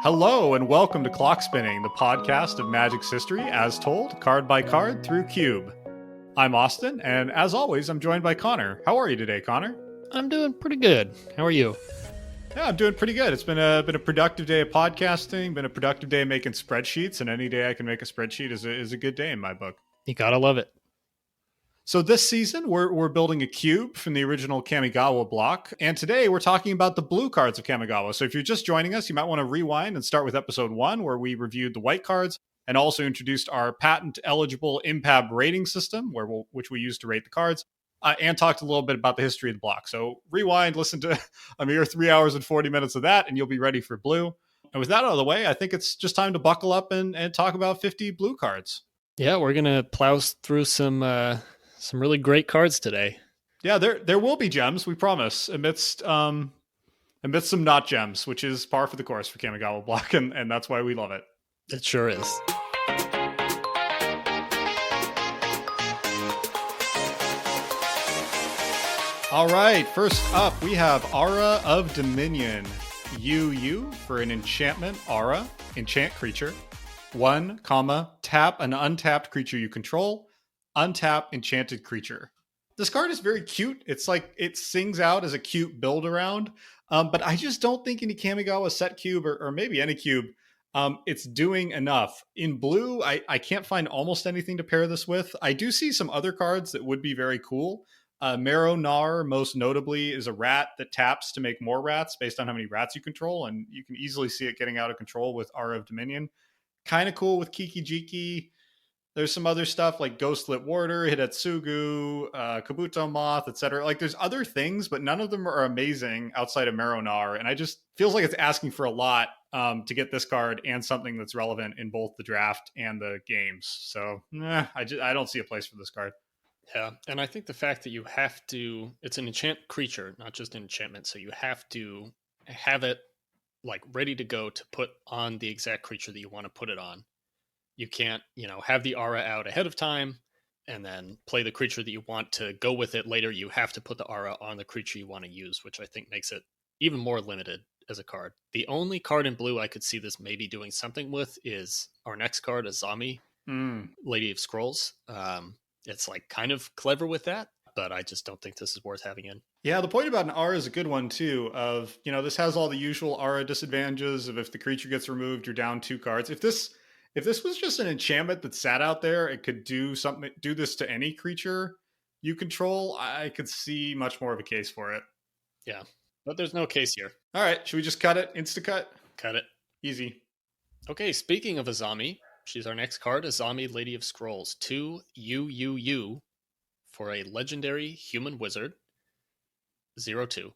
Hello and welcome to Clock Spinning, the podcast of Magic's history as told, card by card, through Cube. I'm Austin, and as always, I'm joined by Connor. How are you today, Connor? I'm doing pretty good. How are you? Yeah, I'm doing pretty good. It's been a productive day of podcasting, been a productive day of making spreadsheets, and any day I can make a spreadsheet is a good day in my book. You gotta love it. So this season, we're building a cube from the original Kamigawa block, and today we're talking about the blue cards of Kamigawa. So if you're just joining us, you might want to rewind and start with episode 1, where we reviewed the white cards and also introduced our patent-eligible IMPAB rating system, which we use to rate the cards, and talked a little bit about the history of the block. So rewind, listen to a mere 3 hours and 40 minutes of that, and you'll be ready for blue. And with that out of the way, I think it's just time to buckle up and talk about 50 blue cards. Yeah, we're gonna plow through some really great cards today. Yeah, there will be gems, we promise, amidst some not gems, which is par for the course for Kamigawa block, and that's why we love it. It sure is. All right, first up, we have Aura of Dominion. UU for an enchantment aura, enchant creature. 1, tap an untapped creature you control. Untap enchanted creature. This card is very cute. It's like it sings out as a cute build around, but I just don't think any Kamigawa set cube or maybe any cube, it's doing enough. In blue, I can't find almost anything to pair this with. I do see some other cards that would be very cool. Marrow-Gnar, most notably, is a rat that taps to make more rats based on how many rats you control, and you can easily see it getting out of control with Aura of Dominion. Kind of cool with Kiki-Jiki. There's some other stuff like Ghostlit Warder, Hidetsugu, Kabuto Moth, etc. Like there's other things, but none of them are amazing outside of Marrow-Gnar. And I just feels like it's asking for a lot to get this card and something that's relevant in both the draft and the games. So I don't see a place for this card. Yeah, and I think the fact that you have to, it's an enchant creature, not just an enchantment. So you have to have it like ready to go to put on the exact creature that you want to put it on. You can't, have the aura out ahead of time and then play the creature that you want to go with it later. You have to put the aura on the creature you want to use, which I think makes it even more limited as a card. The only card in blue I could see this maybe doing something with is our next card, Azami, Lady of Scrolls. It's like kind of clever with that, but I just don't think this is worth having in. Yeah, the point about an aura is a good one too, of, this has all the usual aura disadvantages of if the creature gets removed, you're down 2 cards. If this was just an enchantment that sat out there, it could do this to any creature you control, I could see much more of a case for it. Yeah, but there's no case here. All right, should we just cut it? Insta-cut? Cut it. Easy. Okay, speaking of Azami, she's our next card, Azami, Lady of Scrolls. 2 UUU for a legendary human wizard. 0/2.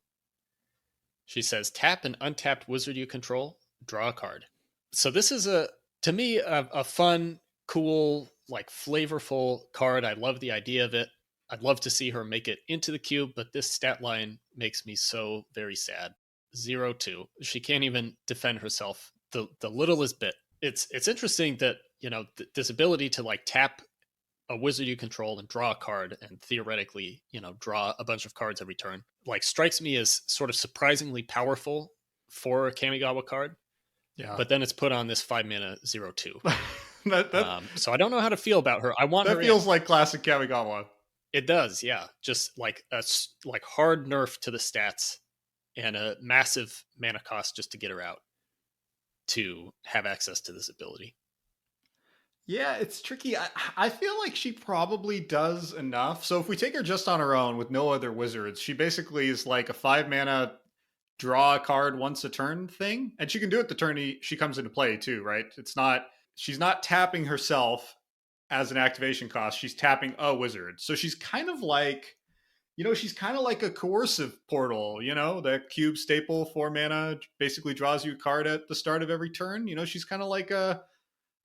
She says, tap an untapped wizard you control, draw a card. So this is to me, a fun, cool, like flavorful card. I love the idea of it. I'd love to see her make it into the cube, but this stat line makes me so very sad. 0/2. She can't even defend herself the littlest bit. It's interesting that, this ability to like tap a wizard you control and draw a card and theoretically, draw a bunch of cards every turn, like strikes me as sort of surprisingly powerful for a Kamigawa card. Yeah. But then it's put on this 5-mana 0/2. So I don't know how to feel about her. I want her. That feels like classic Kamigawa. It does, yeah. Just like a hard nerf to the stats and a massive mana cost just to get her out to have access to this ability. Yeah, it's tricky. I feel like she probably does enough. So if we take her just on her own with no other wizards, she basically is like a 5-mana draw a card once a turn thing, and she can do it the turn she comes into play too, right? She's not tapping herself as an activation cost, she's tapping a wizard. So she's kind of like a coercive portal, the cube staple 4 mana basically draws you a card at the start of every turn. She's kind of like a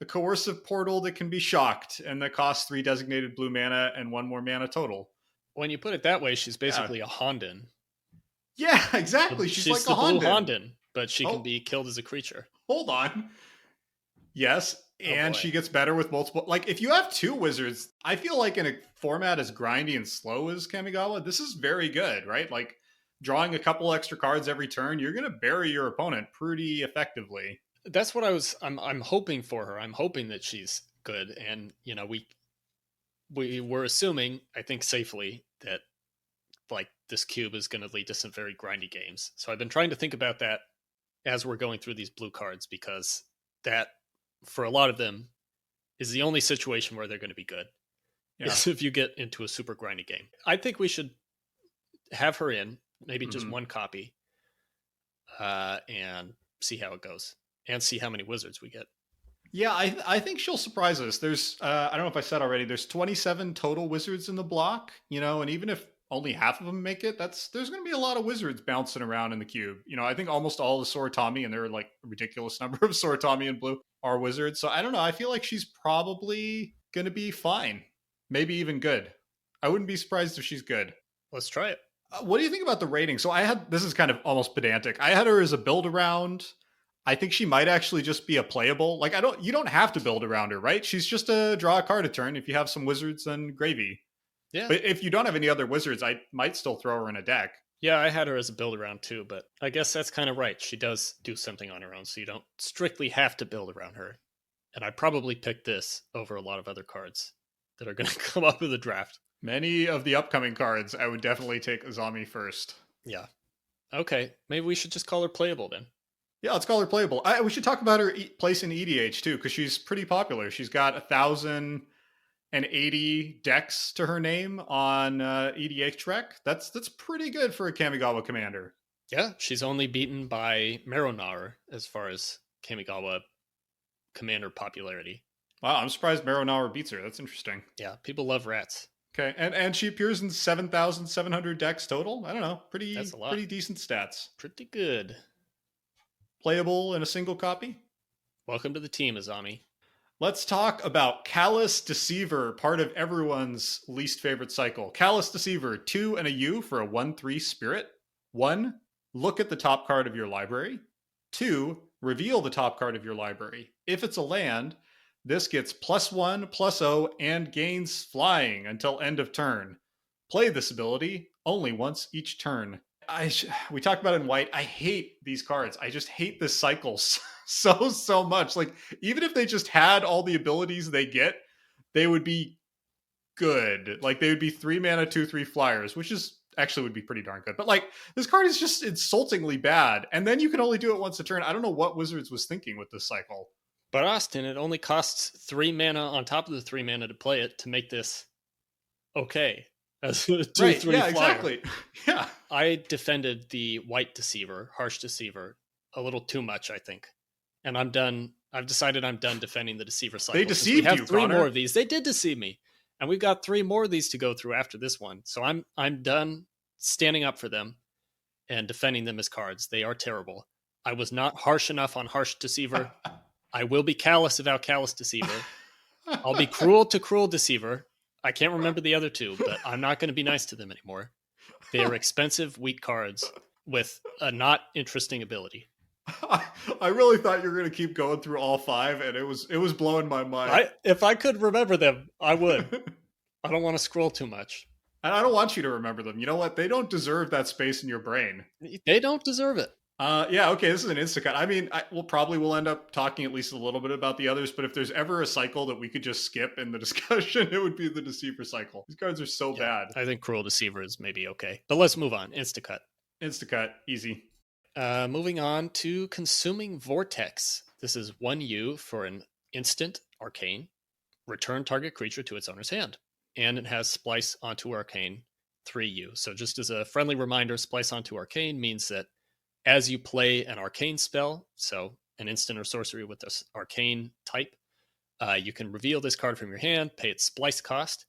coercive portal that can be shocked and that costs 3 designated blue mana and 1 more mana total. When you put it that way, she's basically a Honden. Yeah, exactly. She's like a Blue Honden, but she can be killed as a creature. Hold on. Yes, and she gets better with multiple. Like, if you have 2 wizards, I feel like in a format as grindy and slow as Kamigawa, this is very good, right? Like, drawing a couple extra cards every turn, you're going to bury your opponent pretty effectively. That's what I'm hoping for her. I'm hoping that she's good, and we were assuming, I think safely, that like this cube is going to lead to some very grindy games. So I've been trying to think about that as we're going through these blue cards, because that, for a lot of them, is the only situation where they're going to be good. Yeah. Is if you get into a super grindy game. I think we should have her in, maybe just one copy, and see how it goes, and see how many wizards we get. Yeah, I think she'll surprise us. There's I don't know if I said already, there's 27 total wizards in the block, and even if only half of them make it, there's going to be a lot of wizards bouncing around in the cube. I think almost all the Soratami, and there are like a ridiculous number of Soratami in blue, are wizards. So I don't know. I feel like she's probably going to be fine. Maybe even good. I wouldn't be surprised if she's good. Let's try it. What do you think about the rating? So this is kind of almost pedantic. I had her as a build around. I think she might actually just be a playable. Like you don't have to build around her, right? She's just a draw a card a turn. If you have some wizards, then gravy. Yeah. But if you don't have any other wizards, I might still throw her in a deck. Yeah, I had her as a build around too, but I guess that's kind of right. She does do something on her own, so you don't strictly have to build around her. And I'd probably pick this over a lot of other cards that are going to come up in the draft. Many of the upcoming cards, I would definitely take Azami first. Yeah. Okay, maybe we should just call her playable then. Yeah, let's call her playable. We should talk about her place in EDH too, because she's pretty popular. She's got 1,080 decks to her name on EDH Rec. That's pretty good for a Kamigawa commander. Yeah, she's only beaten by Mirror-Guard as far as Kamigawa commander popularity. Wow, I'm surprised Mirror-Guard beats her. That's interesting. Yeah, people love rats. Okay, and she appears in 7,700 decks total. I don't know, pretty decent stats. Pretty good. Playable in a single copy. Welcome to the team, Azami. Let's talk about Callous Deceiver, part of everyone's least favorite cycle. Callous Deceiver, 2 and a U for a 1/3 spirit. 1, look at the top card of your library. 2, reveal the top card of your library. If it's a land, this gets +1/+0 and gains flying until end of turn. Play this ability only once each turn. We talked about it in white. I hate these cards. I just hate this cycle so much. Like, even if they just had all the abilities they get, they would be good. Like, they would be 3 mana, 2/3 flyers, which is actually would be pretty darn good. But like, this card is just insultingly bad. And then you can only do it once a turn. I don't know what Wizards was thinking with this cycle. But Austin, it only costs 3 mana on top of the 3 mana to play it to make this okay. As a 2/3 flyer. Exactly. Yeah. I defended the white Deceiver, Harsh Deceiver, a little too much, I think. And I'm done. I've decided I'm done defending the Deceiver cycle. They deceived you, We have 3 Connor. more of these. They did deceive me. And we've got 3 more of these to go through after this one. So I'm done standing up for them and defending them as cards. They are terrible. I was not harsh enough on Harsh Deceiver. I will be callous about Callous Deceiver. I'll be cruel to Cruel Deceiver. I can't remember the other 2, but I'm not going to be nice to them anymore. They are expensive, weak cards with a not interesting ability. I really thought you were going to keep going through all 5, and it was blowing my mind. If I could remember them, I would. I don't want to scroll too much. And I don't want you to remember them. You know what? They don't deserve that space in your brain. They don't deserve it. Yeah, okay, this is an Instacut. I mean, we'll end up talking at least a little bit about the others, but if there's ever a cycle that we could just skip in the discussion, it would be the Deceiver cycle. These cards are so bad. I think Cruel Deceiver is maybe okay. But let's move on. Instacut. Instacut, easy. Moving on to Consuming Vortex. This is 1U for an instant arcane. Return target creature to its owner's hand. And it has Splice onto Arcane, 3U. So just as a friendly reminder, Splice onto Arcane means that as you play an arcane spell, so an instant or sorcery with this arcane type, you can reveal this card from your hand, pay its splice cost,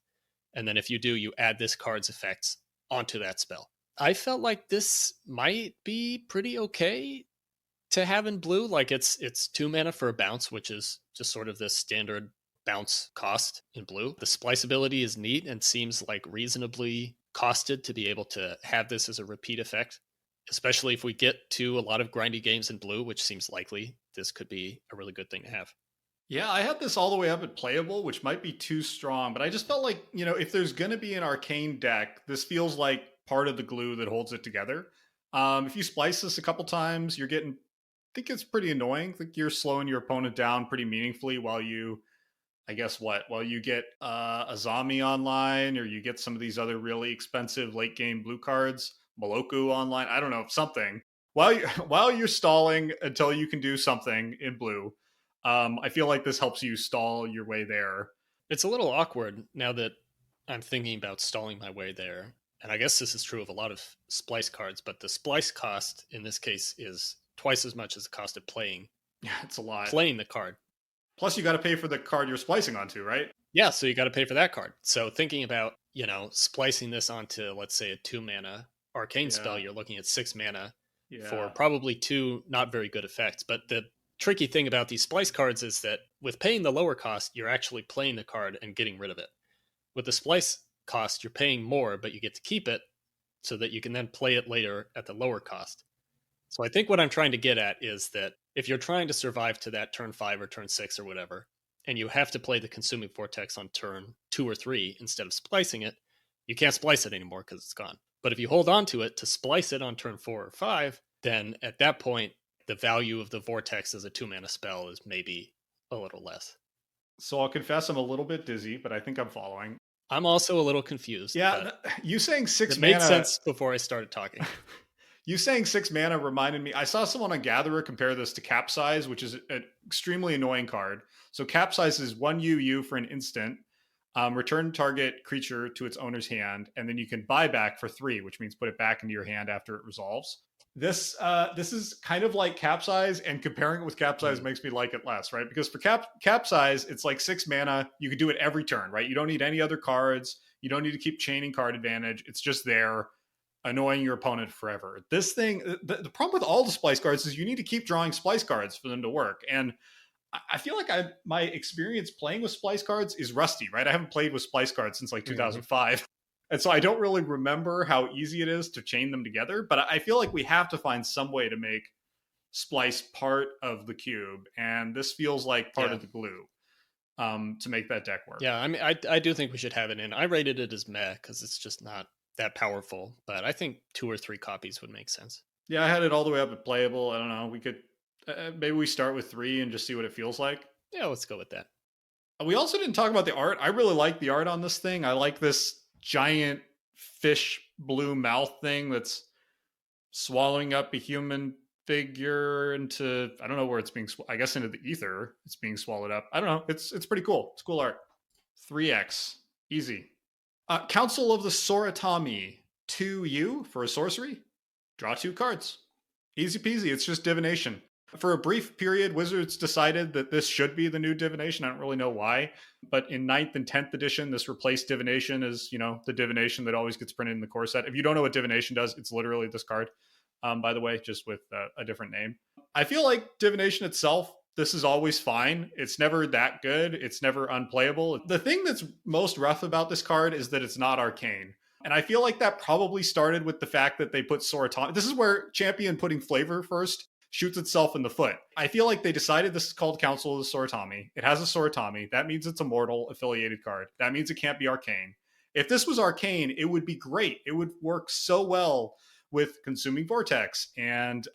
and then if you do, you add this card's effects onto that spell. I felt like this might be pretty okay to have in blue. Like it's 2 mana for a bounce, which is just sort of the standard bounce cost in blue. The splice ability is neat and seems like reasonably costed to be able to have this as a repeat effect. Especially if we get to a lot of grindy games in blue, which seems likely, this could be a really good thing to have. Yeah, I had this all the way up at playable, which might be too strong, but I just felt like, if there's going to be an arcane deck, this feels like part of the glue that holds it together. If you splice this a couple times, you're getting think it's pretty annoying. I think you're slowing your opponent down pretty meaningfully while you, while you get Azami online, or you get some of these other really expensive late game blue cards, Meloku online. I don't know, something. While you're stalling until you can do something in blue, I feel like this helps you stall your way there. It's a little awkward now that I'm thinking about stalling my way there. And I guess this is true of a lot of splice cards, but the splice cost in this case is twice as much as the cost of playing. Yeah, it's a lot. Playing the card. Plus, you got to pay for the card you're splicing onto, right? Yeah, so you got to pay for that card. So thinking about, splicing this onto, let's say, a 2-mana arcane spell, you're looking at 6 mana for probably 2 not very good effects. But the tricky thing about these splice cards is that with paying the lower cost, you're actually playing the card and getting rid of it. With the splice cost, you're paying more, but you get to keep it so that you can then play it later at the lower cost. So I think what I'm trying to get at is that if you're trying to survive to that turn 5 or turn 6 or whatever, and you have to play the Consuming Vortex on turn 2 or 3 instead of splicing it, you can't splice it anymore because it's gone. But if you hold on to it to splice it on turn 4 or 5, then at that point, the value of the Vortex as a 2-mana spell is maybe a little less. So I'll confess I'm a little bit dizzy, but I think I'm following. I'm also a little confused. Yeah, you saying 6 mana... It made sense before I started talking. You saying 6 mana reminded me, I saw someone on Gatherer compare this to Capsize, which is an extremely annoying card. So Capsize is 1 UU for an instant, return target creature to its owner's hand, and then you can buy back for 3, which means put it back into your hand after it resolves. This is kind of like Capsize, and comparing it with Capsize makes me like it less, right? Because for Capsize, it's like 6 mana. You can do it every turn, right? You don't need any other cards. You don't need to keep chaining card advantage. It's just there, annoying your opponent forever. This thing, the problem with all the splice cards is you need to keep drawing splice cards for them to work. And I feel like my experience playing with splice cards is rusty, right? I haven't played with splice cards since like 2005. And so I don't really remember how easy it is to chain them together, but I feel like we have to find some way to make splice part of the cube. And this feels like part of the glue to make that deck work. Yeah, I mean, I do think we should have it in. I rated it as meh because it's just not that powerful, but I think 2 or 3 copies would make sense. Yeah, I had it all the way up at playable. I don't know. We could maybe we start with 3 and just see what it feels like. Yeah, let's go with that. We also didn't talk about the art. I really like the art on this thing. I like this giant fish blue mouth thing that's swallowing up a human figure into, I don't know where it's being, I guess into the ether. It's being swallowed up. I don't know. It's pretty cool. It's cool art. 3x. Easy. Counsel of the Soratami. 2U for a sorcery. Draw 2 cards. Easy peasy. It's just divination. For a brief period, Wizards decided that this should be the new divination. I don't really know why. But in 9th and 10th edition, this replaced divination as, the divination that always gets printed in the core set. If you don't know what divination does, it's literally this card, by the way, just with a different name. I feel like divination itself, this is always fine. It's never that good. It's never unplayable. The thing that's most rough about this card is that it's not arcane. And I feel like that probably started with the fact that they put Soratami. This is where Champion putting flavor first shoots itself in the foot. I feel like they decided this is called Counsel of the Soratami. It has a Soratami. That means it's a mortal affiliated card. That means it can't be arcane. If this was arcane, it would be great. It would work so well with Consuming Vortex and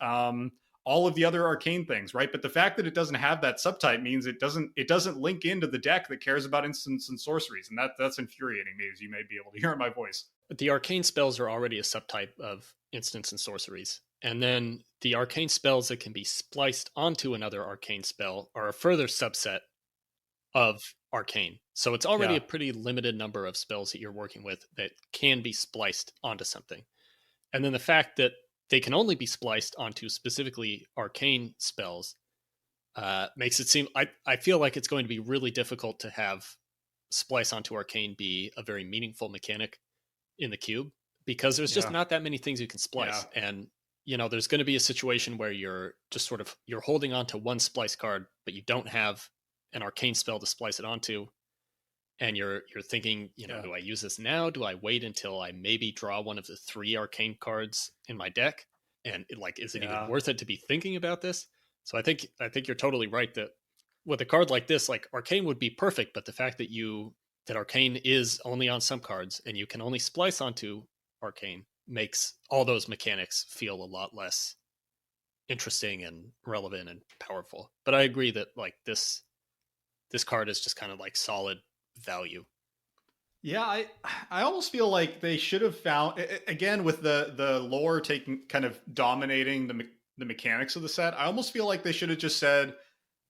all of the other arcane things, right? But the fact that it doesn't have that subtype means it doesn't link into the deck that cares about instants and sorceries, and that's infuriating me, as you may be able to hear in my voice. But the arcane spells are already a subtype of instants and sorceries, and then the arcane spells that can be spliced onto another arcane spell are a further subset of arcane. So it's already a pretty limited number of spells that you're working with that can be spliced onto something. And then the fact that they can only be spliced onto specifically arcane spells makes it seem, I feel like it's going to be really difficult to have splice onto arcane be a very meaningful mechanic in the cube, because there's just not that many things you can splice. And, there's going to be a situation where you're just sort of, you're holding on to one splice card, but you don't have an arcane spell to splice it onto. And you're thinking, do I use this now? Do I wait until I maybe draw one of the 3 arcane cards in my deck? And is it even worth it to be thinking about this? So I think you're totally right that with a card like this, like arcane would be perfect, but the fact that arcane is only on some cards and you can only splice onto arcane makes all those mechanics feel a lot less interesting and relevant and powerful. But I agree that like this card is just kind of like solid value. Yeah, I almost feel like they should have found again with the lore taking kind of dominating the mechanics of the set. I almost feel like they should have just said,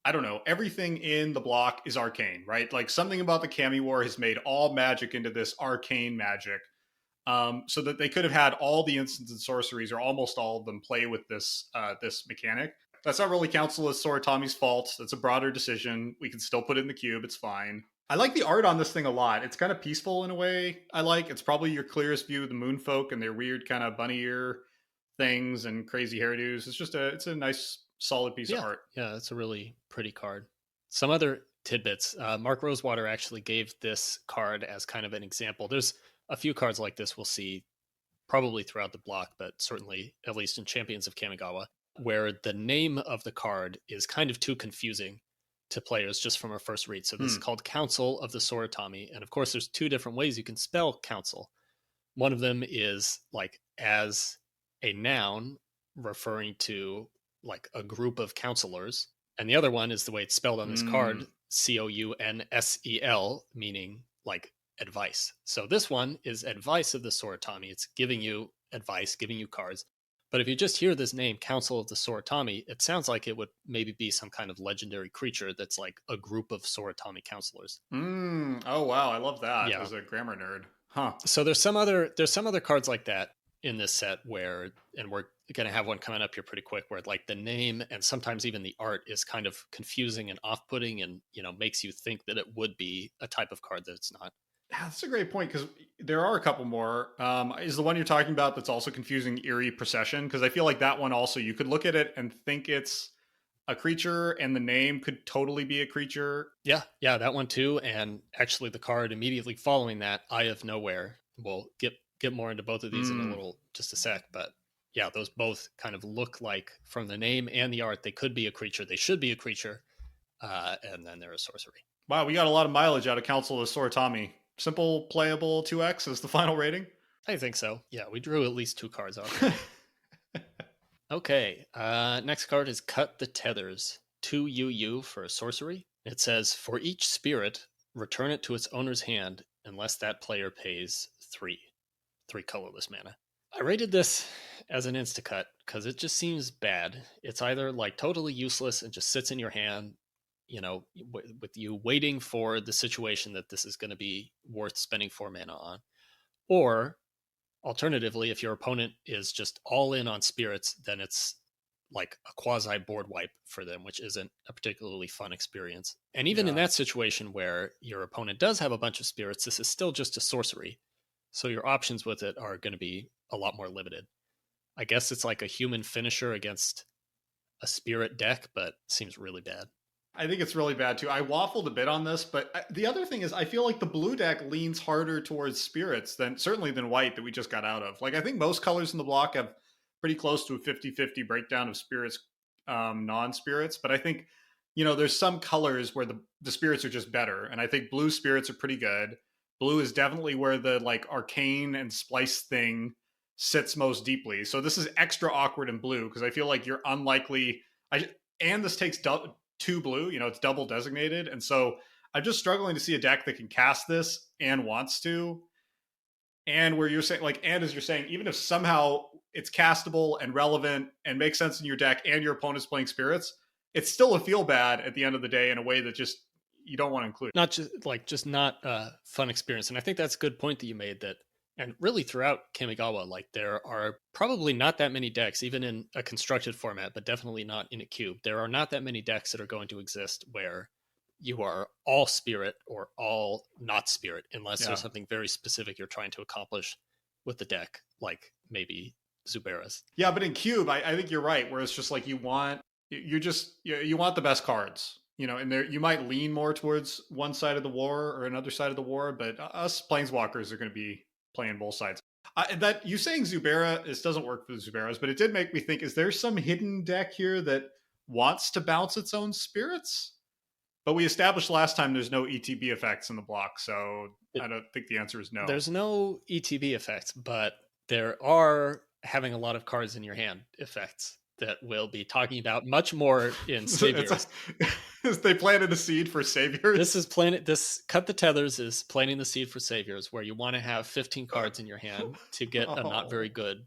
I don't know, everything in the block is arcane, right? Like something about the Kami War has made all magic into this arcane magic. So that they could have had all the instants and sorceries, or almost all of them, play with this this mechanic. That's not really Counsel as Soratami's fault. That's a broader decision. We can still put it in the cube. It's fine. I like the art on this thing a lot. It's kind of peaceful in a way. I like. It's probably your clearest view of the moon folk and their weird kind of bunny ear things and crazy hairdos. It's a nice solid piece of art. Yeah, it's a really pretty card. Some other tidbits. Mark Rosewater actually gave this card as kind of an example. There's a few cards like this we'll see probably throughout the block, but certainly at least in Champions of Kamigawa, where the name of the card is kind of too confusing to players just from our first read. So this is called Counsel of the Soratami. And of course, there's two different ways you can spell counsel. One of them is like as a noun referring to like a group of counselors. And the other one is the way it's spelled on this card, Counsel, meaning like advice. So this one is advice of the Soratami. It's giving you advice, giving you cards. But if you just hear this name, Counsel of the Soratami, it sounds like it would maybe be some kind of legendary creature that's like a group of Soratami counselors. Oh wow, I love that. Yeah. As a grammar nerd. Huh. So there's some other cards like that in this set where, and we're going to have one coming up here pretty quick, where like the name and sometimes even the art is kind of confusing and off-putting and, you know, makes you think that it would be a type of card that it's not. That's a great point, because there are a couple more. Is the one you're talking about that's also confusing Eerie Procession? Because I feel like that one also, you could look at it and think it's a creature, and the name could totally be a creature. Yeah, that one too. And actually the card immediately following that, Eye of Nowhere. We'll get more into both of these in a little, just a sec. But yeah, those both kind of look like, from the name and the art, they could be a creature. They should be a creature. And then they're a sorcery. Wow, we got a lot of mileage out of Counsel of Soratami. Simple, playable, 2x is the final rating? I think so. Yeah, we drew at least 2 cards off. Okay, next card is Cut the Tethers. 2 UU for a sorcery. It says, for each spirit, return it to its owner's hand unless that player pays 3 colorless mana. I rated this as an insta-cut because it just seems bad. It's either like totally useless and just sits in your hand, you know, with you waiting for the situation that this is going to be worth spending 4 mana on. Or alternatively, if your opponent is just all in on spirits, then it's like a quasi board wipe for them, which isn't a particularly fun experience. And even in that situation where your opponent does have a bunch of spirits, this is still just a sorcery. So your options with it are going to be a lot more limited. I guess it's like a human finisher against a spirit deck, but seems really bad. I think it's really bad too. I waffled a bit on this, but the other thing is I feel like the blue deck leans harder towards spirits than white that we just got out of. Like, I think most colors in the block have pretty close to a 50-50 breakdown of spirits, non-spirits. But I think, you know, there's some colors where the spirits are just better. And I think blue spirits are pretty good. Blue is definitely where the like arcane and splice thing sits most deeply. So this is extra awkward in blue because I feel like you're unlikely. And this takes 2 blue, you know, it's double designated. And so I'm just struggling to see a deck that can cast this and wants to. And where you're saying, like, and as you're saying, even if somehow it's castable and relevant and makes sense in your deck and your opponent's playing spirits, it's still a feel bad at the end of the day in a way that just you don't want to include. Just not a fun experience. And I think that's a good point that you made, that, and really throughout Kamigawa, like there are probably not that many decks, even in a constructed format, but definitely not in a cube. There are not that many decks that are going to exist where you are all spirit or all not spirit, unless there's something very specific you're trying to accomplish with the deck, like maybe Zubera's. Yeah, but in cube, I think you're right, where it's just like you want the best cards. You know, and there you might lean more towards one side of the war or another side of the war, but us planeswalkers are going to be playing both sides. That you saying Zubera, this doesn't work for the Zuberas, but it did make me think: is there some hidden deck here that wants to bounce its own spirits? But we established last time there's no ETB effects in the block, so I don't think the answer is no. There's no ETB effects, but there are having a lot of cards in your hand effects that we'll be talking about much more in Saviors. They planted a seed for Saviors. This Cut the Tethers is planting the seed for Saviors, where you want to have 15 cards in your hand to get a not very good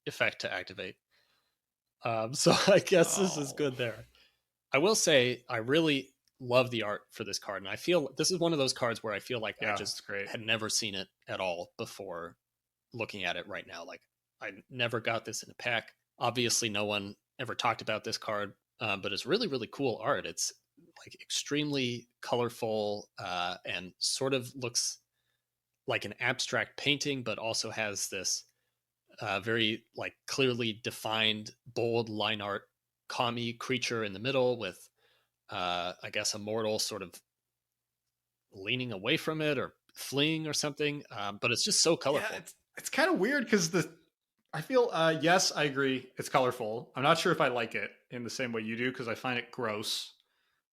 effect to activate. So I guess this is good there. I will say I really love the art for this card, and I feel this is one of those cards where I feel like I just had never seen it at all before looking at it right now. Like, I never got this in a pack. Obviously no one ever talked about this card, but it's really, really cool art. It's like extremely colorful and sort of looks like an abstract painting, but also has this very like clearly defined bold line art kami creature in the middle with I guess a mortal sort of leaning away from it or fleeing or something, but it's just so colorful. Yeah, it's kind of weird because I feel yes, I agree, it's colorful. I'm not sure if I like it in the same way you do because I find it gross,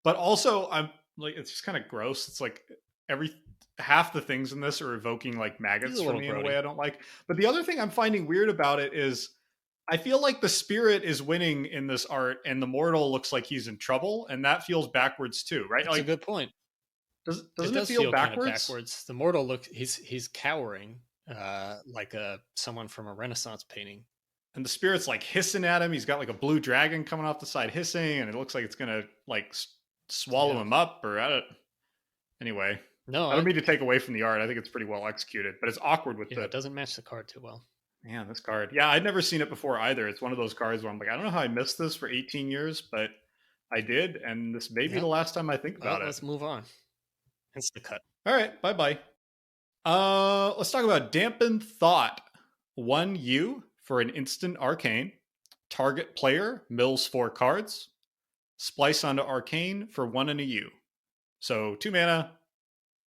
but also I'm like, it's just kind of gross. It's like half the things in this are evoking like maggots for me in a way I don't like. But the other thing I'm finding weird about it is I feel like the spirit is winning in this art and the mortal looks like he's in trouble, and that feels backwards too, right? That's like, a good point. Doesn't it feel backwards? Kind of backwards. The mortal he's cowering like someone from a Renaissance painting. And the spirit's like hissing at him. He's got like a blue dragon coming off the side hissing, and it looks like it's gonna like swallow him up, or anyway. No, I don't mean to take away from the art. I think it's pretty well executed, but it's awkward with it doesn't match the card too well. Man, this card. Yeah, I'd never seen it before either. It's one of those cards where I'm like, I don't know how I missed this for 18 years, but I did, and this may be the last time I think about it. Let's move on. Hence the cut. All right, bye-bye. Let's talk about Dampen Thought. 1U for an instant arcane. Target player mills 4 cards. Splice onto arcane for 1 and a U. So 2 mana,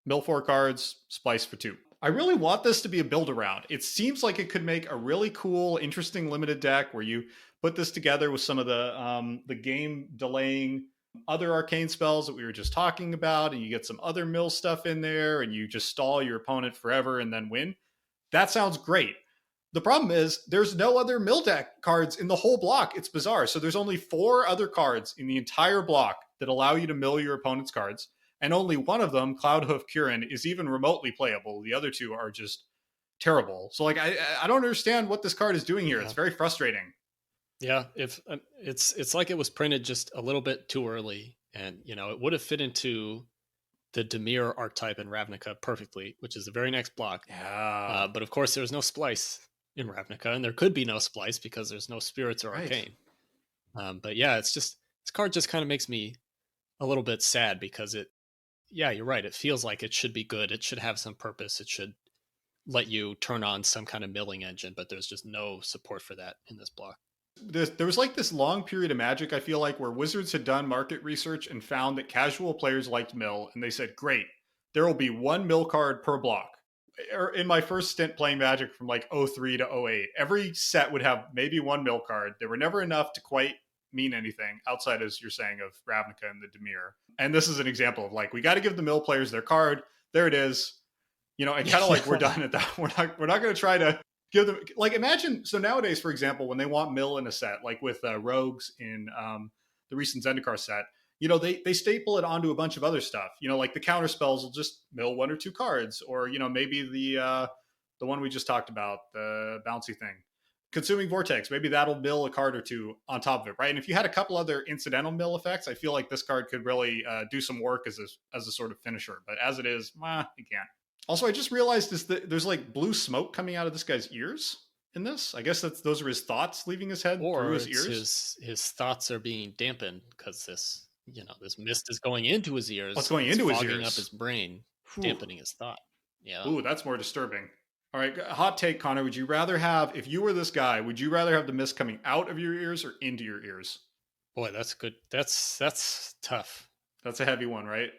mill 4 cards, splice for 2. I really want this to be a build around. It seems like it could make a really cool, interesting limited deck where you put this together with some of the game delaying other arcane spells that we were just talking about, and you get some other mill stuff in there, and you just stall your opponent forever and then win. That sounds great. The problem is there's no other mill deck cards in the whole block. It's bizarre. So there's only 4 other cards in the entire block that allow you to mill your opponent's cards. And only one of them, Cloudhoof Kirin, is even remotely playable. The other 2 are just terrible. So like I don't understand what this card is doing here. Yeah. It's very frustrating. Yeah, if it's like it was printed just a little bit too early, and it would have fit into the Dimir archetype in Ravnica perfectly, which is the very next block. Yeah. But of course, there's no splice in Ravnica, and there could be no splice because there's no spirits or arcane. But yeah, it's just this card just kind of makes me a little bit sad because yeah, you're right. It feels like it should be good. It should have some purpose. It should let you turn on some kind of milling engine, but there's just no support for that in this block. There was like this long period of Magic, I feel like, where Wizards had done market research and found that casual players liked mill, and they said, great, there will be 1 mill card per block. In my first stint playing Magic from like 03 to 08, every set would have maybe 1 mill card. There were never enough to quite mean anything outside, as you're saying, of Ravnica and the Dimir. And this is an example of like, we got to give the mill players their card. There it is. And kind of like we're done at that. We're not going to try to give them, like, imagine, so nowadays, for example, when they want mill in a set, like with rogues in the recent Zendikar set, they staple it onto a bunch of other stuff. Like the counter spells will just mill 1 or 2 cards, or maybe the one we just talked about, the bouncy thing, consuming vortex, maybe that'll mill a card or 2 on top of it, right? And if you had a couple other incidental mill effects, I feel like this card could really do some work as a sort of finisher. But as it is, you can't. Also, I just realized there's like blue smoke coming out of this guy's ears in this. I guess those are his thoughts leaving his head through his ears. His thoughts are being dampened because this mist is going into his ears. What's going into his ears? Fogging up his brain, dampening his thought. Yeah. Ooh, that's more disturbing. All right, hot take, Connor. Would you rather have, if you were this guy, would you rather have the mist coming out of your ears or into your ears? Boy, that's good. That's tough. That's a heavy one, right?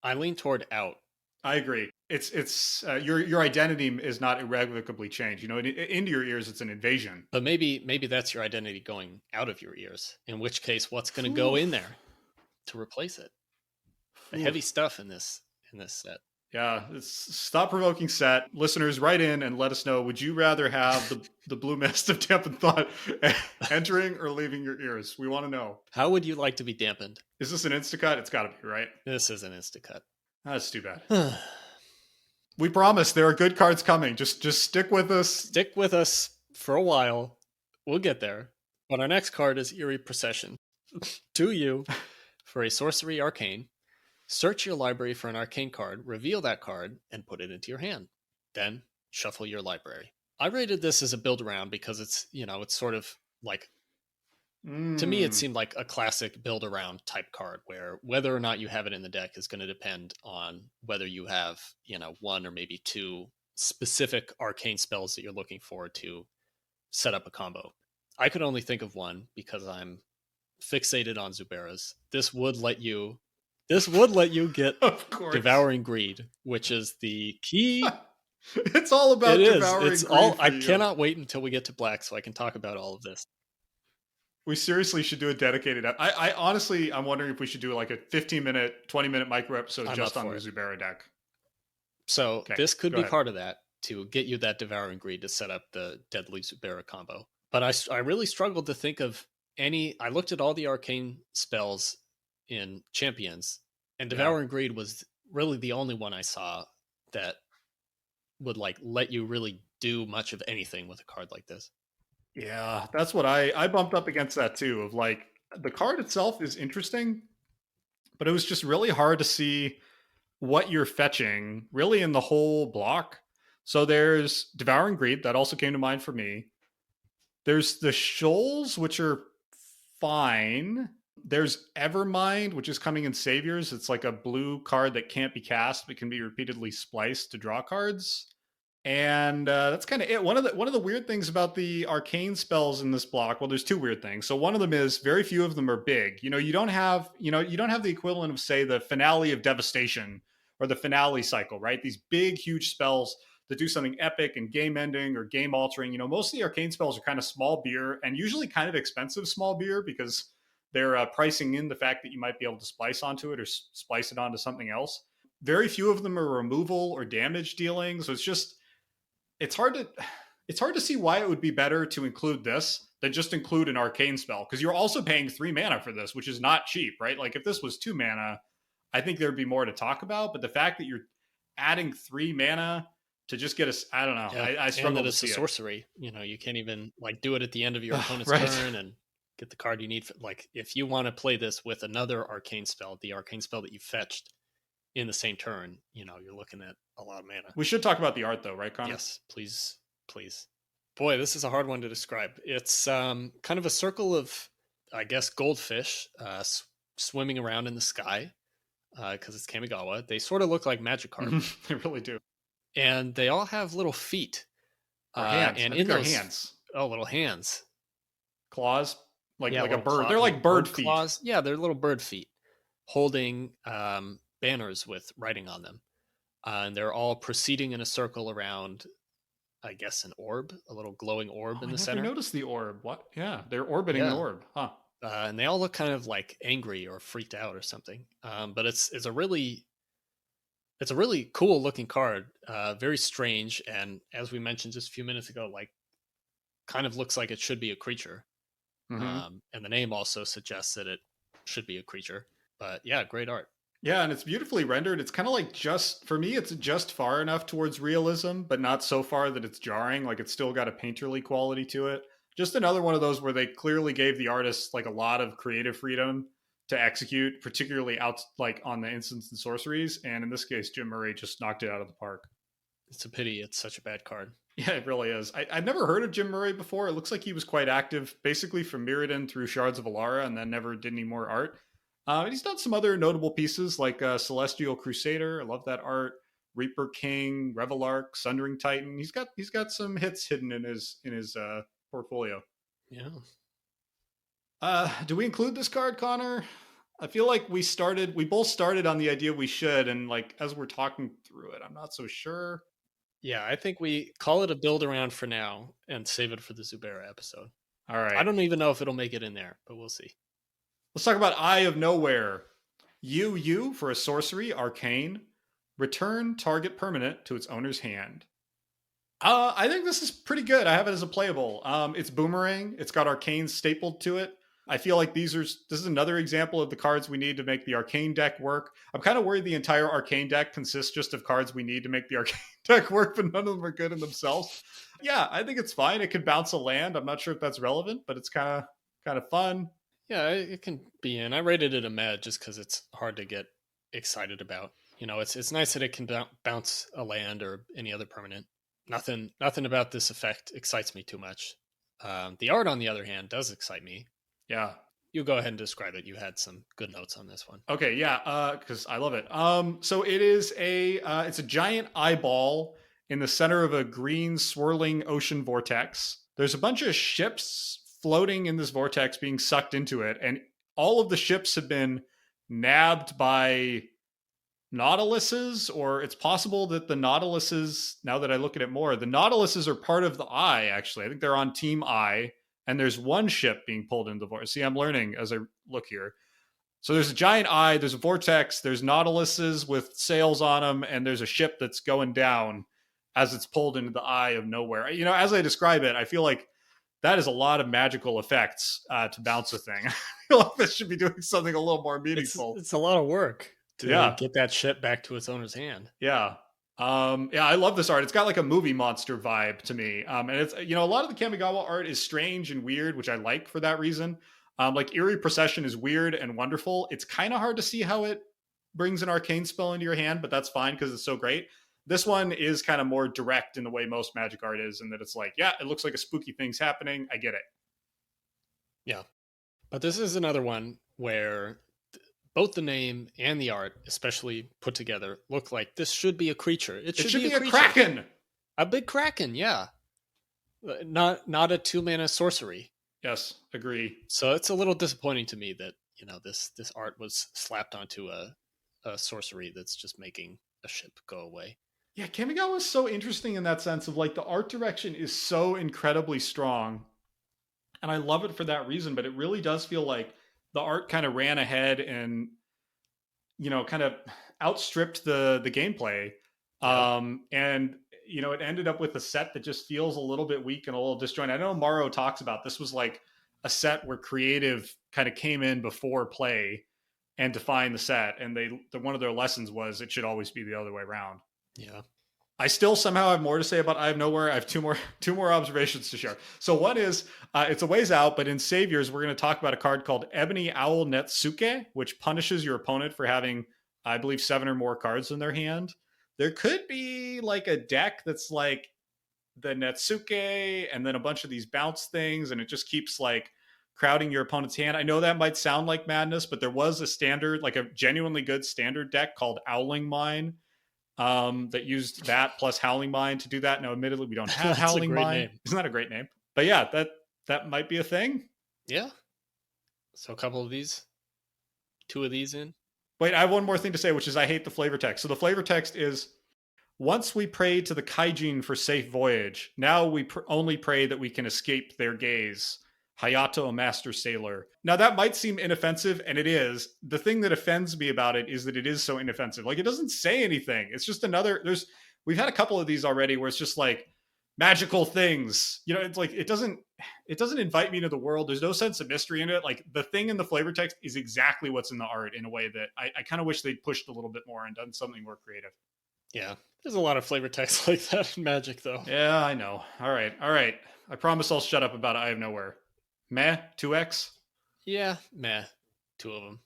I lean toward out. I agree. It's your identity is not irrevocably changed. Into your ears, it's an invasion. But maybe that's your identity going out of your ears. In which case, what's going to go in there to replace it? The heavy stuff in this set. Yeah, it's thought-provoking set. Listeners, write in and let us know, would you rather have the blue mist of Dampen Thought entering or leaving your ears? We want to know. How would you like to be dampened? Is this an Instacut? It's got to be, right? This is an Instacut. That's too bad. We promise there are good cards coming. Just stick with us. Stick with us for a while. We'll get there. But our next card is Eerie Procession. 2 for a sorcery arcane. Search your library for an arcane card, reveal that card, and put it into your hand. Then shuffle your library. I rated this as a build around because it's, it's sort of like, to me, it seemed like a classic build around type card where whether or not you have it in the deck is going to depend on whether you have, one or maybe two specific arcane spells that you're looking for to set up a combo. I could only think of one because I'm fixated on Zuberas. This would let you get of course. Devouring Greed, which is the key. It's all about Devouring Greed. I cannot wait until we get to black so I can talk about all of this. We seriously should do a dedicated. I honestly, I'm wondering if we should do like a 15-minute, 20-minute micro episode just on the Zubera deck. So this could be part of that to get you that Devouring Greed to set up the Deadly Zubera combo. But I really struggled to think of any. I looked at all the arcane spells in Champions, and Devouring Greed was really the only one I saw that would like let you really do much of anything with a card like this. Yeah, that's what I bumped up against that too, of like the card itself is interesting, but it was just really hard to see what you're fetching really in the whole block. So there's Devouring Greed, that also came to mind for me. There's the Shoals, which are fine. There's Evermind, which is coming in Saviors. It's like a blue card that can't be cast, but can be repeatedly spliced to draw cards. And that's kind of it. One of the weird things about the arcane spells in this block, well, there's two weird things. So one of them is very few of them are big. You don't have the equivalent of, say, the Finale of Devastation or the Finale Cycle, right? These big, huge spells that do something epic and game ending or game altering. Most of the arcane spells are kind of small beer and usually kind of expensive small beer because they're pricing in the fact that you might be able to splice onto it or splice it onto something else. Very few of them are removal or damage dealing. So it's hard to see why it would be better to include this than just include an arcane spell, because you're also paying 3 mana for this, which is not cheap, right? Like if this was 2 mana, I think there'd be more to talk about. But the fact that you're adding 3 mana to just get us, I don't know. Yeah. I struggle and that to it's see a sorcery. You can't even like do it at the end of your opponent's turn and get the card you need. Like if you want to play this with another arcane spell, the arcane spell that you fetched in the same turn, you're looking at a lot of mana. We should talk about the art though, right, Connor? Yes, please. Boy, this is a hard one to describe. It's kind of a circle of, I guess, goldfish swimming around in the sky because it's Kamigawa. They sort of look like magic cards. They really do. And they all have little feet. Hands. And I in think those hands. Oh, little hands. Claws. Like a bird. They're like bird feet. Claws. Yeah, they're little bird feet holding banners with writing on them. And they're all proceeding in a circle around, I guess, an orb, a little glowing orb in the center. I never noticed the orb. What? Yeah, they're orbiting an orb. Huh. And they all look kind of like angry or freaked out or something. But it's a really cool looking card. Very strange, and as we mentioned just a few minutes ago, like kind of looks like it should be a creature. Mm-hmm. And the name also suggests that it should be a creature. But yeah, great art. Yeah, and it's beautifully rendered. It's kind of like for me, it's just far enough towards realism, but not so far that it's jarring. Like it's still got a painterly quality to it. Just another one of those where they clearly gave the artists like a lot of creative freedom to execute, particularly out like on the instants and sorceries. And in this case, Jim Murray just knocked it out of the park. It's a pity. It's such a bad card. Yeah, it really is. I'd never heard of Jim Murray before. It looks like he was quite active, basically from Mirrodin through Shards of Alara, and then never did any more art. He's done some other notable pieces like Celestial Crusader. I love that art. Reaper King, Revelark, Sundering Titan. He's got some hits hidden in his portfolio. Yeah. Do we include this card, Connor? I feel like we both started on the idea we should, and like as we're talking through it, I'm not so sure. Yeah, I think we call it a build around for now and save it for the Zubera episode. All right. I don't even know if it'll make it in there, but we'll see. Let's talk about Eye of Nowhere. You for a sorcery, arcane. Return target permanent to its owner's hand. I think this is pretty good. I have it as a playable. It's Boomerang. It's got Arcane stapled to it. I feel like this is another example of the cards we need to make the Arcane deck work. I'm kind of worried the entire Arcane deck consists just of cards we need to make the Arcane deck work, but none of them are good in themselves. Yeah, I think it's fine. It could bounce a land. I'm not sure if that's relevant, but it's kind of fun. Yeah, it can be in. I rated it a med just because it's hard to get excited about. It's nice that it can bounce a land or any other permanent. Nothing about this effect excites me too much. The art, on the other hand, does excite me. Yeah. You go ahead and describe it. You had some good notes on this one. Okay, yeah, because I love it. So it is it's a giant eyeball in the center of a green swirling ocean vortex. There's a bunch of ships floating in this vortex being sucked into it, and all of the ships have been nabbed by Nautiluses, or it's possible that the Nautiluses, now that I look at it more, the Nautiluses are part of the Eye, actually. I think they're on Team Eye, and there's one ship being pulled into the vortex. See, I'm learning as I look here. So there's a giant eye, there's a vortex, there's Nautiluses with sails on them, and there's a ship that's going down as it's pulled into the eye of nowhere. As I describe it, I feel like that is a lot of magical effects to bounce a thing. I feel like this should be doing something a little more meaningful. It's a lot of work to get that ship back to its owner's hand. Yeah. I love this art. It's got like a movie monster vibe to me. And it's, a lot of the Kamigawa art is strange and weird, which I like for that reason. Like Eerie Procession is weird and wonderful. It's kind of hard to see how it brings an arcane spell into your hand, but that's fine because it's so great. This one is kind of more direct in the way most magic art is, in that it's like, yeah, it looks like a spooky thing's happening. I get it. Yeah. But this is another one where both the name and the art, especially put together, look like this should be a creature. It should be a kraken. A big kraken, yeah. Not a 2-mana sorcery. Yes, agree. So it's a little disappointing to me that, this art was slapped onto a sorcery that's just making a ship go away. Yeah, Kamigawa is so interesting in that sense of like the art direction is so incredibly strong. And I love it for that reason, but it really does feel like the art kind of ran ahead and, kind of outstripped the gameplay. Yeah. And, it ended up with a set that just feels a little bit weak and a little disjointed. I know Maro talks about this was like a set where creative kind of came in before play and defined the set. And one of their lessons was it should always be the other way around. Yeah. I still somehow have more to say about Eye of Nowhere. I have two more observations to share. So one is, it's a ways out, but in Saviors, we're going to talk about a card called Ebony Owl Netsuke, which punishes your opponent for having, I believe, 7 or more cards in their hand. There could be like a deck that's like the Netsuke and then a bunch of these bounce things, and it just keeps like crowding your opponent's hand. I know that might sound like madness, but there was a standard, like a genuinely good standard deck called Owling Mine, that used that plus Howling Mine to do that. Now, admittedly, we don't have Howling Mine. Name. Isn't that a great name? But yeah, that might be a thing. Yeah. So a couple of these, 2 of these in. Wait, I have one more thing to say, which is I hate the flavor text. So the flavor text is, once we pray to the Kaijin for safe voyage, now we only pray that we can escape their gaze. Hayato, a master sailor. Now that might seem inoffensive, and it is. The thing that offends me about it is that it is so inoffensive. Like, it doesn't say anything. It's just we've had a couple of these already where it's just like magical things. It's like, it doesn't invite me into the world. There's no sense of mystery in it. Like, the thing in the flavor text is exactly what's in the art in a way that I kind of wish they'd pushed a little bit more and done something more creative. Yeah. There's a lot of flavor text like that in Magic, though. Yeah, I know. All right. I promise I'll shut up about Eye of Nowhere. Meh, 2x? Yeah, meh. 2 of them.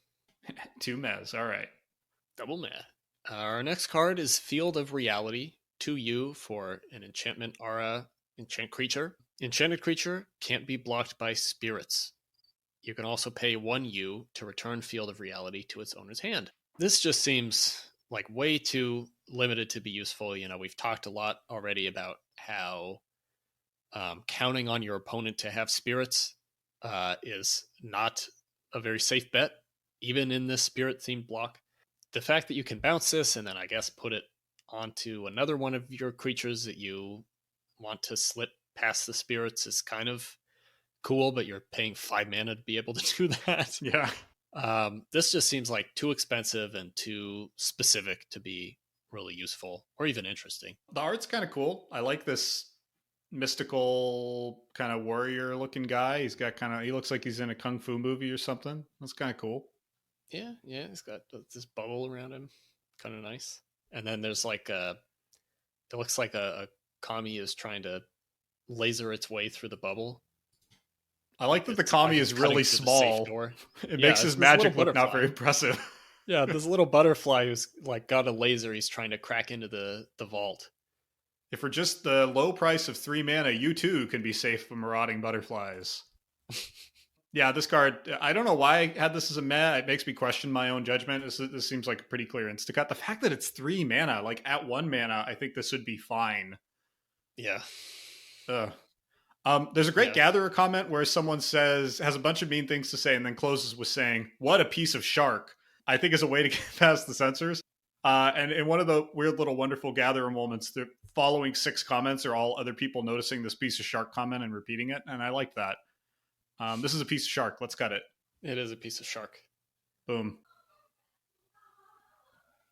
2 mehs, all right. Double meh. Our next card is Field of Reality, 2U for an enchantment aura enchant creature. Enchanted creature can't be blocked by spirits. You can also pay 1U to return Field of Reality to its owner's hand. This just seems like way too limited to be useful. We've talked a lot already about how counting on your opponent to have spirits is not a very safe bet, even in this spirit-themed block. The fact that you can bounce this and then I guess put it onto another one of your creatures that you want to slip past the spirits is kind of cool, but you're paying 5 mana to be able to do that. Yeah. This just seems like too expensive and too specific to be really useful or even interesting. The art's kind of cool. I like this mystical kind of warrior looking guy. He looks like he's in a kung fu movie or something. That's kind of cool. Yeah, he's got this bubble around him. Kind of nice. And then there's like it looks like a kami is trying to laser its way through the bubble. I like that the kami is really small. It makes his magic look not very impressive. Yeah, this little butterfly who's like got a laser. He's trying to crack into the vault. If for just the low price of 3 mana, you too can be safe from marauding butterflies. Yeah, this card, I don't know why I had this as a meh. It makes me question my own judgment. This seems like a pretty clear instacut. The fact that it's 3 mana, like at 1 mana, I think this would be fine. Yeah. There's a great Gatherer comment where someone has a bunch of mean things to say and then closes with saying, "What a piece of shark," I think is a way to get past the censors. And in one of the weird little wonderful Gatherer moments, the following 6 comments are all other people noticing this piece of shark comment and repeating it. And I like that. This is a piece of shark. Let's cut it. It is a piece of shark. Boom.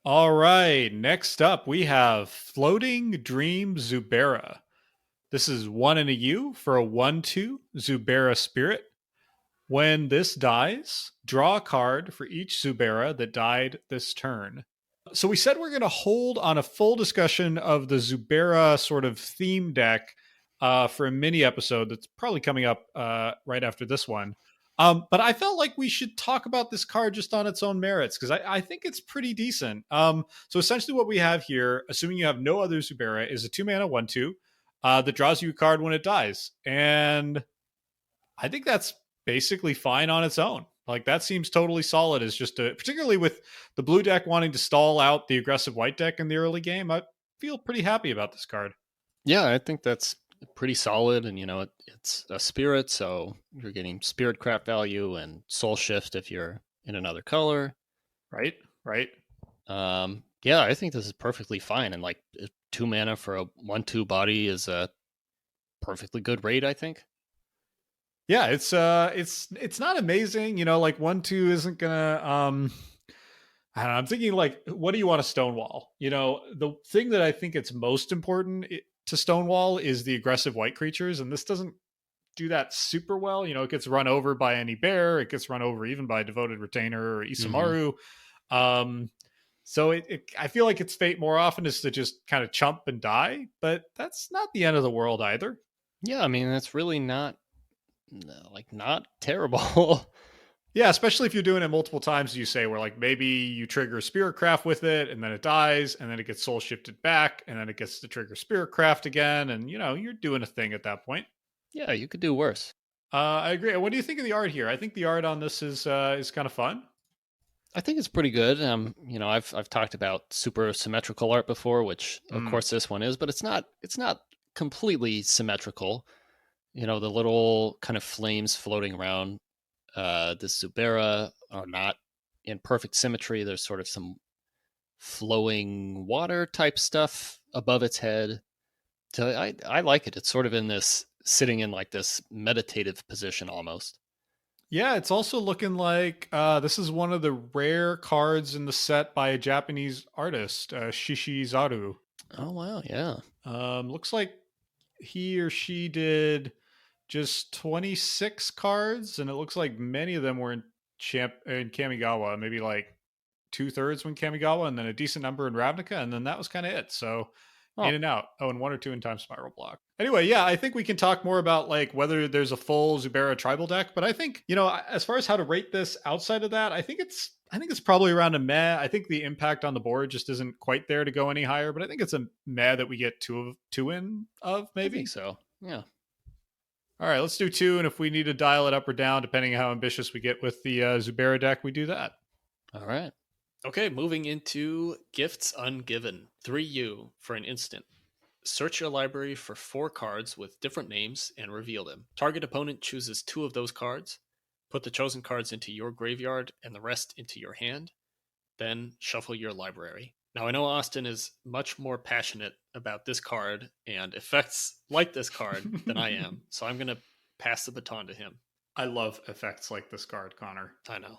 All right. Next up, we have Floating Dream Zubera. This is 1 and a U for a 1/2 Zubera Spirit. When this dies, draw a card for each Zubera that died this turn. So we said we're going to hold on a full discussion of the Zubera sort of theme deck for a mini episode that's probably coming up right after this one. But I felt like we should talk about this card just on its own merits because I think it's pretty decent. So essentially what we have here, assuming you have no other Zubera, is a 2 mana 1/2 that draws you a card when it dies. And I think that's basically fine on its own. Like that seems totally solid as just particularly with the blue deck wanting to stall out the aggressive white deck in the early game. I feel pretty happy about this card. Yeah, I think that's pretty solid. And, it's a spirit. So you're getting spirit craft value and soul shift if you're in another color. Right. Yeah, I think this is perfectly fine. And like 2 mana for a 1/2 body is a perfectly good rate, I think. Yeah, it's not amazing, like 1/2 isn't gonna I don't know, I'm thinking like, what do you want to stonewall? The thing that I think it's most important to stonewall is the aggressive white creatures, and this doesn't do that super well. It gets run over by any bear, it gets run over even by Devoted Retainer or Isamaru. So I feel like its fate more often is to just kind of chump and die, but that's not the end of the world either. Yeah, I mean, that's really not terrible. Yeah, especially if you're doing it multiple times, you say, where like maybe you trigger Spirit Craft with it and then it dies and then it gets soul shifted back and then it gets to trigger Spirit Craft again. And, you're doing a thing at that point. Yeah, you could do worse. I agree. What do you think of the art here? I think the art on this is kind of fun. I think it's pretty good. I've talked about super symmetrical art before, which of course this one is, but it's not completely symmetrical. The little kind of flames floating around this Zubera are not in perfect symmetry. There's sort of some flowing water type stuff above its head. So I like it. It's sort of in this sitting in like this meditative position almost. Yeah, it's also looking like this is one of the rare cards in the set by a Japanese artist, Shishizaru. Oh, wow. Yeah. Looks like he or she did just 26 cards, and it looks like many of them were in Kamigawa, maybe like 2/3 when Kamigawa, and then a decent number in Ravnica, and then that was kind of it. So in and out. Oh, and 1 or 2 in Time Spiral Block. Anyway, yeah, I think we can talk more about like whether there's a full Zubera tribal deck, but I think, as far as how to rate this outside of that, I think it's probably around a meh. I think the impact on the board just isn't quite there to go any higher, but I think it's a meh that we get two in of maybe. I think so. Yeah. All right, let's do 2, and if we need to dial it up or down, depending on how ambitious we get with the Zubera deck, we do that. All right. Okay, moving into Gifts Ungiven. 3U for an instant. Search your library for 4 cards with different names and reveal them. Target opponent chooses 2 of those cards. Put the chosen cards into your graveyard and the rest into your hand. Then shuffle your library. Now, I know Austin is much more passionate about this card and effects like this card than I am, so I'm going to pass the baton to him. I love effects like this card, Connor. I know.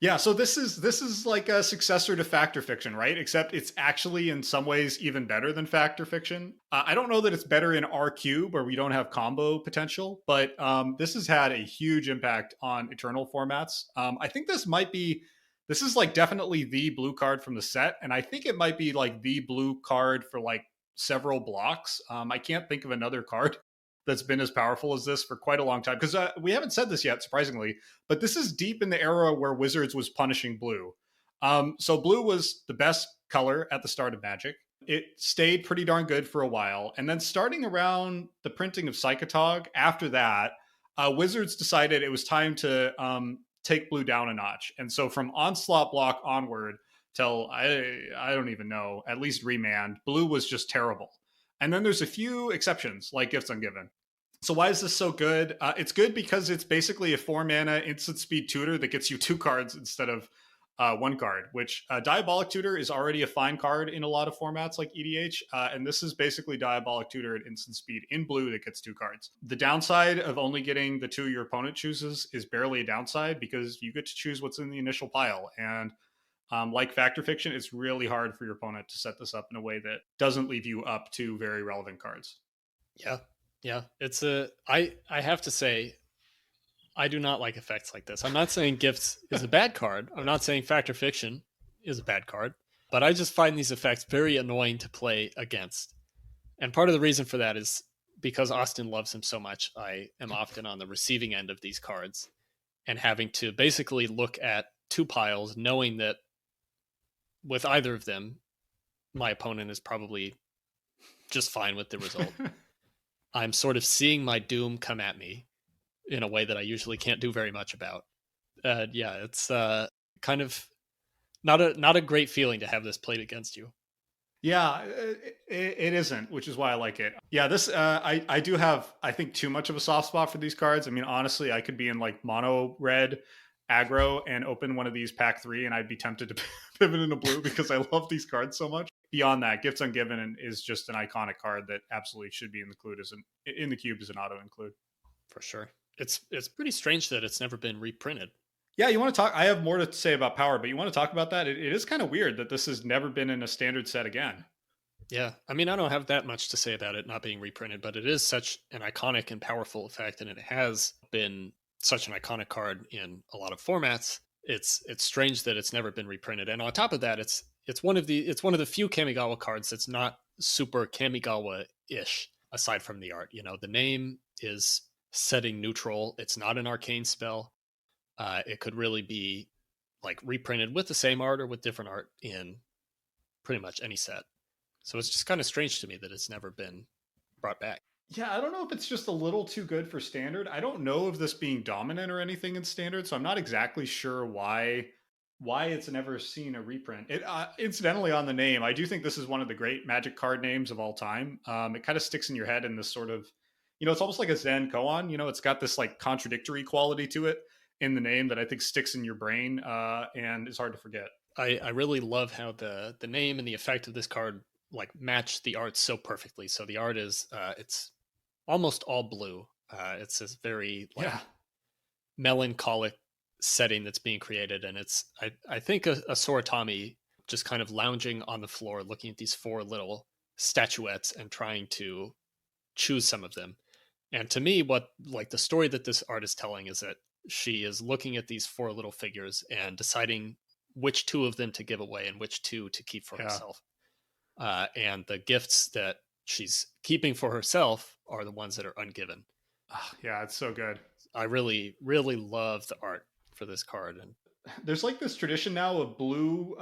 Yeah, so this is like a successor to Factor Fiction, right? Except it's actually in some ways even better than Factor Fiction. I don't know that it's better in R cube where we don't have combo potential, but this has had a huge impact on Eternal formats. I think this is like definitely the blue card from the set, and I think it might be like the blue card for like several blocks. I can't think of another card that's been as powerful as this for quite a long time because we haven't said this yet, surprisingly, but this is deep in the era where Wizards was punishing blue. So blue was the best color at the start of Magic. It stayed pretty darn good for a while. And then starting around the printing of Psychotog, after that, Wizards decided it was time to take blue down a notch. And so from Onslaught block onward till, I don't even know, at least Remand, blue was just terrible. And then there's a few exceptions, like Gifts Ungiven. So why is this so good? It's good because it's basically a 4-mana instant speed tutor that gets you 2 cards instead of 1 card, which Diabolic Tutor is already a fine card in a lot of formats like EDH. And this is basically Diabolic Tutor at instant speed in blue that gets 2 cards. The downside of only getting the 2 your opponent chooses is barely a downside because you get to choose what's in the initial pile. And like Factor Fiction, it's really hard for your opponent to set this up in a way that doesn't leave you up to very relevant cards. Yeah. It's I have to say, I do not like effects like this. I'm not saying Gifts is a bad card. I'm not saying Factor Fiction is a bad card, but I just find these effects very annoying to play against. And part of the reason for that is because Austin loves him so much. I am often on the receiving end of these cards and having to basically look at 2 piles, knowing that with either of them, my opponent is probably just fine with the result. I'm sort of seeing my doom come at me in a way that I usually can't do very much about. It's kind of not a great feeling to have this played against you. Yeah, it isn't, which is why I like it. Yeah, this I do have, I think, too much of a soft spot for these cards. I mean, honestly, I could be in like mono red aggro and open one of these pack 3 and I'd be tempted to pivot into blue because I love these cards so much. Beyond that, Gifts Ungiven is just an iconic card that absolutely should be included in the cube as an auto include. For sure. It's pretty strange that it's never been reprinted. Yeah, you want to talk? I have more to say about power, but you want to talk about that? It is kind of weird that this has never been in a standard set again. Yeah, I mean, I don't have that much to say about it not being reprinted, but it is such an iconic and powerful effect, and it has been such an iconic card in a lot of formats. It's strange that it's never been reprinted, and on top of that, it's one of the few Kamigawa cards that's not super Kamigawa-ish aside from the art. You know, the name is setting neutral. It's not an arcane spell. It could really be like reprinted with the same art or with different art in pretty much any set. So it's just kind of strange to me that it's never been brought back. Yeah, I don't know if it's just a little too good for standard. I don't know of this being dominant or anything in standard, so I'm not exactly sure why it's never seen a reprint. It incidentally, on the name, I do think this is one of the great Magic card names of all time. It kind of sticks in your head in this sort of, it's almost like a Zen koan. It's got this like contradictory quality to it in the name that I think sticks in your brain and is hard to forget. I really love how the name and the effect of this card like match the art so perfectly. So the art is it's almost all blue. It's this very melancholic setting that's being created, and it's I think a Soratami just kind of lounging on the floor looking at these 4 little statuettes and trying to choose some of them. And to me, what like the story that this art is telling is that she is looking at these 4 little figures and deciding which 2 of them to give away and which 2 to keep for herself. And the gifts that she's keeping for herself are the ones that are ungiven. Yeah, it's so good. I really, really love the art for this card. And there's like this tradition now of blue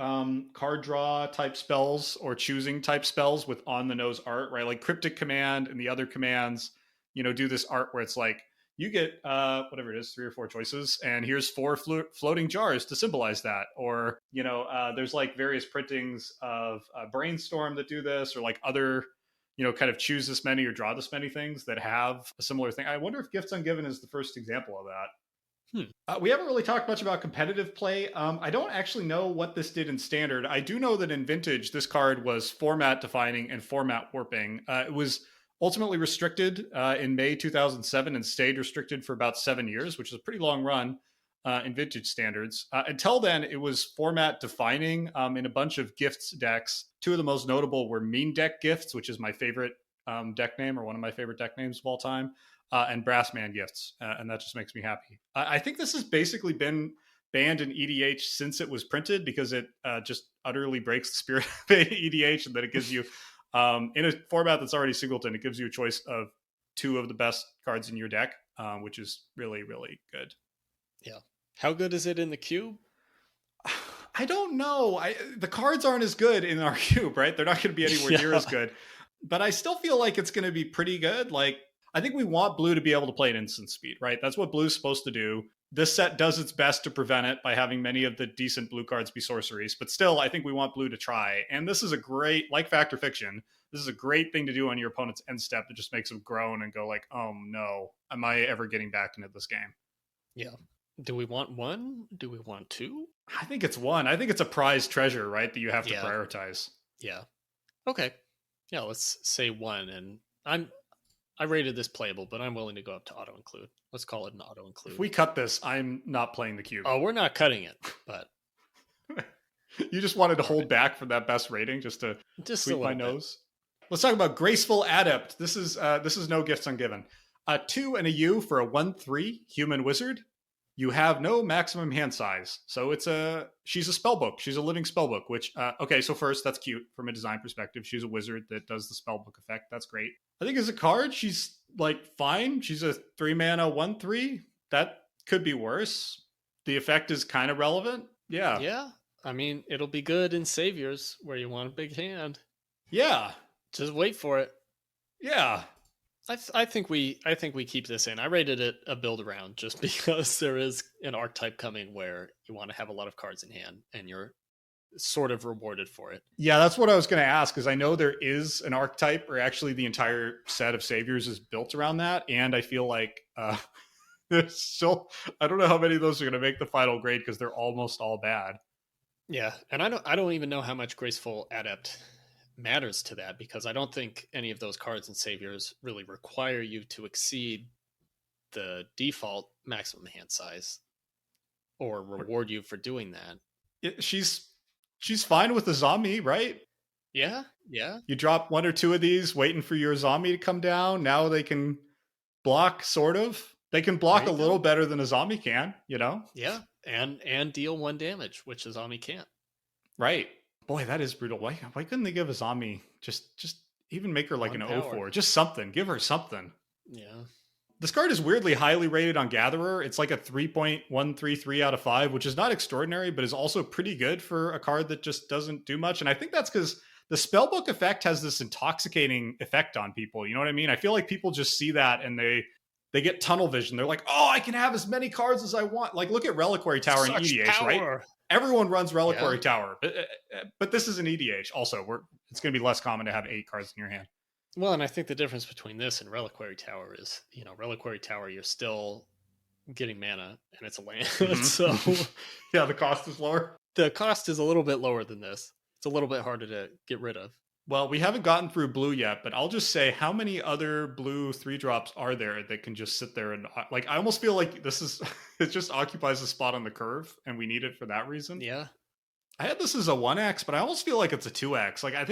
card draw type spells or choosing type spells with on the nose art, right? Like Cryptic Command and the other commands, do this art where it's like, you get whatever it is, 3 or 4 choices, and here's 4 floating jars to symbolize that. Or, there's like various printings of Brainstorm that do this, or like other, kind of choose this many or draw this many things that have a similar thing. I wonder if Gifts Ungiven is the first example of that. We haven't really talked much about competitive play. I don't actually know what this did in Standard. I do know that in Vintage, this card was format defining and format warping. It was ultimately restricted in May 2007 and stayed restricted for about 7 years, which is a pretty long run. in Vintage Standards. Until then, it was format defining in a bunch of gifts decks. Two of the most notable were Mean Deck Gifts, which is my favorite deck name, or one of my favorite deck names of all time, and Brassman Gifts, and that just makes me happy. I think this has basically been banned in EDH since it was printed, because it just utterly breaks the spirit of EDH, and that it gives you, in a format that's already singleton, it gives you a choice of two of the best cards in your deck, which is really, really good. Yeah. How good is it in the cube? I don't know. The cards aren't as good in our cube, right? They're not going to be anywhere near as good. But I still feel like it's going to be pretty good. Like, I think we want blue to be able to play at instant speed, right? That's what blue's supposed to do. This set does its best to prevent it by having many of the decent blue cards be sorceries. But still, I think we want blue to try. And this is a great, like Fact or Fiction, this is a great thing to do on your opponent's end step that just makes them groan and go like, oh no, am I ever getting back into this game? Yeah. Do we want one? Do we want two? I think it's one. I think it's a prized treasure, right? That you have to prioritize. Yeah. Okay. Yeah, let's say one. And I rated this playable, but I'm willing to go up to auto include. Let's call it an auto include. If we cut this, I'm not playing the cube. Oh, we're not cutting it, but you just wanted to hold back from that best rating just to tweak my nose. Let's talk about Graceful Adept. This is no gifts ungiven. 2 and a U for a 1/3 human wizard. You have no maximum hand size. So she's a spellbook. She's a living spellbook, which, okay, so first, that's cute from a design perspective. She's a wizard that does the spellbook effect. That's great. I think as a card, she's like fine. She's a 3 mana 1/3. That could be worse. The effect is kind of relevant. Yeah. Yeah. I mean, it'll be good in Saviors where you want a big hand. Yeah. Just wait for it. Yeah. I think we keep this in. I rated it a build around just because there is an archetype coming where you want to have a lot of cards in hand and you're sort of rewarded for it. Yeah, that's what I was going to ask, because I know there is an archetype, or actually the entire set of Saviors is built around that, and I feel like there's still, I don't know how many of those are going to make the final grade because they're almost all bad. Yeah, and I don't even know how much Graceful Adept matters to that, because I don't think any of those cards in Saviors really require you to exceed the default maximum hand size or reward you for doing that. She's fine with Azami, right? Yeah. You drop 1 or 2 of these waiting for your Azami to come down. Now they can block, sort of. They can block a little better than Azami can, you know? Yeah, and deal 1 damage, which Azami can't. Right. Boy, that is brutal. Why couldn't they give Azami just even make her like an 0-4? Just something. Give her something. Yeah. This card is weirdly highly rated on Gatherer. It's like a 3.133 out of 5, which is not extraordinary, but is also pretty good for a card that just doesn't do much. And I think that's because the spellbook effect has this intoxicating effect on people. You know what I mean? I feel like people just see that and they get tunnel vision. They're like, oh, I can have as many cards as I want. Like, look at Reliquary Tower in EDH, right? Everyone runs Reliquary Tower, but this is an EDH. Also, it's going to be less common to have 8 cards in your hand. Well, and I think the difference between this and Reliquary Tower is, Reliquary Tower, you're still getting mana, and it's a land. Mm-hmm. So, yeah, the cost is lower. The cost is a little bit lower than this. It's a little bit harder to get rid of. Well, we haven't gotten through blue yet, but I'll just say, how many other blue 3-drops are there that can just sit there and, like, I almost feel like it just occupies a spot on the curve, and we need it for that reason. Yeah. I had this as a 1x, but I almost feel like it's a 2x. Like, I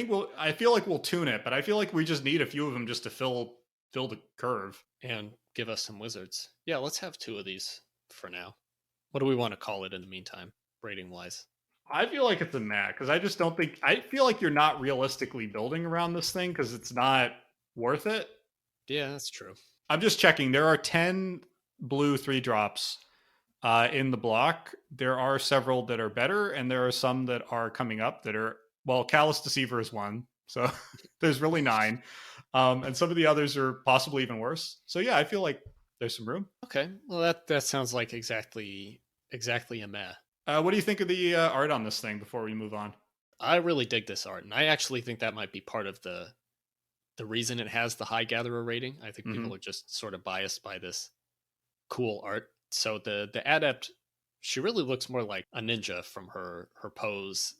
feel like we'll tune it, but I feel like we just need a few of them just to fill the curve. And give us some wizards. Yeah, let's have 2 of these for now. What do we want to call it in the meantime, rating-wise? I feel like it's a meh, because I feel like you're not realistically building around this thing because it's not worth it. Yeah, that's true. I'm just checking. There are 10 blue 3-drops in the block. There are several that are better, and there are some that are coming up that are, well, Callous Deceiver is one. So there's really 9. And some of the others are possibly even worse. So yeah, I feel like there's some room. Okay. Well, that sounds like exactly a meh. What do you think of the art on this thing before we move on? I really dig this art, and I actually think that might be part of the reason it has the high Gatherer rating. I think people are just sort of biased by this cool art. So the Adept, she really looks more like a ninja from her pose,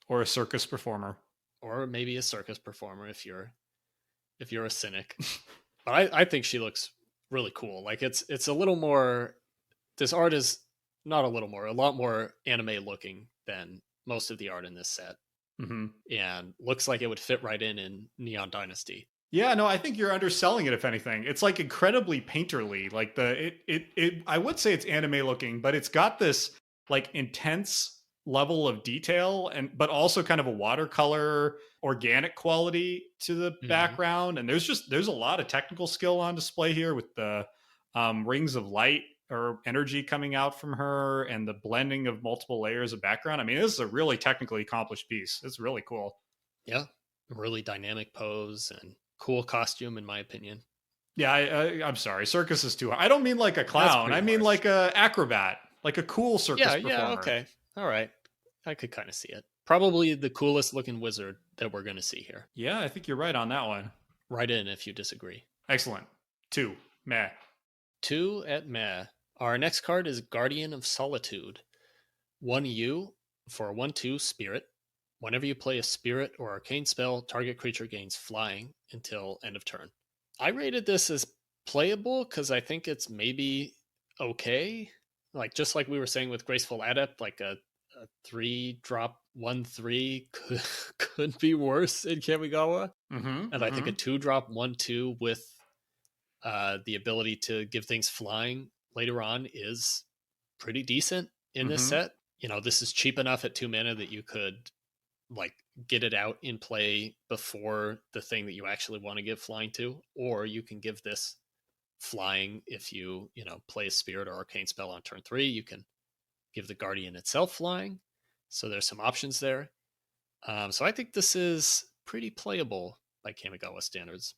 or a circus performer, or maybe a circus performer if you're a cynic. But I think she looks really cool. Like it's a little more. This art is Not a little more, a lot more anime looking than most of the art in this set. Mm-hmm. And looks like it would fit right in Neon Dynasty. Yeah, no, I think you're underselling it. If anything, it's like incredibly painterly. Like I would say it's anime looking, but it's got this like intense level of detail, and but also kind of a watercolor organic quality to the background. And there's a lot of technical skill on display here with the rings of light or energy coming out from her and the blending of multiple layers of background. I mean, this is a really technically accomplished piece. It's really cool. Yeah, really dynamic pose and cool costume, in my opinion. Yeah, I'm sorry. Circus is too hard. I don't mean like a clown. I mean like a acrobat, like a cool circus performer. Yeah, okay. All right. I could kind of see it. Probably the coolest looking wizard that we're going to see here. Yeah, I think you're right on that one. Write in if you disagree. Excellent. 2. Meh. 2 at meh. Our next card is Guardian of Solitude. 1U for a 1/2 spirit. Whenever you play a spirit or arcane spell, target creature gains flying until end of turn. I rated this as playable because I think it's maybe okay. Like just like we were saying with Graceful Adept, like a 3-drop 1/3 could be worse in Kamigawa. And I think a 2-drop 1/2 with the ability to give things flying later on is pretty decent in this set. You know, this is cheap enough at 2 mana that you could like get it out in play before the thing that you actually want to give flying to, or you can give this flying if you play a spirit or arcane spell on turn 3. You can give the Guardian itself flying, so there's some options there. So I think this is pretty playable by Kamigawa standards.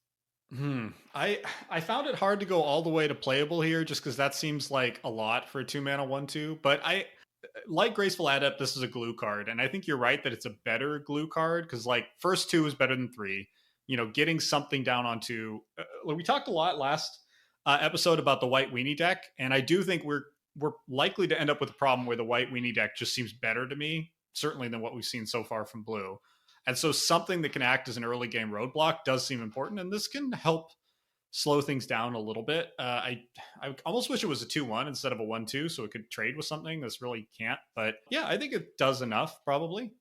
I found it hard to go all the way to playable here, just because that seems like a lot for a 2 mana 1/2. But I like Graceful Adept. This is a glue card, and I think you're right that it's a better glue card because like first 2 is better than 3. You know, getting something down on 2. We talked a lot last episode about the white weenie deck, and I do think we're likely to end up with a problem where the white weenie deck just seems better to me, certainly than what we've seen so far from blue. And so something that can act as an early game roadblock does seem important, and this can help slow things down a little bit. I almost wish it was a 2/1 instead of a 1/2, so it could trade with something. This really can't. But yeah, I think it does enough, probably.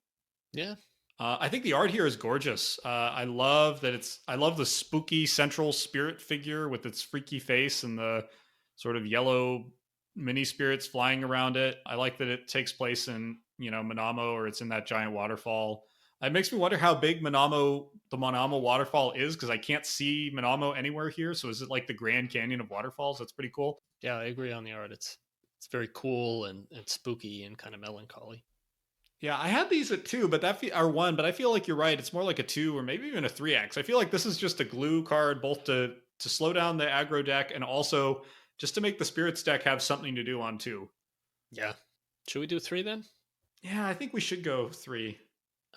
Yeah. I think the art here is gorgeous. I love that I love the spooky central spirit figure with its freaky face and the sort of yellow mini spirits flying around it. I like that it takes place in, Minamo, or it's in that giant waterfall. It makes me wonder how big the Minamo waterfall is, because I can't see Minamo anywhere here. So is it like the Grand Canyon of waterfalls? That's pretty cool. Yeah, I agree on the art. It's very cool and spooky and kind of melancholy. Yeah, I had these at 2, but are 1, but I feel like you're right. It's more like a 2 or maybe even a 3x. I feel like this is just a glue card, both to slow down the aggro deck and also just to make the spirits deck have something to do on 2. Yeah. Should we do 3 then? Yeah, I think we should go 3.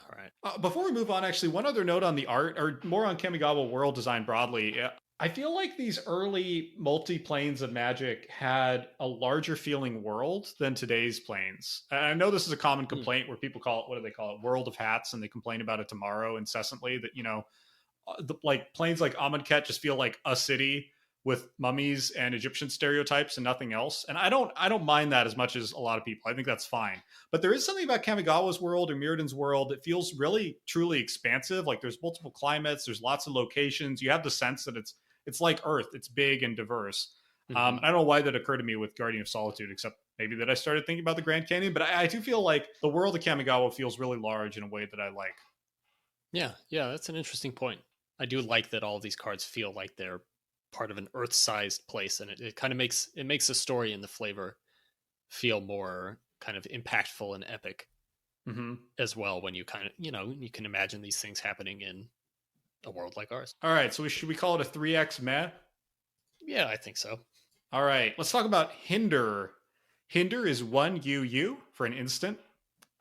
All right. Before we move on, actually, one other note on the art, or more on Kamigawa world design broadly. I feel like these early multi-planes of Magic had a larger feeling world than today's planes. I know this is a common complaint where people call it, what do they call it? World of Hats, and they complain about it tomorrow incessantly, that, like planes like Amonkhet just feel like a city with mummies and Egyptian stereotypes and nothing else. And I don't mind that as much as a lot of people. I think that's fine. But there is something about Kamigawa's world or Mirrodin's world that feels really, truly expansive. Like there's multiple climates, there's lots of locations. You have the sense that it's like Earth. It's big and diverse. I don't know why that occurred to me with Guardian of Solitude, except maybe that I started thinking about the Grand Canyon. But I do feel like the world of Kamigawa feels really large in a way that I like. Yeah, that's an interesting point. I do like that all of these cards feel like they're part of an Earth-sized place, and it kind of makes the story and the flavor feel more kind of impactful and epic as well, when you kind of you can imagine these things happening in a world like ours. All right, so should we call it a 3x meh? Yeah, I think so. All right, let's talk about Hinder. Hinder is 1 UU for an instant.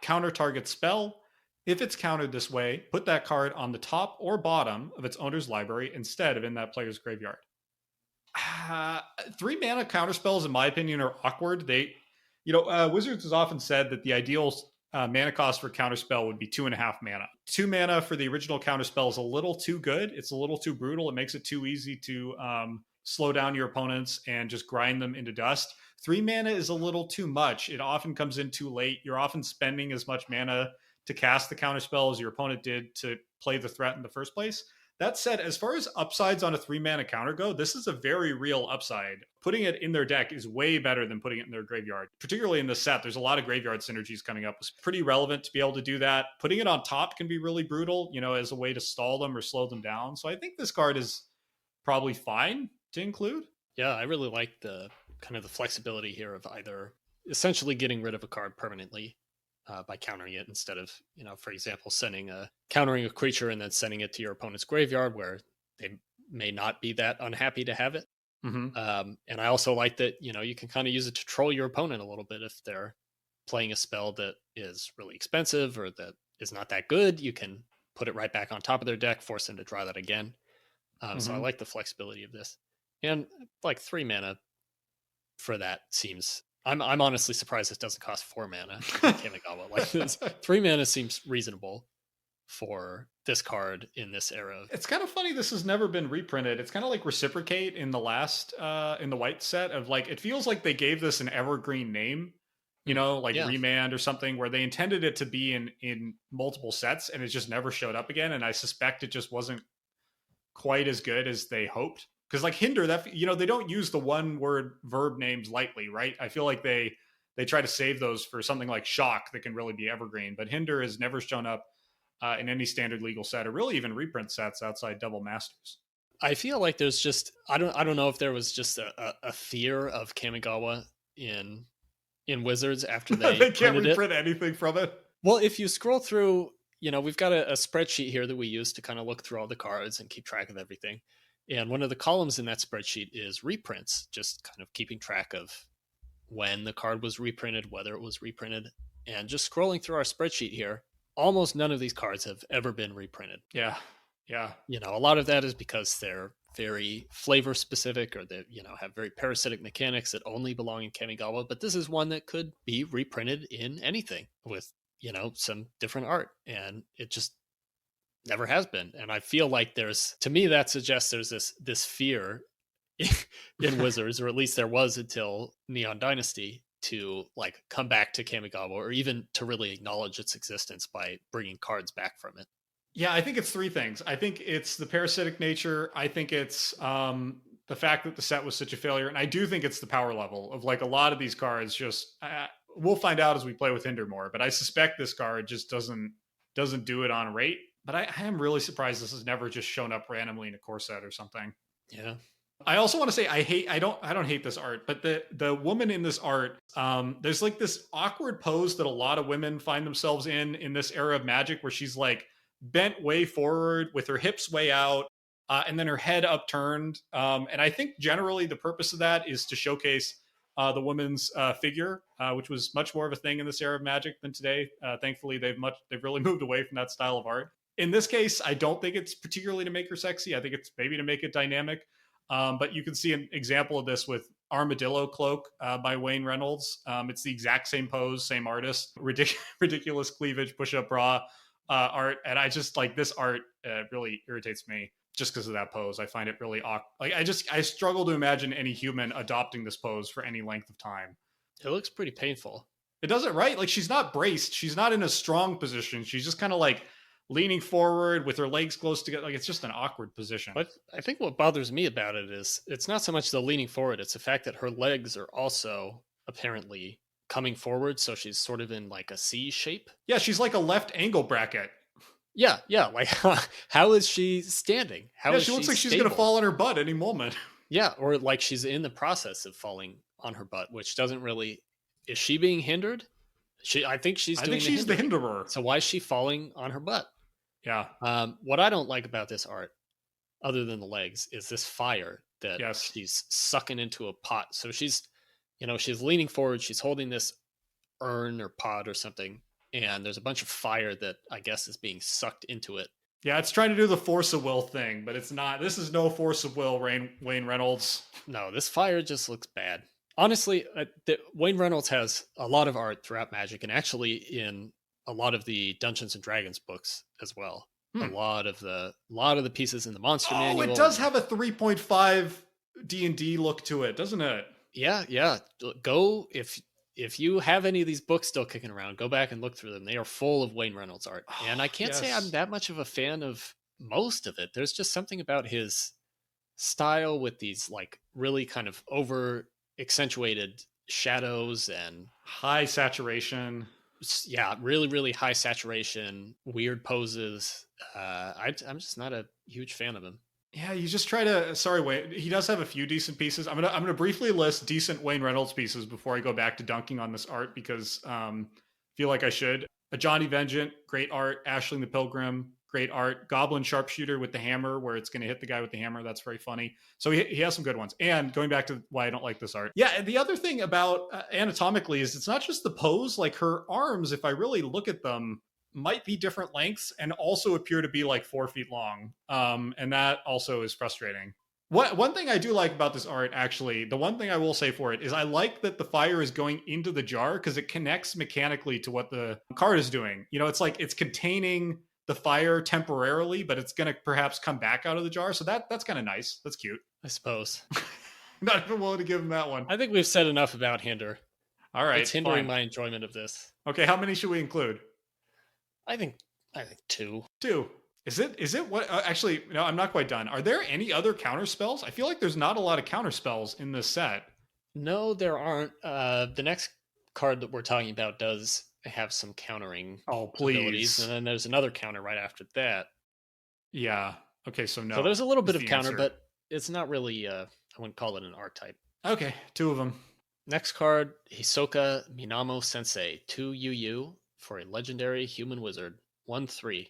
Counter target spell. If it's countered this way, put that card on the top or bottom of its owner's library instead of in that player's graveyard. 3 mana counter spells, in my opinion, are awkward. Wizards has often said that the ideal mana cost for counter spell would be 2.5 mana. 2 mana for the original counter spell is a little too good. It's a little too brutal. It makes it too easy to slow down your opponents and just grind them into dust. 3 mana is a little too much. It often comes in too late. You're often spending as much mana to cast the counterspell as your opponent did to play the threat in the first place. That said, as far as upsides on a 3 mana counter go, this is a very real upside. Putting it in their deck is way better than putting it in their graveyard. Particularly in this set, there's a lot of graveyard synergies coming up. It's pretty relevant to be able to do that. Putting it on top can be really brutal, as a way to stall them or slow them down. So I think this card is probably fine to include. Yeah, I really like the kind of the flexibility here of either essentially getting rid of a card permanently by countering it instead of, for example, countering a creature and then sending it to your opponent's graveyard where they may not be that unhappy to have it. Mm-hmm. And I also like that, you can kind of use it to troll your opponent a little bit. If they're playing a spell that is really expensive or that is not that good, you can put it right back on top of their deck, force them to draw that again. So I like the flexibility of this. And like 3 mana for that seems... I'm honestly surprised this doesn't cost 4 mana. Kamigawa. Like this, 3 mana seems reasonable for this card in this era. It's kind of funny this has never been reprinted. It's kind of like Reciprocate in the last in the white set of like, it feels like they gave this an evergreen name, Remand or something, where they intended it to be in multiple sets and it just never showed up again. And I suspect it just wasn't quite as good as they hoped. Because like Hinder, that they don't use the one word verb names lightly, right? I feel like they try to save those for something like Shock that can really be evergreen. But Hinder has never shown up in any standard legal set or really even reprint sets outside Double Masters. I feel like there's just I don't know if there was just a fear of Kamigawa in Wizards after they can't reprint anything from it. Well, if you scroll through, we've got a spreadsheet here that we use to kind of look through all the cards and keep track of everything. And one of the columns in that spreadsheet is reprints, just kind of keeping track of when the card was reprinted, whether it was reprinted. And just scrolling through our spreadsheet here, almost none of these cards have ever been reprinted. Yeah. A lot of that is because they're very flavor specific or they, have very parasitic mechanics that only belong in Kamigawa. But this is one that could be reprinted in anything with, some different art. And it just never has been. And I feel like to me, that suggests there's this fear in Wizards, or at least there was until Neon Dynasty, to like come back to Kamigawa or even to really acknowledge its existence by bringing cards back from it. Yeah, I think it's 3 things. I think it's the parasitic nature. I think it's the fact that the set was such a failure. And I do think it's the power level of like a lot of these cards just, we'll find out as we play with Hinder more, but I suspect this card just doesn't do it on rate. But I am really surprised this has never just shown up randomly in a core set or something. Yeah. I also want to say I don't hate this art, but the woman in this art, there's like this awkward pose that a lot of women find themselves in this era of Magic, where she's like bent way forward with her hips way out, and then her head upturned. And I think generally the purpose of that is to showcase the woman's figure, which was much more of a thing in this era of Magic than today. Thankfully, they've really moved away from that style of art. In this case, I don't think it's particularly to make her sexy. I think it's maybe to make it dynamic. But you can see an example of this with Armadillo Cloak by Wayne Reynolds. It's the exact same pose, same artist, ridiculous cleavage, push-up bra art. And I just like this art really irritates me just because of that pose. I find it really awkward. Like I struggle to imagine any human adopting this pose for any length of time. It looks pretty painful. It doesn't, right? Like she's not braced. She's not in a strong position. She's just kind of like leaning forward with her legs close together. Like it's just an awkward position. But I think what bothers me about it is it's not so much the leaning forward. It's the fact that her legs are also apparently coming forward. So she's sort of in like a C shape. Yeah. She's like a left angle bracket. Yeah. Like how is she standing? She looks like she's going to fall on her butt any moment. Yeah. Or like she's in the process of falling on her butt, which doesn't really, is she being hindered? I think she's the hinderer. So why is she falling on her butt? Yeah. What I don't like about this art, other than the legs, is this fire that she's sucking into a pot. So she's leaning forward. She's holding this urn or pot or something, and there's a bunch of fire that I guess is being sucked into it. Yeah, it's trying to do the force of will thing, but it's not. This is no force of will, Wayne Reynolds. No, this fire just looks bad. Honestly, Wayne Reynolds has a lot of art throughout Magic, and actually in a lot of the Dungeons and Dragons books as well. A lot of the pieces in the monster manual. It does have a 3.5 D&D look to it, doesn't it? Yeah. Go if you have any of these books still kicking around, go back and look through them. They are full of Wayne Reynolds art. And I can't say I'm Yes. that much of a fan of most of it. There's just something about his style with these like really kind of over accentuated shadows and High saturation. yeah, really high saturation, weird poses. I'm just not a huge fan of him. Yeah, you just try to. Sorry, Wayne. He does have a few decent pieces. I'm gonna briefly list decent Wayne Reynolds pieces before I go back to dunking on this art because feel like I should. A Johnny Vengeant, great art. Ashling the Pilgrim, great art. Goblin Sharpshooter with the hammer, where it's gonna hit the guy with the hammer. That's very funny. So he has some good ones. And going back to why I don't like this art. Yeah, and the other thing about anatomically is it's not just the pose. Like her arms, if I really look at them, might be different lengths and also appear to be like 4 feet long. And that also is frustrating. One thing I do like about this art, actually, the one thing I will say for it is I like that the fire is going into the jar because it connects mechanically to what the card is doing. You know, it's like it's containing the fire temporarily, but it's going to perhaps come back out of the jar. So that's kind of nice. That's cute. I suppose. Not even willing to give him that one. I think we've said enough about Hinder. All right. It's hindering fine. my enjoyment of this. Okay, how many should we include? I think 2. 2. Is it what actually no, I'm not quite done. Are there any other counter spells? I feel like there's not a lot of counter spells in this set. No, there aren't. The next card that we're talking about does have some countering abilities, and then there's another counter right after that. Yeah. Okay, so no. So there's a little bit of the counter, answer. but it's not really I wouldn't call it an archetype. Okay, 2 of them. Next card, Hisoka Minamo Sensei, 2 UU for a legendary human wizard, 1/3.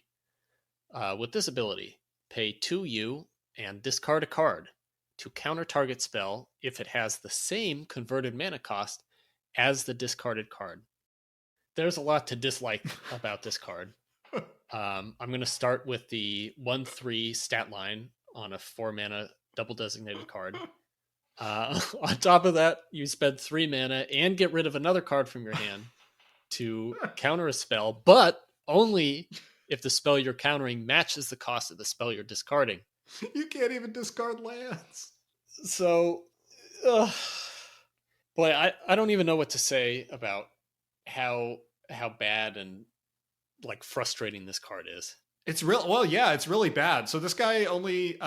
With this ability, pay 2 U and discard a card to counter target spell if it has the same converted mana cost as the discarded card. There's a lot to dislike about this card. I'm going to start with the 1/3 stat line on a 4 mana double designated card. On top of that, you spend 3 mana and get rid of another card from your hand to counter a spell, but only if the spell you're countering matches the cost of the spell you're discarding. You can't even discard lands. So, boy, I don't even know what to say about how bad and like frustrating this card is. It's real. Well, yeah, it's really bad. So this guy only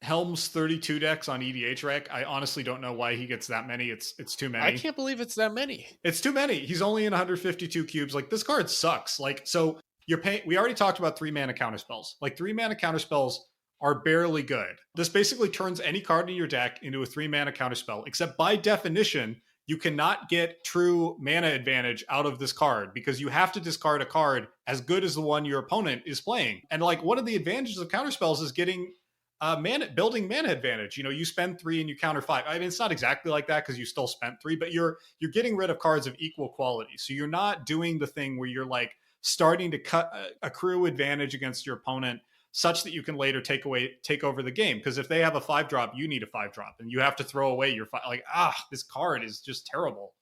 helms 32 decks on EDH rec. I honestly don't know why he gets that many. It's too many. I can't believe it's that many. It's too many. He's only in 152 cubes. Like this card sucks. Like so you're paying. We already talked about 3 mana counter spells. Like 3 mana counter spells are barely good. This basically turns any card in your deck into a 3 mana counter spell. Except by definition, you cannot get true mana advantage out of this card because you have to discard a card as good as the one your opponent is playing. And like one of the advantages of counter spells is getting building mana advantage. You know, you spend 3 and you counter 5. I mean, it's not exactly like that because you still spent 3, but you're getting rid of cards of equal quality. So you're not doing the thing where you're like starting to accrue advantage against your opponent such that you can later take over the game. Because if they have a 5-drop, you need a 5-drop, and you have to throw away your this card is just terrible.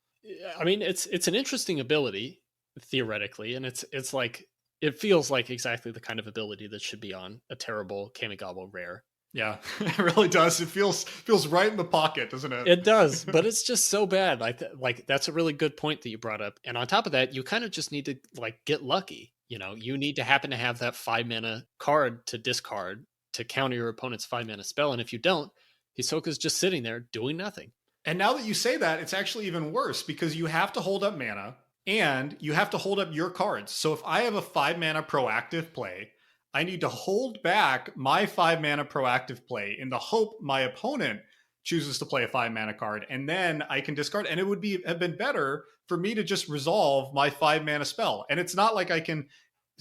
I mean, it's an interesting ability theoretically, and it's like it feels like exactly the kind of ability that should be on a terrible Kamigawa rare. Yeah, it really does. It feels right in the pocket, doesn't it? It does, but it's just so bad. Like that's a really good point that you brought up. And on top of that, you kind of just need to like get lucky. You know, you need to happen to have that 5 mana card to discard to counter your opponent's 5 mana spell. And if you don't, Hisoka's just sitting there doing nothing. And now that you say that, it's actually even worse because you have to hold up mana and you have to hold up your cards. So if I have a 5 mana proactive play, I need to hold back my 5 mana proactive play in the hope my opponent chooses to play a 5 mana card, and then I can discard. And it would have been better for me to just resolve my 5 mana spell. And it's not like I can,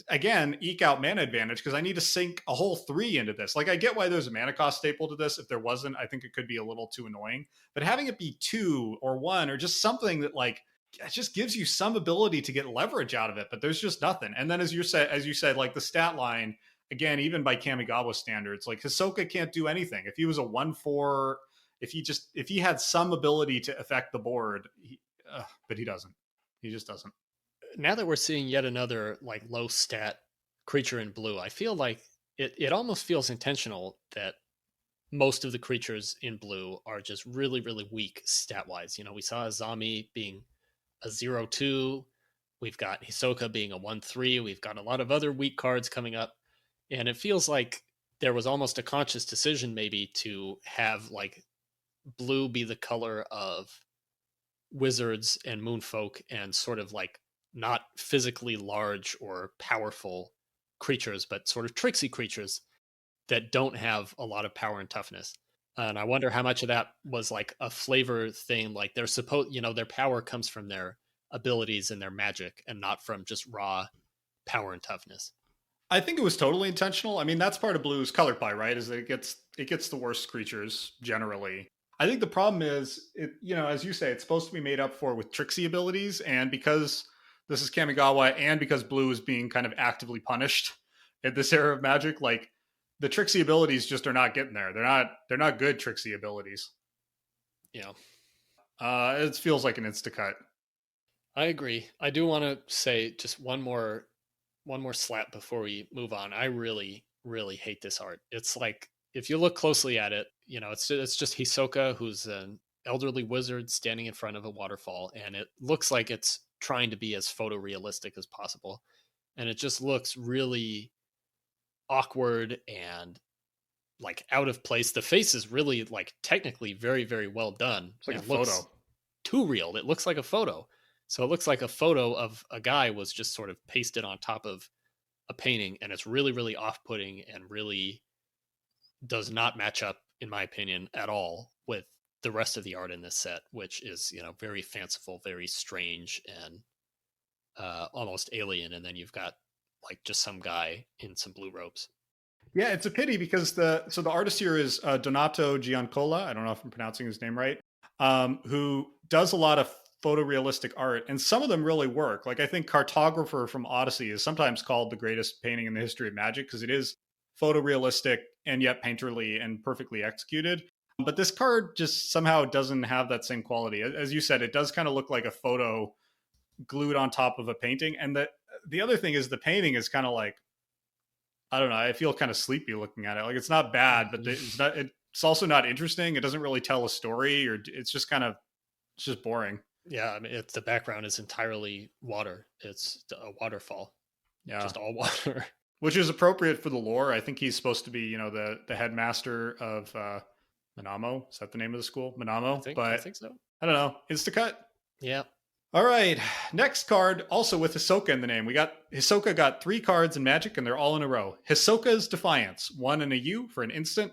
again, eke out mana advantage because I need to sink a whole 3 into this. Like I get why there's a mana cost staple to this. If there wasn't, I think it could be a little too annoying. But having it be 2 or 1 or just something that like it just gives you some ability to get leverage out of it, but there's just nothing. And then as you said, like the stat line, again, even by Kamigawa standards, like Hisoka can't do anything. If he was a 1/4, if he had some ability to affect the board, but he doesn't. He just doesn't. Now that we're seeing yet another like low stat creature in blue, I feel like it almost feels intentional that most of the creatures in blue are just really, really weak stat-wise. We saw Azami being a 0-2. We've got Hisoka being a 1-3. We've got a lot of other weak cards coming up. And it feels like there was almost a conscious decision maybe to have like blue be the color of wizards and moonfolk and sort of like not physically large or powerful creatures, but sort of tricksy creatures that don't have a lot of power and toughness. And I wonder how much of that was like a flavor thing. Like they're supposed, their power comes from their abilities and their magic and not from just raw power and toughness. I think it was totally intentional. I mean, that's part of Blue's color pie, right? Is that it gets the worst creatures generally. I think the problem is, as you say, it's supposed to be made up for with tricksy abilities, and because this is Kamigawa, and because Blue is being kind of actively punished at this era of Magic, like the tricksy abilities just are not getting there. They're not good tricksy abilities. Yeah, it feels like an insta-cut. I agree. I do want to say just one more slap before we move on. I really, really hate this art. It's like, if you look closely at it, it's just Hisoka, who's an elderly wizard standing in front of a waterfall, and it looks like it's trying to be as photorealistic as possible. And it just looks really awkward and like out of place. The face is really like technically very, very well done. It's like it a photo. Too real. It looks like a photo. So it looks like a photo of a guy was just sort of pasted on top of a painting, and it's really, really off-putting and really does not match up, in my opinion, at all with the rest of the art in this set, which is, very fanciful, very strange, and almost alien. And then you've got like just some guy in some blue robes. Yeah, it's a pity because the artist here is Donato Giancola. I don't know if I'm pronouncing his name right. Who does a lot of photorealistic art, and some of them really work. Like I think Cartographer from Odyssey is sometimes called the greatest painting in the history of Magic because it is photorealistic and yet painterly and perfectly executed. But this card just somehow doesn't have that same quality. As you said, it does kind of look like a photo glued on top of a painting. And the other thing is the painting is kind of like, I don't know, I feel kind of sleepy looking at it. Like it's not bad, but it's also not interesting. It doesn't really tell a story, or it's just boring. Yeah, I mean, the background is entirely water. It's a waterfall. Yeah, just all water. Which is appropriate for the lore. I think he's supposed to be, the headmaster of Minamo. Is that the name of the school? Minamo? I think so. I don't know. Insta-cut? Yeah. All right. Next card, also with Hisoka in the name. Hisoka got 3 cards in Magic, and they're all in a row. Hisoka's Defiance. 1 and a U for an instant.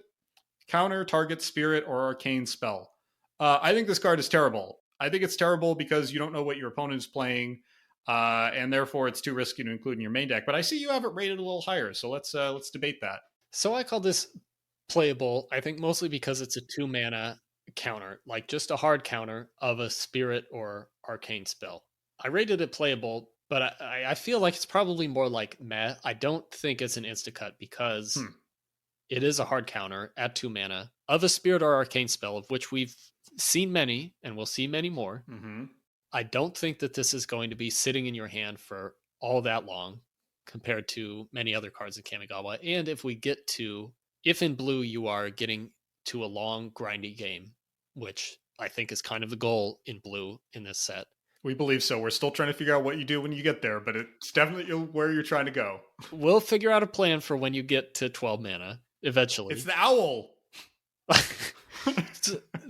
Counter target spirit or arcane spell. I think this card is terrible. I think it's terrible because you don't know what your opponent is playing, and therefore it's too risky to include in your main deck. But I see you have it rated a little higher, so let's debate that. So I call this playable, I think mostly because it's a 2-mana counter, like just a hard counter of a spirit or arcane spell. I rated it playable, but I feel like it's probably more like meh. I don't think it's an insta-cut because it is a hard counter at 2 mana of a spirit or arcane spell, of which we've seen many and we'll see many more. Mm-hmm. I don't think that this is going to be sitting in your hand for all that long compared to many other cards in Kamigawa. And if in blue you are getting to a long, grindy game, which I think is kind of the goal in blue in this set. We believe so. We're still trying to figure out what you do when you get there, but it's definitely where you're trying to go. We'll figure out a plan for when you get to 12 mana eventually. It's the owl.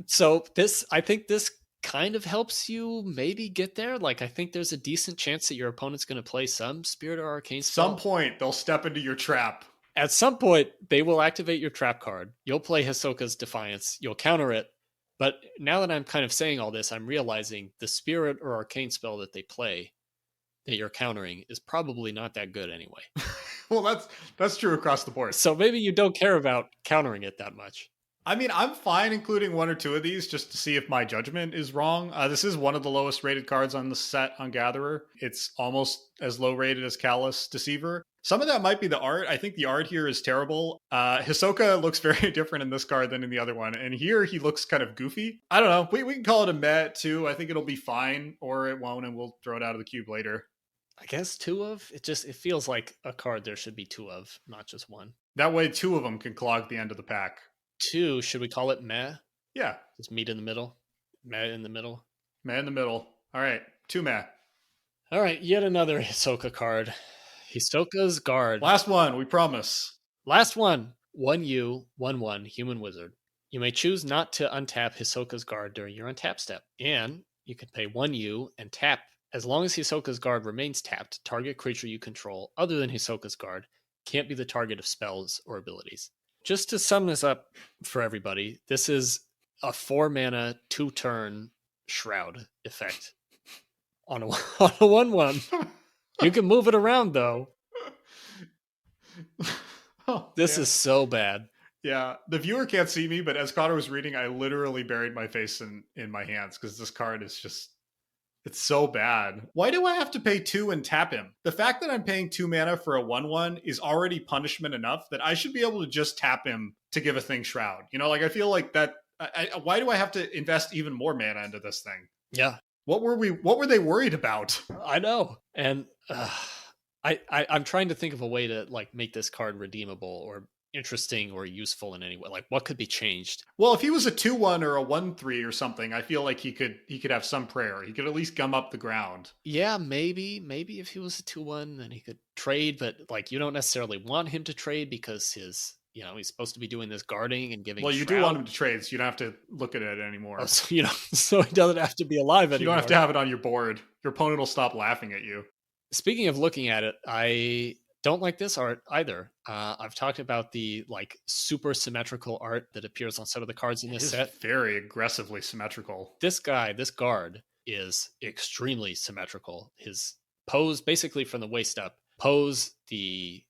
So I think this kind of helps you maybe get there. Like I think there's a decent chance that your opponent's going to play some spirit or arcane spell. Some point they'll step into your trap. At some point they will activate your trap card. You'll play Hisoka's Defiance. You'll counter it. But now that I'm kind of saying all this, I'm realizing the spirit or arcane spell that they play that you're countering is probably not that good anyway. Well, that's true across the board. So maybe you don't care about countering it that much. I mean, I'm fine including 1 or 2 of these just to see if my judgment is wrong. This is one of the lowest rated cards on the set on Gatherer. It's almost as low rated as Callous Deceiver. Some of that might be the art. I think the art here is terrible. Hisoka looks very different in this card than in the other one. And here he looks kind of goofy. I don't know. We can call it a meh too. I think it'll be fine, or it won't, and we'll throw it out of the cube later. I guess 2 of. It feels like a card there should be 2 of, not just 1. That way 2 of them can clog the end of the pack. 2, should we call it meh? Yeah. Just meet in the middle. Meh in the middle. Meh in the middle. All right. 2 meh. All right, yet another Hisoka card. Hisoka's Guard. Last one, we promise. Last one. 1U, 1/1, Human Wizard. You may choose not to untap Hisoka's Guard during your untap step. And you can pay 1U and tap. As long as Hisoka's Guard remains tapped, target creature you control other than Hisoka's Guard can't be the target of spells or abilities. Just to sum this up for everybody, this is a 4-mana, 2-turn Shroud effect on a 1/1. You can move it around, though. This is so bad. Yeah, the viewer can't see me, but as Connor was reading, I literally buried my face in my hands because this card is just, it's so bad. Why do I have to pay 2 and tap him? The fact that I'm paying 2 mana for a 1/1 is already punishment enough that I should be able to just tap him to give a thing Shroud. You know, like I feel like that. Why do I have to invest even more mana into this thing? Yeah. What were they worried about? I know. And I'm trying to think of a way to like make this card redeemable or interesting or useful in any way. Like what could be changed? Well, if he was a 2/1 or a 1/3 or something, I feel like he could have some prayer. He could at least gum up the ground. Yeah, maybe if he was a 2/1, then he could trade, but like you don't necessarily want him to trade because his, you know, he's supposed to be doing this guarding and giving. Well, you Shroud. do want him to trade, so you don't have to look at it anymore. Oh, so, you know, so he doesn't have to be alive anymore. You don't have to have it on your board. Your opponent will stop laughing at you. Speaking of looking at it, I don't like this art either. I've talked about the like super symmetrical art that appears on some of the cards in this set. Very aggressively symmetrical. This guard, is extremely symmetrical. His pose, basically from the waist up, the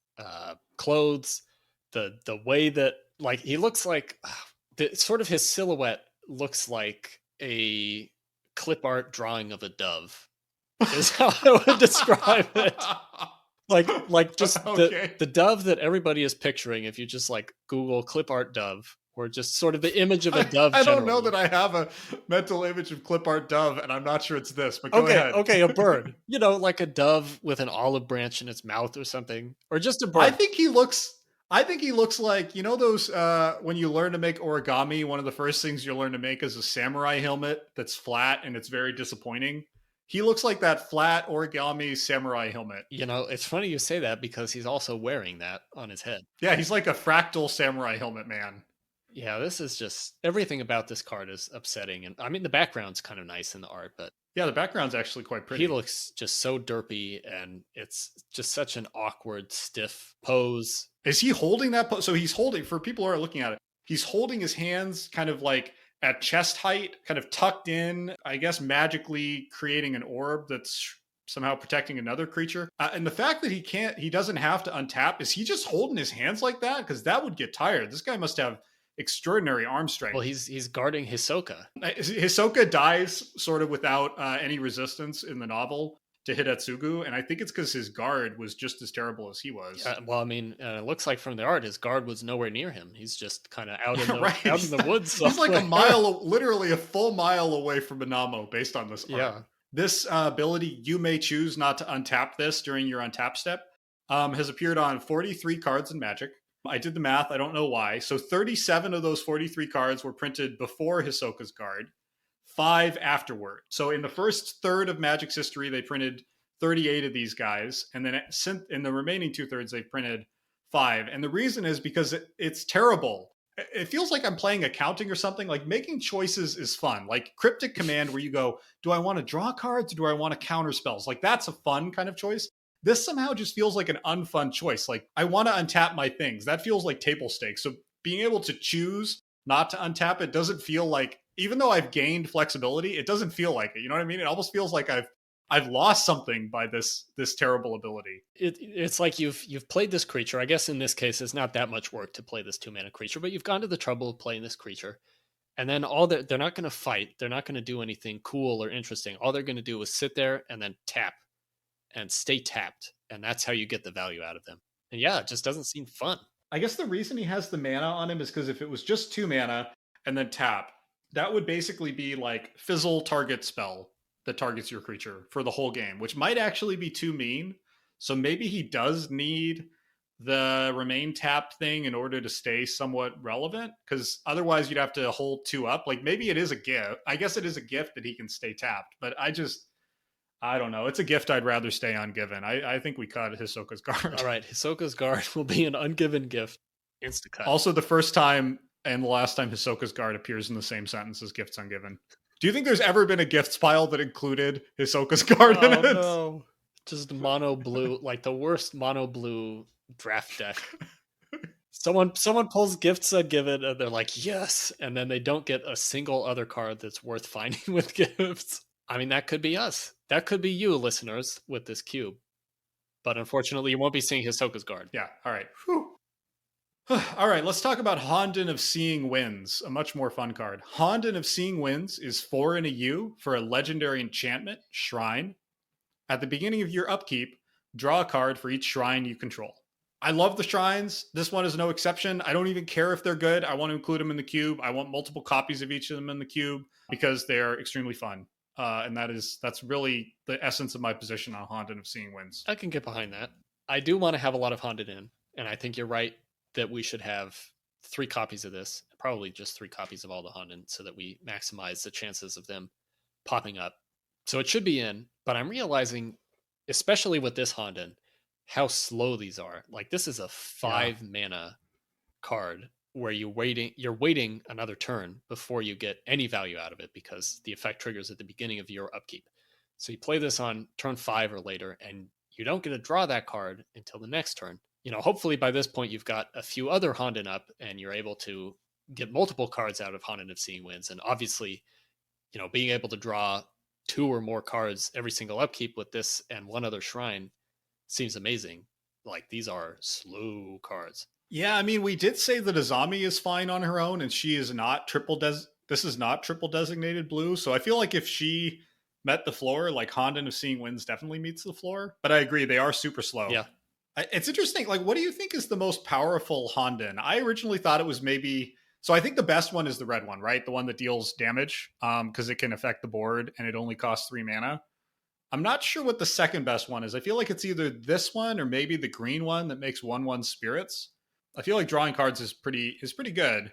clothes, the way that like he looks like, sort of his silhouette looks like a clip art drawing of a dove. Is how I would describe it. Like just okay. the dove that everybody is picturing if you just like Google clip art dove, or just sort of the image of a dove. I don't know that I have a mental image of clip art dove, and I'm not sure it's this, but go ahead. Okay, a bird. You know, like a dove with an olive branch in its mouth or something. Or just a bird. I think he looks like, you know, those when you learn to make origami, one of the first things you learn to make is a samurai helmet that's flat and it's very disappointing. He looks like that flat origami samurai helmet. You know, it's funny you say that because he's also wearing that on his head. Yeah, he's like a fractal samurai helmet man. Yeah, this is just, everything about this card is upsetting. And I mean, the background's kind of nice in the art, but yeah, the background's actually quite pretty. He looks just so derpy, and it's just such an awkward, stiff pose. Is he holding that pose? So he's holding, for people who are looking at it, he's holding his hands kind of like at chest height, kind of tucked in, I guess magically creating an orb that's somehow protecting another creature. And the fact that he doesn't have to untap, is he just holding his hands like that? Because that would get tired. This guy must have extraordinary arm strength. Well, he's guarding Hisoka. Hisoka dies sort of without any resistance in the novel to Hidetsugu, and I think it's because his guard was just as terrible as he was. Well, I mean, it looks like from the art, his guard was nowhere near him. He's just kind of out in the right. out in the woods. He's like a mile, literally a full mile away from Minamo, based on this art. Yeah. This ability, you may choose not to untap this during your untap step, has appeared on 43 cards in Magic. I did the math. I don't know why. So 37 of those 43 cards were printed before Hisoka's guard, 5 afterward. So in the first third of Magic's history, they printed 38 of these guys. And then in the remaining 2/3, they printed 5. And the reason is because it's terrible. It feels like I'm playing accounting or something. Like, making choices is fun. Like Cryptic Command, where you go, do I want to draw cards or do I want to counter spells? Like, that's a fun kind of choice. This somehow just feels like an unfun choice. Like, I want to untap my things. That feels like table stakes. So being able to choose not to untap it doesn't feel like, even though I've gained flexibility, it doesn't feel like it. You know what I mean? It almost feels like I've lost something by this terrible ability. It's like you've played this creature. I guess in this case, it's not that much work to play this 2-mana creature, but you've gone to the trouble of playing this creature. And then they're not going to fight. They're not going to do anything cool or interesting. All they're going to do is sit there and then tap and stay tapped. And that's how you get the value out of them. And yeah, it just doesn't seem fun. I guess the reason he has the mana on him is because if it was just 2 mana and then tap, that would basically be like fizzle target spell that targets your creature for the whole game, which might actually be too mean. So maybe he does need the remain tapped thing in order to stay somewhat relevant, because otherwise you'd have to hold 2 up. Like maybe it is a gift. I guess it is a gift that he can stay tapped, but I don't know. It's a gift I'd rather stay ungiven. I think we cut Hisoka's guard. All right, Hisoka's guard will be an ungiven gift. Insta cut. Also, the first time and the last time Hisoka's guard appears in the same sentence as gifts ungiven. Do you think there's ever been a gifts pile that included Hisoka's guard in it? No. Just mono blue, like the worst mono blue draft deck. Someone pulls gifts ungiven and they're like, yes, and then they don't get a single other card that's worth finding with gifts. I mean, that could be us. That could be you, listeners, with this cube. But unfortunately, you won't be seeing Hisoka's guard. Yeah, all right. Whew. All right, let's talk about Honden of Seeing Winds, a much more fun card. Honden of Seeing Winds is 4 and a U for a legendary enchantment, Shrine. At the beginning of your upkeep, draw a card for each shrine you control. I love the shrines. This one is no exception. I don't even care if they're good. I want to include them in the cube. I want multiple copies of each of them in the cube because they're extremely fun. And that's really the essence of my position on Honden of Seeing Winds. I can get behind that. I do want to have a lot of Honden in, and I think you're right that we should have 3 copies of this, probably just 3 copies of all the Honden, so that we maximize the chances of them popping up. So it should be in, but I'm realizing, especially with this Honden, how slow these are. Like this is a 5 mana card where you're waiting another turn before you get any value out of it because the effect triggers at the beginning of your upkeep. So you play this on turn 5 or later, and you don't get to draw that card until the next turn. Hopefully by this point you've got a few other Honden up and you're able to get multiple cards out of Honden of Seeing Winds. And obviously, being able to draw 2 or more cards every single upkeep with this and 1 other shrine seems amazing. Like these are slow cards. Yeah, I mean, we did say that Azami is fine on her own, and she is not this is not triple designated blue. So I feel like if she met the floor, like Honden of Seeing Winds definitely meets the floor. But I agree, they are super slow. Yeah. It's interesting. Like, what do you think is the most powerful Honden? I originally thought it was maybe... So I think the best one is the red one, right? The one that deals damage because it can affect the board and it only costs 3 mana. I'm not sure what the second best one is. I feel like it's either this one or maybe the green one that makes 1/1 spirits. I feel like drawing cards is pretty good,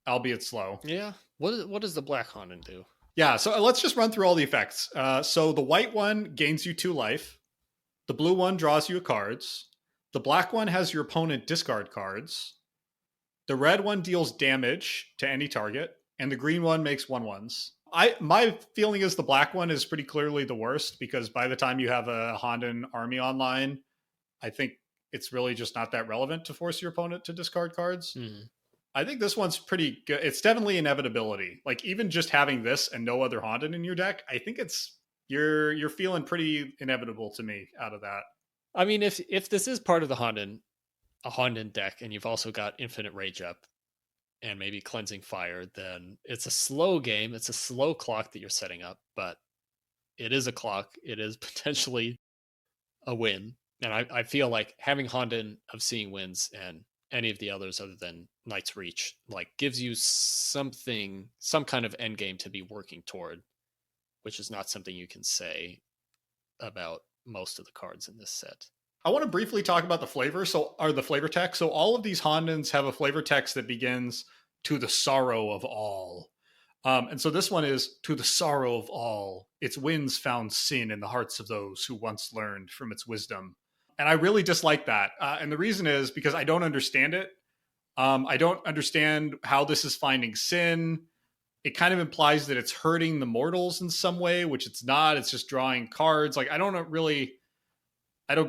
albeit slow. Yeah. What does the black Honden do? Yeah, so let's just run through all the effects. So the white one gains you 2 life. The blue one draws you cards. The black one has your opponent discard cards. The red one deals damage to any target. And the green one makes 1/1s. My feeling is the black one is pretty clearly the worst because by the time you have a Honden army online, I think it's really just not that relevant to force your opponent to discard cards. Mm. I think this one's pretty good. It's definitely inevitability. Like even just having this and no other Honden in your deck, I think you're feeling pretty inevitable to me out of that. I mean, if this is part of a Honden deck, and you've also got Infinite Rage up and maybe Cleansing Fire, then it's a slow game. It's a slow clock that you're setting up, but it is a clock. It is potentially a win. And I feel like having Honden of Seeing Winds and any of the others other than Night's Reach, like gives you some kind of end game to be working toward, which is not something you can say about most of the cards in this set. I want to briefly talk about the flavor. The flavor text. So all of these Hondens have a flavor text that begins "to the sorrow of all." And so this one is "to the sorrow of all. Its winds found sin in the hearts of those who once learned from its wisdom." And I really dislike that. And the reason is because I don't understand it. I don't understand how this is finding sin. It kind of implies that it's hurting the mortals in some way, which it's not. It's just drawing cards. Like, I don't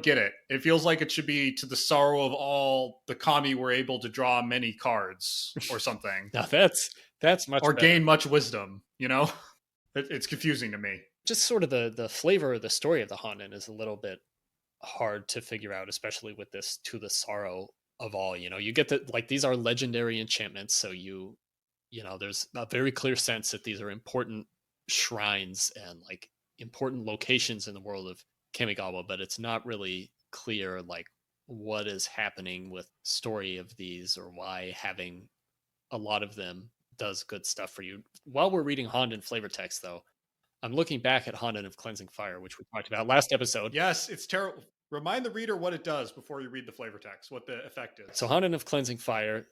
get it. It feels like it should be "to the sorrow of all, the kami were able to draw many cards" or something. Now that's much or better. Gain much wisdom, It's confusing to me. Just sort of the flavor of the story of the Honden is a little bit hard to figure out, especially with this "to the sorrow of all." You get that, like, these are legendary enchantments, so there's a very clear sense that these are important shrines and like important locations in the world of Kamigawa, but it's not really clear like what is happening with story of these or why having a lot of them does good stuff for you. While we're reading Honden flavor text, though, I'm looking back at Honden of Cleansing Fire, which we talked about last episode. Yes, it's terrible. Remind the reader what it does before you read the flavor text, what the effect is. So Honden of Cleansing Fire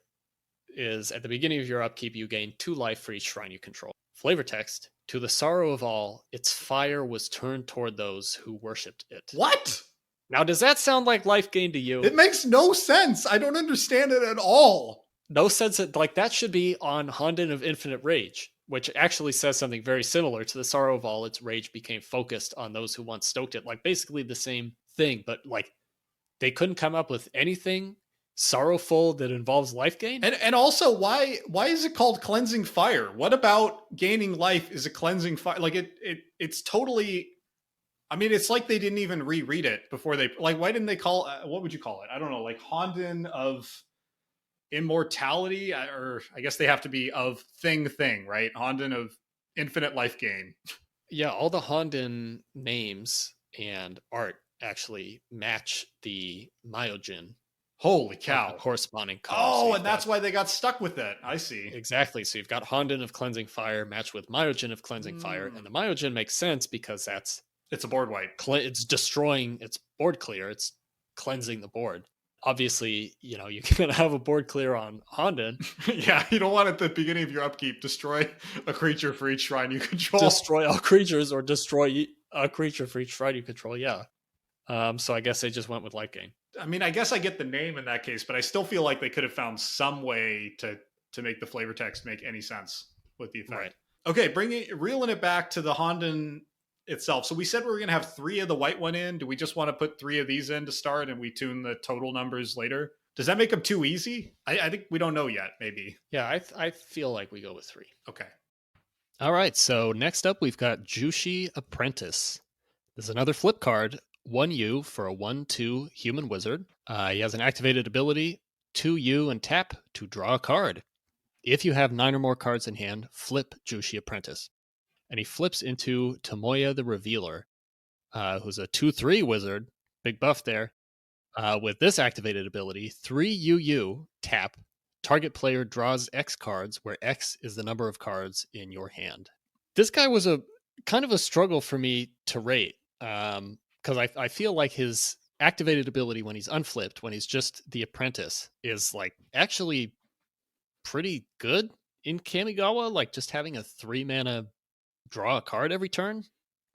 is at the beginning of your upkeep, you gain 2 life for each shrine you control. Flavor text, to the sorrow of all, its fire was turned toward those who worshipped it. What? Now, does that sound like life gain to you? It makes no sense. I don't understand it at all. No sense that, like, that should be on Honden of Infinite Rage, which actually says something very similar. To the sorrow of all, its rage became focused on those who once stoked it. Like, basically the same thing, but, like, they couldn't come up with anything sorrowful that involves life gain. And also, why is it called Cleansing Fire? What about gaining life is a cleansing fire? Like, it's totally... I mean, it's like they didn't even reread it before they... Like, why didn't they call... what would you call it? I don't know, like Honden of Immortality? Or I guess they have to be of thing, right? Honden of Infinite Life Gain. Yeah, all the Honden names and art actually match the Myojin. Holy cow. Corresponding colors. Oh, and that's why they got stuck with it. I see. Exactly. So you've got Honden of Cleansing Fire matched with Myojin of Cleansing Fire. And the Myojin makes sense because it's a board wipe. It's destroying, it's board clear. It's cleansing the board. Obviously, you know, you can have a board clear on Honden. Yeah, you don't want at the beginning of your upkeep destroy a creature for each shrine you control. Destroy all creatures or destroy a creature for each shrine you control. Yeah. So I guess they just went with life gain. I mean, I guess I get the name in that case, but I still feel like they could have found some way to make the flavor text make any sense with the effect. Right. Okay, reeling it back to the Honden itself. So we said we were going to have 3 of the white one in. Do we just want to put 3 of these in to start and we tune the total numbers later? Does that make them too easy? I think we don't know yet, maybe. Yeah, I feel like we go with 3. Okay. All right, so next up we've got Jushi Apprentice. There's another flip card. 1U for a 1/2 human wizard. He has an activated ability, 2U and tap to draw a card. If you have 9 or more cards in hand, flip Jushi Apprentice. And he flips into Tomoya the Revealer, who's a 2/3 wizard, big buff there. With this activated ability, 3UU, tap, target player draws X cards, where X is the number of cards in your hand. This guy was a kind of a struggle for me to rate. Because I feel like his activated ability when he's unflipped, when he's just the apprentice, is like actually pretty good in Kamigawa. Like just having a 3 mana draw a card every turn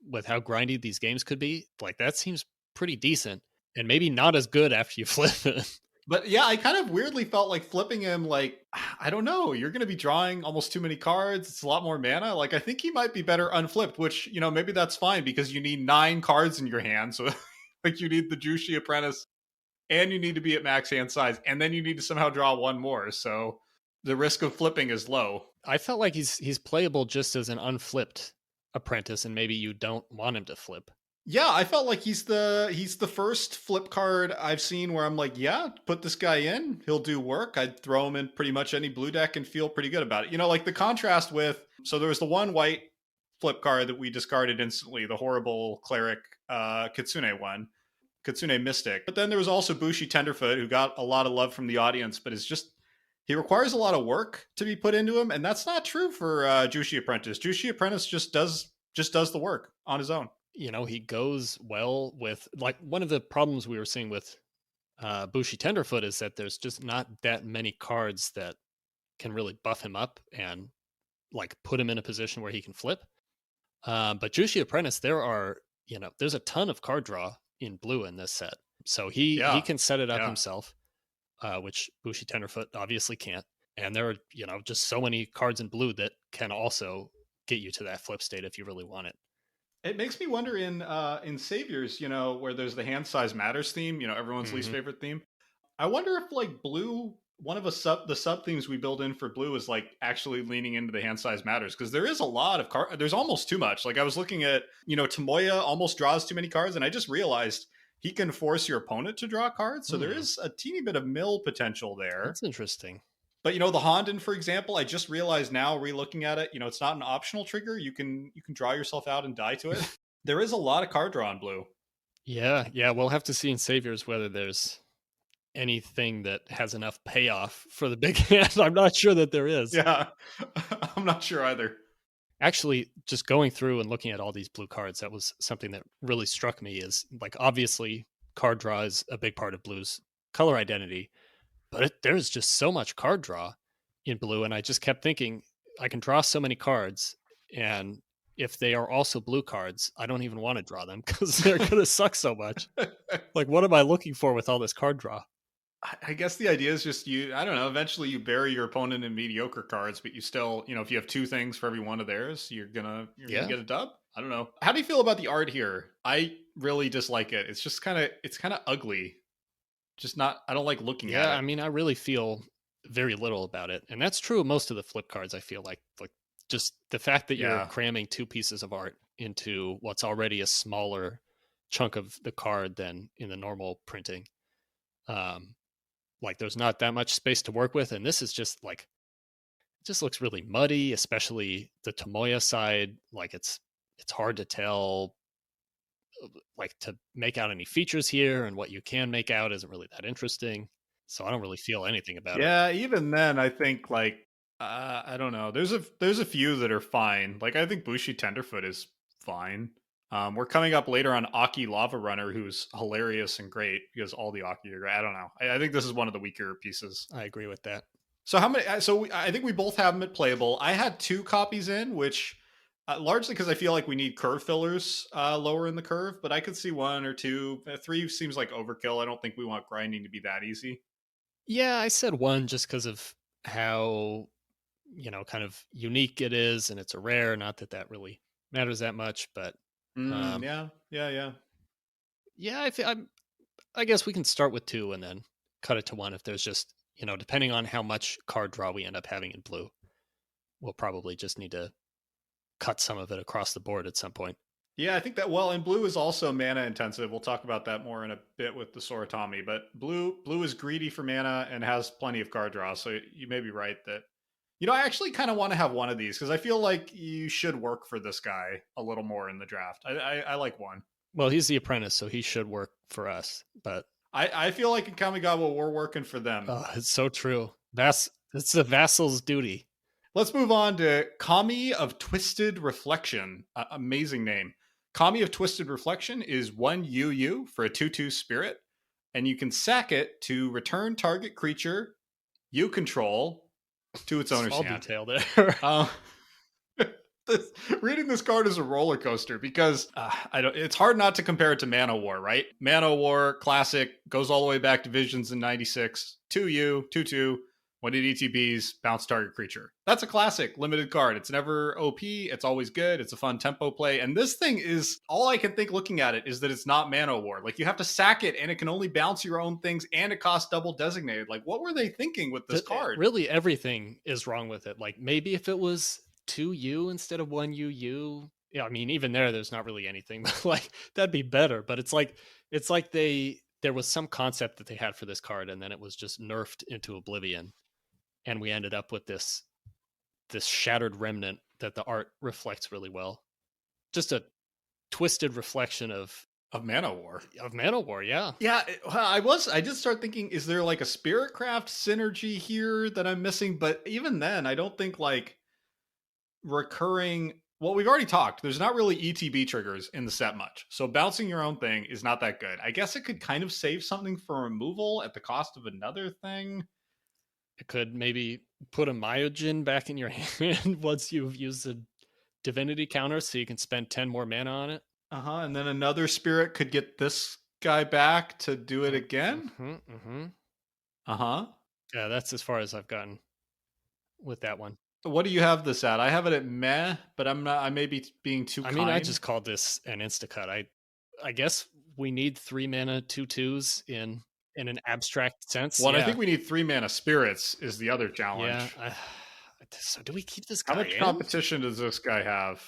with how grindy these games could be. Like that seems pretty decent and maybe not as good after you flip it. But yeah, I kind of weirdly felt like flipping him, like, I don't know, you're going to be drawing almost too many cards. It's a lot more mana. Like, I think he might be better unflipped, which, you know, maybe that's fine because you need 9 cards in your hand. So, like, you need the Jushi Apprentice and you need to be at max hand size. And then you need to somehow draw 1 more. So the risk of flipping is low. I felt like he's playable just as an unflipped apprentice and maybe you don't want him to flip. Yeah, I felt like he's the first flip card I've seen where I'm like, yeah, put this guy in, he'll do work. I'd throw him in pretty much any blue deck and feel pretty good about it. You know, like the contrast with, so there was the one white flip card that we discarded instantly, the horrible cleric Kitsune one, Kitsune Mystic. But then there was also Bushi Tenderfoot, who got a lot of love from the audience, but is just, he requires a lot of work to be put into him, and that's not true for Jushi Apprentice. Jushi Apprentice just does the work on his own. You know, he goes well with, like, one of the problems we were seeing with Bushi Tenderfoot is that there's just not that many cards that can really buff him up and, like, put him in a position where he can flip. But Jushi Apprentice, there's a ton of card draw in blue in this set. So he can set it up himself, which Bushi Tenderfoot obviously can't. And there are, just so many cards in blue that can also get you to that flip state if you really want it. It makes me wonder in Saviors, where there's the hand size matters theme, everyone's least favorite theme. I wonder if like blue, one of the sub themes we build in for blue is like actually leaning into the hand size matters, because there is a lot of cards. There's almost too much. Like I was looking at, Tomoya almost draws too many cards, and I just realized he can force your opponent to draw cards. So there is a teeny bit of mill potential there. That's interesting. But, the Honden, for example, I just realized now, re-looking at it, it's not an optional trigger. You can draw yourself out and die to it. There is a lot of card draw in blue. Yeah, we'll have to see in Saviors whether there's anything that has enough payoff for the big hand. I'm not sure that there is. Yeah, I'm not sure either. Actually, just going through and looking at all these blue cards, that was something that really struck me is, like, obviously card draw is a big part of Blue's color identity, but there's just so much card draw in Blue, and I just kept thinking, I can draw so many cards, and if they are also blue cards, I don't even want to draw them because they're going to suck so much. Like, what am I looking for with all this card draw? I guess the idea is just I don't know, eventually you bury your opponent in mediocre cards, but you still, if you have 2 things for every one of theirs, you're gonna get a dub. I don't know. How do you feel about the art here? I really dislike it. It's just kind of ugly. Just not, I don't like looking at it. Yeah, I mean, I really feel very little about it. And that's true of most of the flip cards, I feel like just the fact that you're cramming 2 pieces of art into what's already a smaller chunk of the card than in the normal printing. Like there's not that much space to work with, and this is just like, it just looks really muddy, especially the Tomoya side. Like it's hard to tell, like, to make out any features here, and what you can make out isn't really that interesting. So I don't really feel anything about it. Yeah, even then, I think like I don't know. There's a few that are fine. Like I think Bushi Tenderfoot is fine. We're coming up later on Aki Lava Runner, who's hilarious and great because all the Aki are great. I don't know. I think this is one of the weaker pieces. I agree with that. So how many? So I think we both have them at playable. I had 2 copies in, which largely because I feel like we need curve fillers lower in the curve. But I could see 1 or 2. 3 seems like overkill. I don't think we want grinding to be that easy. Yeah, I said 1 just because of how kind of unique it is, and it's a rare. Not that that really matters that much, but. Yeah. I guess we can start with 2 and then cut it to 1 if there's just, depending on how much card draw we end up having in Blue, we'll probably just need to cut some of it across the board at some point. Yeah, I think that, and Blue is also mana intensive. We'll talk about that more in a bit with the Soratami, but Blue is greedy for mana and has plenty of card draw, so you may be right that, I actually kind of want to have 1 of these because I feel like you should work for this guy a little more in the draft. I like 1. Well, he's the apprentice, so he should work for us, but... I feel like in Kamigawa, we're working for them. Oh, it's so true. It's the vassal's duty. Let's move on to Kami of Twisted Reflection. Amazing name. Kami of Twisted Reflection is 1 UU for a 2/2 spirit, and you can sack it to return target creature you control to its owner's hand. Detail there. Reading this card is a roller coaster because it's hard not to compare it to Mana War, right? Mana War classic goes all the way back to Visions in 96. 2U, 2/2. When it ETBs, bounce target creature. That's a classic limited card. It's never OP. It's always good. It's a fun tempo play. And this thing is, all I can think looking at it is that it's not Mana War. Like, you have to sack it, and it can only bounce your own things, and it costs double designated. Like, what were they thinking with this card? Really, everything is wrong with it. Like, maybe if it was 2U instead of 1 UU. Yeah, I mean, even there's not really anything. But like, that'd be better. But it's like there was some concept that they had for this card, and then it was just nerfed into oblivion. And we ended up with this shattered remnant that the art reflects really well. Just a twisted reflection of Mana War. Of Mana War, yeah. Yeah, I did start thinking, is there like a Spiritcraft synergy here that I'm missing? But even then, I don't think like recurring... Well, we've already talked. There's not really ETB triggers in the set much. So bouncing your own thing is not that good. I guess it could kind of save something for removal at the cost of another thing. It could maybe put a Myojin back in your hand once you've used a divinity counter so you can spend 10 more mana on it. And then another spirit could get this guy back to do it again. Yeah, that's as far as I've gotten with that one. What do you have this at? I have it at meh, but I'm not. I may be being too kind. I mean, I just called this an instacut. I guess we need 3 mana 2/2s in an abstract sense. Well, I think we need 3 mana spirits is the other challenge. Yeah. So do we keep this guy? How much competition does this guy have?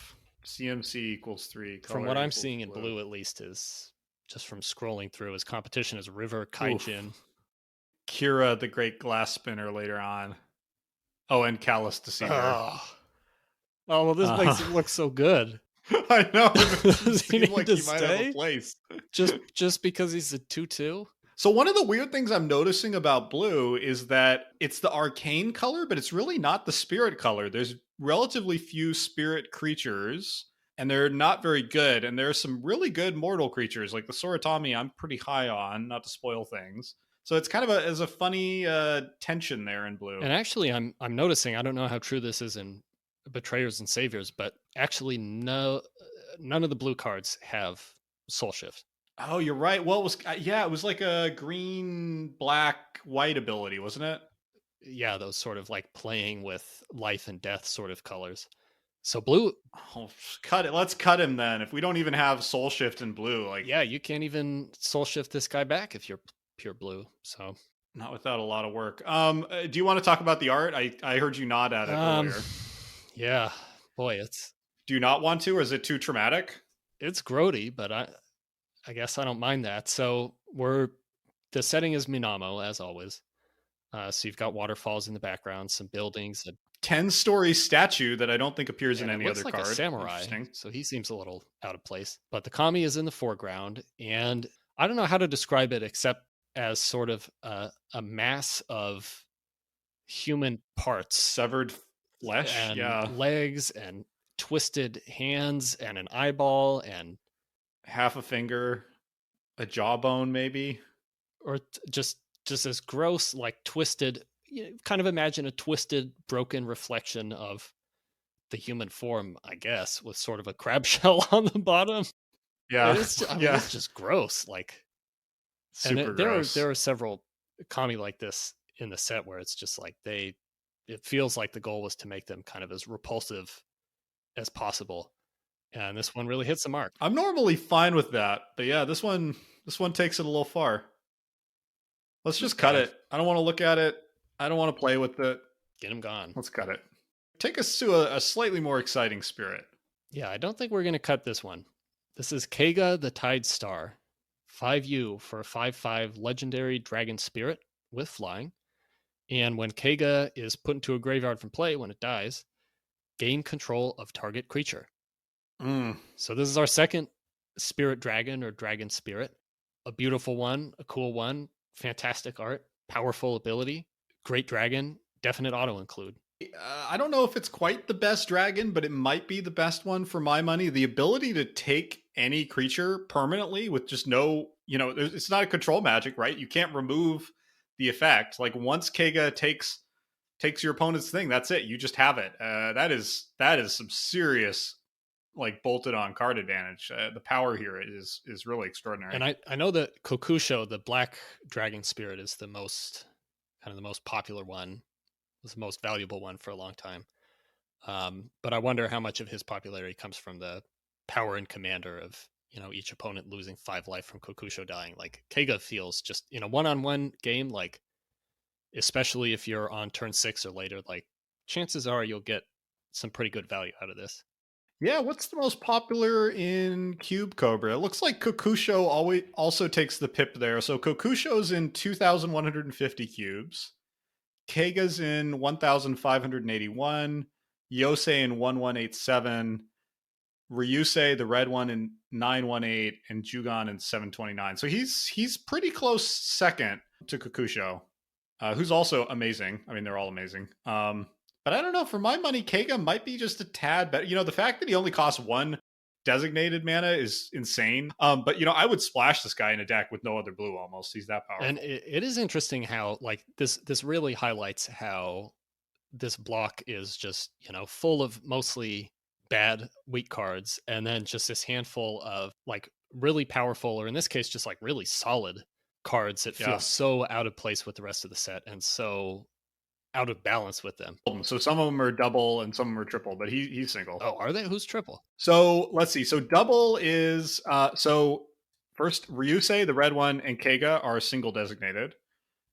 CMC equals 3. From what I'm seeing in blue, at least, is just from scrolling through, his competition is River, Kaijin, Kira, the Great Glass Spinner later on. Oh, and Callous Deceiver. Oh, well, this makes it look so good. I know. Does he need like to he might have a place. Just because he's a 2/2? So one of the weird things I'm noticing about blue is that it's the arcane color, but it's really not the spirit color. There's relatively few spirit creatures. and they're not very good. And there's some really good mortal creatures, like the Soratami I'm pretty high on, not to spoil things. So it's kind of a funny tension there in blue. And actually, I'm noticing. I don't know how true this is in Betrayers and Saviors, but actually, none of the blue cards have Soul Shift. Oh, you're right. Well, it was it was like a green, black, white ability, wasn't it? Yeah, those sort of like playing with life and death sort of colors. So blue. Oh, cut it. Let's cut him then. If we don't even have Soul Shift in blue, like Yeah, you can't even Soul Shift this guy back if you're pure blue. So not without a lot of work. Do you want to talk about the art? I heard you nod at it earlier. Yeah, boy, Do you not want to, or is it too traumatic? It's grody, but I guess I don't mind that. So the setting is Minamo as always. So you've got waterfalls in the background, some buildings, a 10-story statue that I don't think appears in any other like card. A samurai, so he seems a little out of place. But the kami is in the foreground, and I don't know how to describe it except as sort of a mass of human parts, severed flesh, and legs, and twisted hands, and an eyeball, and half a finger, a jawbone, maybe, or just as gross, like twisted. Kind of imagine a twisted, broken reflection of the human form, I guess, with sort of a crab shell on the bottom. Yeah, it's just gross. Like, super gross. There are several kami like this in the set where it's just like it feels like the goal was to make them kind of as repulsive as possible, and this one really hits the mark. I'm normally fine with that, but yeah, this one takes it a little far. Let's just cut it. I don't want to look at it. I don't want to play with it. Get him gone. Let's cut it. Take us to a slightly more exciting spirit. Yeah, I don't think we're going to cut this one. This is Keiga the Tide Star. 5U for a 5/5 legendary dragon spirit with flying. And when Keiga is put into a graveyard from play, when it dies, gain control of target creature. So this is our second spirit dragon or dragon spirit. A beautiful one, a cool one, fantastic art, powerful ability. Great dragon, definite auto include. I don't know if it's quite the best dragon, but it might be the best one for my money. The ability to take any creature permanently with just no, it's not a control magic, right? You can't remove the effect. Like once Keiga takes your opponent's thing, that's it. You just have it. That is some serious, like, bolted on card advantage. The power here is really extraordinary. And I know that Kokusho, the black dragon spirit, is the most popular one, was the most valuable one for a long time. But I wonder how much of his popularity comes from the power and commander of, each opponent losing 5 life from Kokusho dying. Like Keiga feels just in a one-on-one game, like, especially if you're on turn 6 or later, like chances are you'll get some pretty good value out of this. Yeah, what's the most popular in Cube Cobra? It looks like Kokusho also takes the pip there. So Kokusho's in 2,150 cubes. Keiga's in 1,581. Yosei in 1,187. Ryusei, the red one, in 918, and Jugon in 729. So he's pretty close second to Kokusho, who's also amazing. I mean, they're all amazing. But I don't know. For my money, Keiga might be just a tad better. The fact that he only costs 1 designated mana is insane. But I would splash this guy in a deck with no other blue almost. He's that powerful. And it is interesting how, like, this really highlights how this block is just, full of mostly bad, weak cards, and then just this handful of, like, really powerful, or in this case, just, like, really solid cards that feel so out of place with the rest of the set and so out of balance with them. So some of them are double and some of them are triple, but he's single. Oh, are they? Who's triple? So let's see. So double is so first Ryusei, the red one, and Keiga are single designated.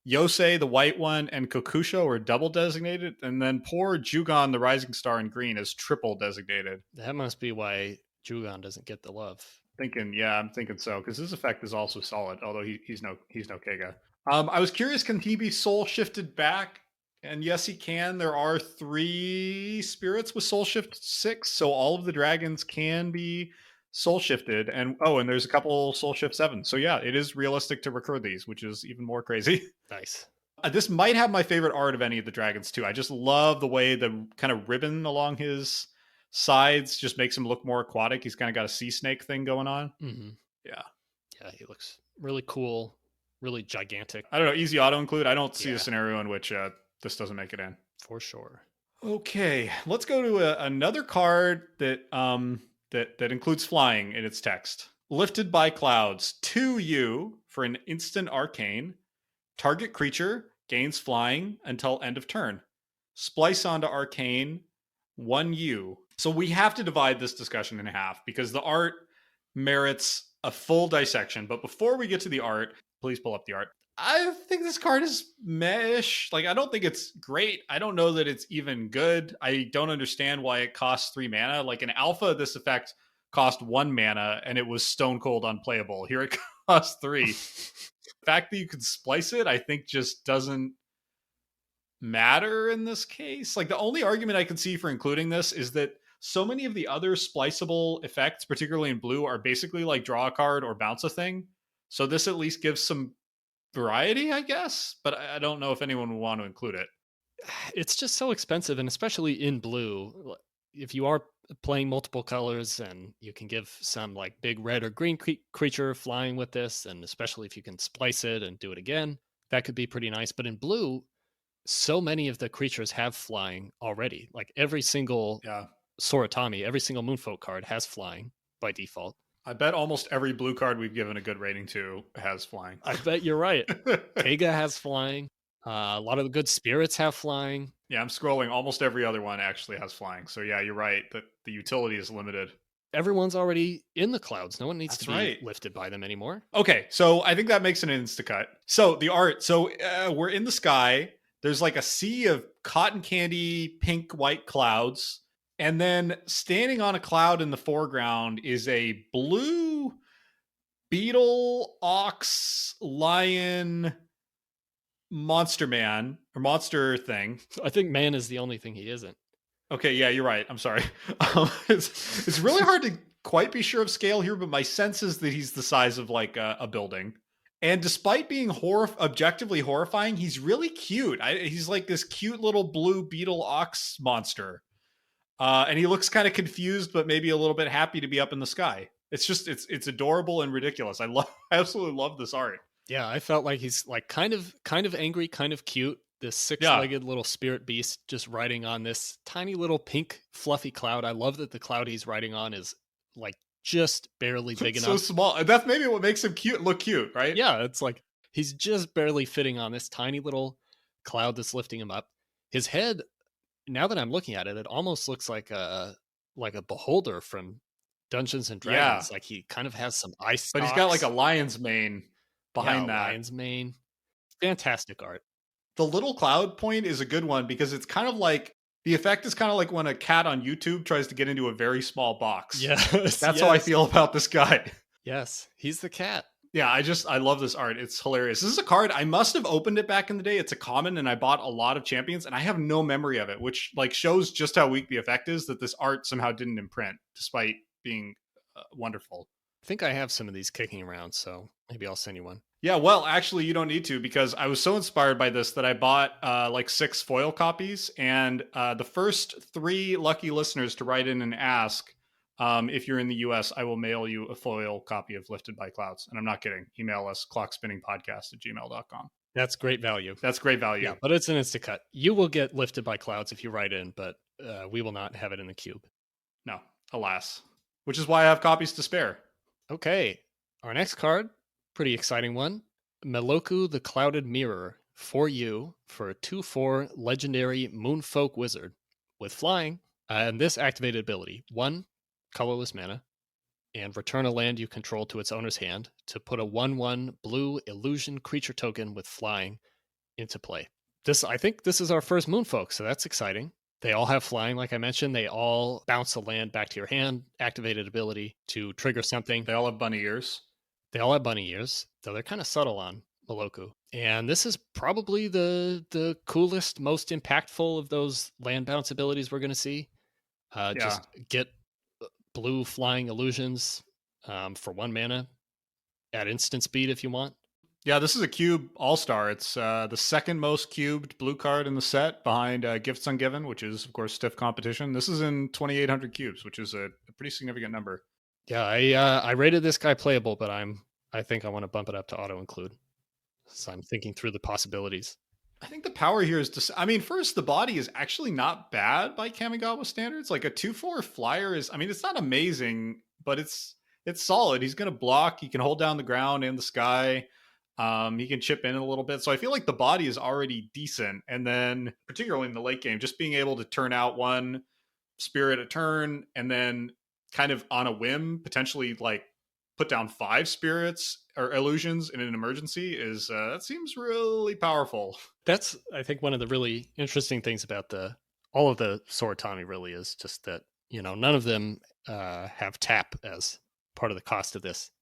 Yosei, the white one, and Kokusho are double designated, and then poor Jugon, the rising star in green, is triple designated. That must be why Jugon doesn't get the love. I'm thinking so, because his effect is also solid, although he's no Keiga. I was curious, can he be soul shifted back? And yes, he can. There are 3 spirits with Soul Shift 6, so all of the dragons can be soul shifted. And there's a couple Soul Shift 7. So yeah, it is realistic to recur these, which is even more crazy. Nice. This might have my favorite art of any of the dragons too. I just love the way the kind of ribbon along his sides just makes him look more aquatic. He's kind of got a sea snake thing going on. Mm-hmm. Yeah. Yeah, he looks really cool, really gigantic. I don't know, easy auto include. I don't see a scenario in which this doesn't make it in. For sure. Okay, let's go to another card that that includes flying in its text. Lifted by Clouds, 2U for an instant arcane. Target creature gains flying until end of turn. Splice onto arcane, 1U. So we have to divide this discussion in half because the art merits a full dissection. But before we get to the art, please pull up the art. I think this card is meh-ish. Like, I don't think it's great. I don't know that it's even good. I don't understand why it costs 3 mana. Like, in alpha, this effect cost 1 mana and it was stone cold unplayable. Here it costs 3. The fact that you can splice it, I think, just doesn't matter in this case. Like, the only argument I can see for including this is that so many of the other spliceable effects, particularly in blue, are basically like draw a card or bounce a thing. So this at least gives some variety, I guess, but I don't know if anyone would want to include it. It's just so expensive, and especially in blue, if you are playing multiple colors and you can give some like big red or green creature flying with this, and especially if you can splice it and do it again, that could be pretty nice. But in blue, so many of the creatures have flying already. Like every single Soratami, every single Moonfolk card has flying by default. I bet almost every blue card we've given a good rating to has flying. I bet you're right. Keiga has flying. A lot of the good spirits have flying. Yeah, I'm scrolling. Almost every other one actually has flying. So yeah, you're right. That the utility is limited. Everyone's already in the clouds. No one needs to be lifted by them anymore. Okay, so I think that makes an insta-cut. So the art. So we're in the sky. There's like a sea of cotton candy, pink, white clouds. And then standing on a cloud in the foreground is a blue beetle, ox, lion, monster man, or monster thing. I think man is the only thing he isn't. Okay, yeah, you're right. I'm sorry. It's really hard to quite be sure of scale here, but my sense is that he's the size of like a building. And despite being objectively horrifying, he's really cute. He's like this cute little blue beetle ox monster. And he looks kind of confused, but maybe a little bit happy to be up in the sky. It's just, it's adorable and ridiculous. I absolutely love this art. Yeah, I felt like he's like kind of angry, kind of cute. This 6-legged little spirit beast just riding on this tiny little pink fluffy cloud. I love that the cloud he's riding on is like just barely big enough. So small. That's maybe what makes him look cute, right? Yeah, it's like he's just barely fitting on this tiny little cloud that's lifting him up. His head, now that I'm looking at it, it almost looks like a beholder from Dungeons and Dragons. Like he kind of has some ice, but he's got like a lion's mane behind that. Lion's mane. Fantastic art. The little cloud point is a good one because it's kind of like the effect is kind of like when a cat on YouTube tries to get into a very small box. Yes, that's how I feel about this guy. Yes, he's the cat. Yeah, I love this art. It's hilarious. This is a card. I must have opened it back in the day. It's a common, and I bought a lot of Champions, and I have no memory of it, which like shows just how weak the effect is that this art somehow didn't imprint, despite being wonderful. I think I have some of these kicking around, so maybe I'll send you one. Yeah, well, actually, you don't need to because I was so inspired by this that I bought like 6 foil copies, and the first 3 lucky listeners to write in and ask if you're in the US, I will mail you a foil copy of Lifted by Clouds. And I'm not kidding. Email us clockspinningpodcast@gmail.com. That's great value. That's great value. Yeah, but it's an Instacut. You will get Lifted by Clouds if you write in, but we will not have it in the cube. No, alas. Which is why I have copies to spare. Okay, our next card, pretty exciting one. Meloku the Clouded Mirror, 4U for a 2/4 legendary Moonfolk Wizard with flying. And this activated ability, 1 colorless mana, and return a land you control to its owner's hand to put a 1/1 blue illusion creature token with flying into play. I think this is our first Moonfolk, so that's exciting. They all have flying, like I mentioned. They all bounce a land back to your hand, activated ability to trigger something. They all have bunny ears. They all have bunny ears, though they're kind of subtle on Meloku. And this is probably the coolest, most impactful of those land bounce abilities we're going to see. Just get blue flying illusions for 1 mana at instant speed if you want. Yeah, this is a cube all-star. It's the second most cubed blue card in the set behind Gifts Ungiven, which is, of course, stiff competition. This is in 2,800 cubes, which is a pretty significant number. Yeah, I rated this guy playable, but I think I want to bump it up to auto include. So I'm thinking through the possibilities. I think the power here is first, the body is actually not bad by Kamigawa standards. Like a 2/4 flyer is, it's not amazing, but it's solid. He's going to block. He can hold down the ground and the sky. He can chip in a little bit. So I feel like the body is already decent. And then, particularly in the late game, just being able to turn out one spirit a turn and then kind of on a whim, potentially like put down 5 spirits or illusions in an emergency is that seems really powerful. That's, I think, one of the really interesting things about all of the Soratami really is just that, none of them have tap as part of the cost of this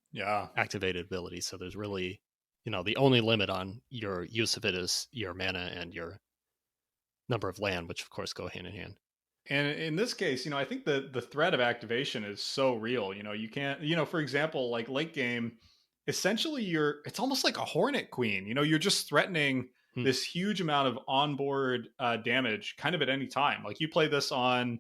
activated ability. So there's really, the only limit on your use of it is your mana and your number of land, which of course go hand in hand. And in this case, I think the threat of activation is so real. You can't, for example, like late game, essentially it's almost like a Hornet Queen. You're just threatening this huge amount of onboard damage kind of at any time. Like you play this on,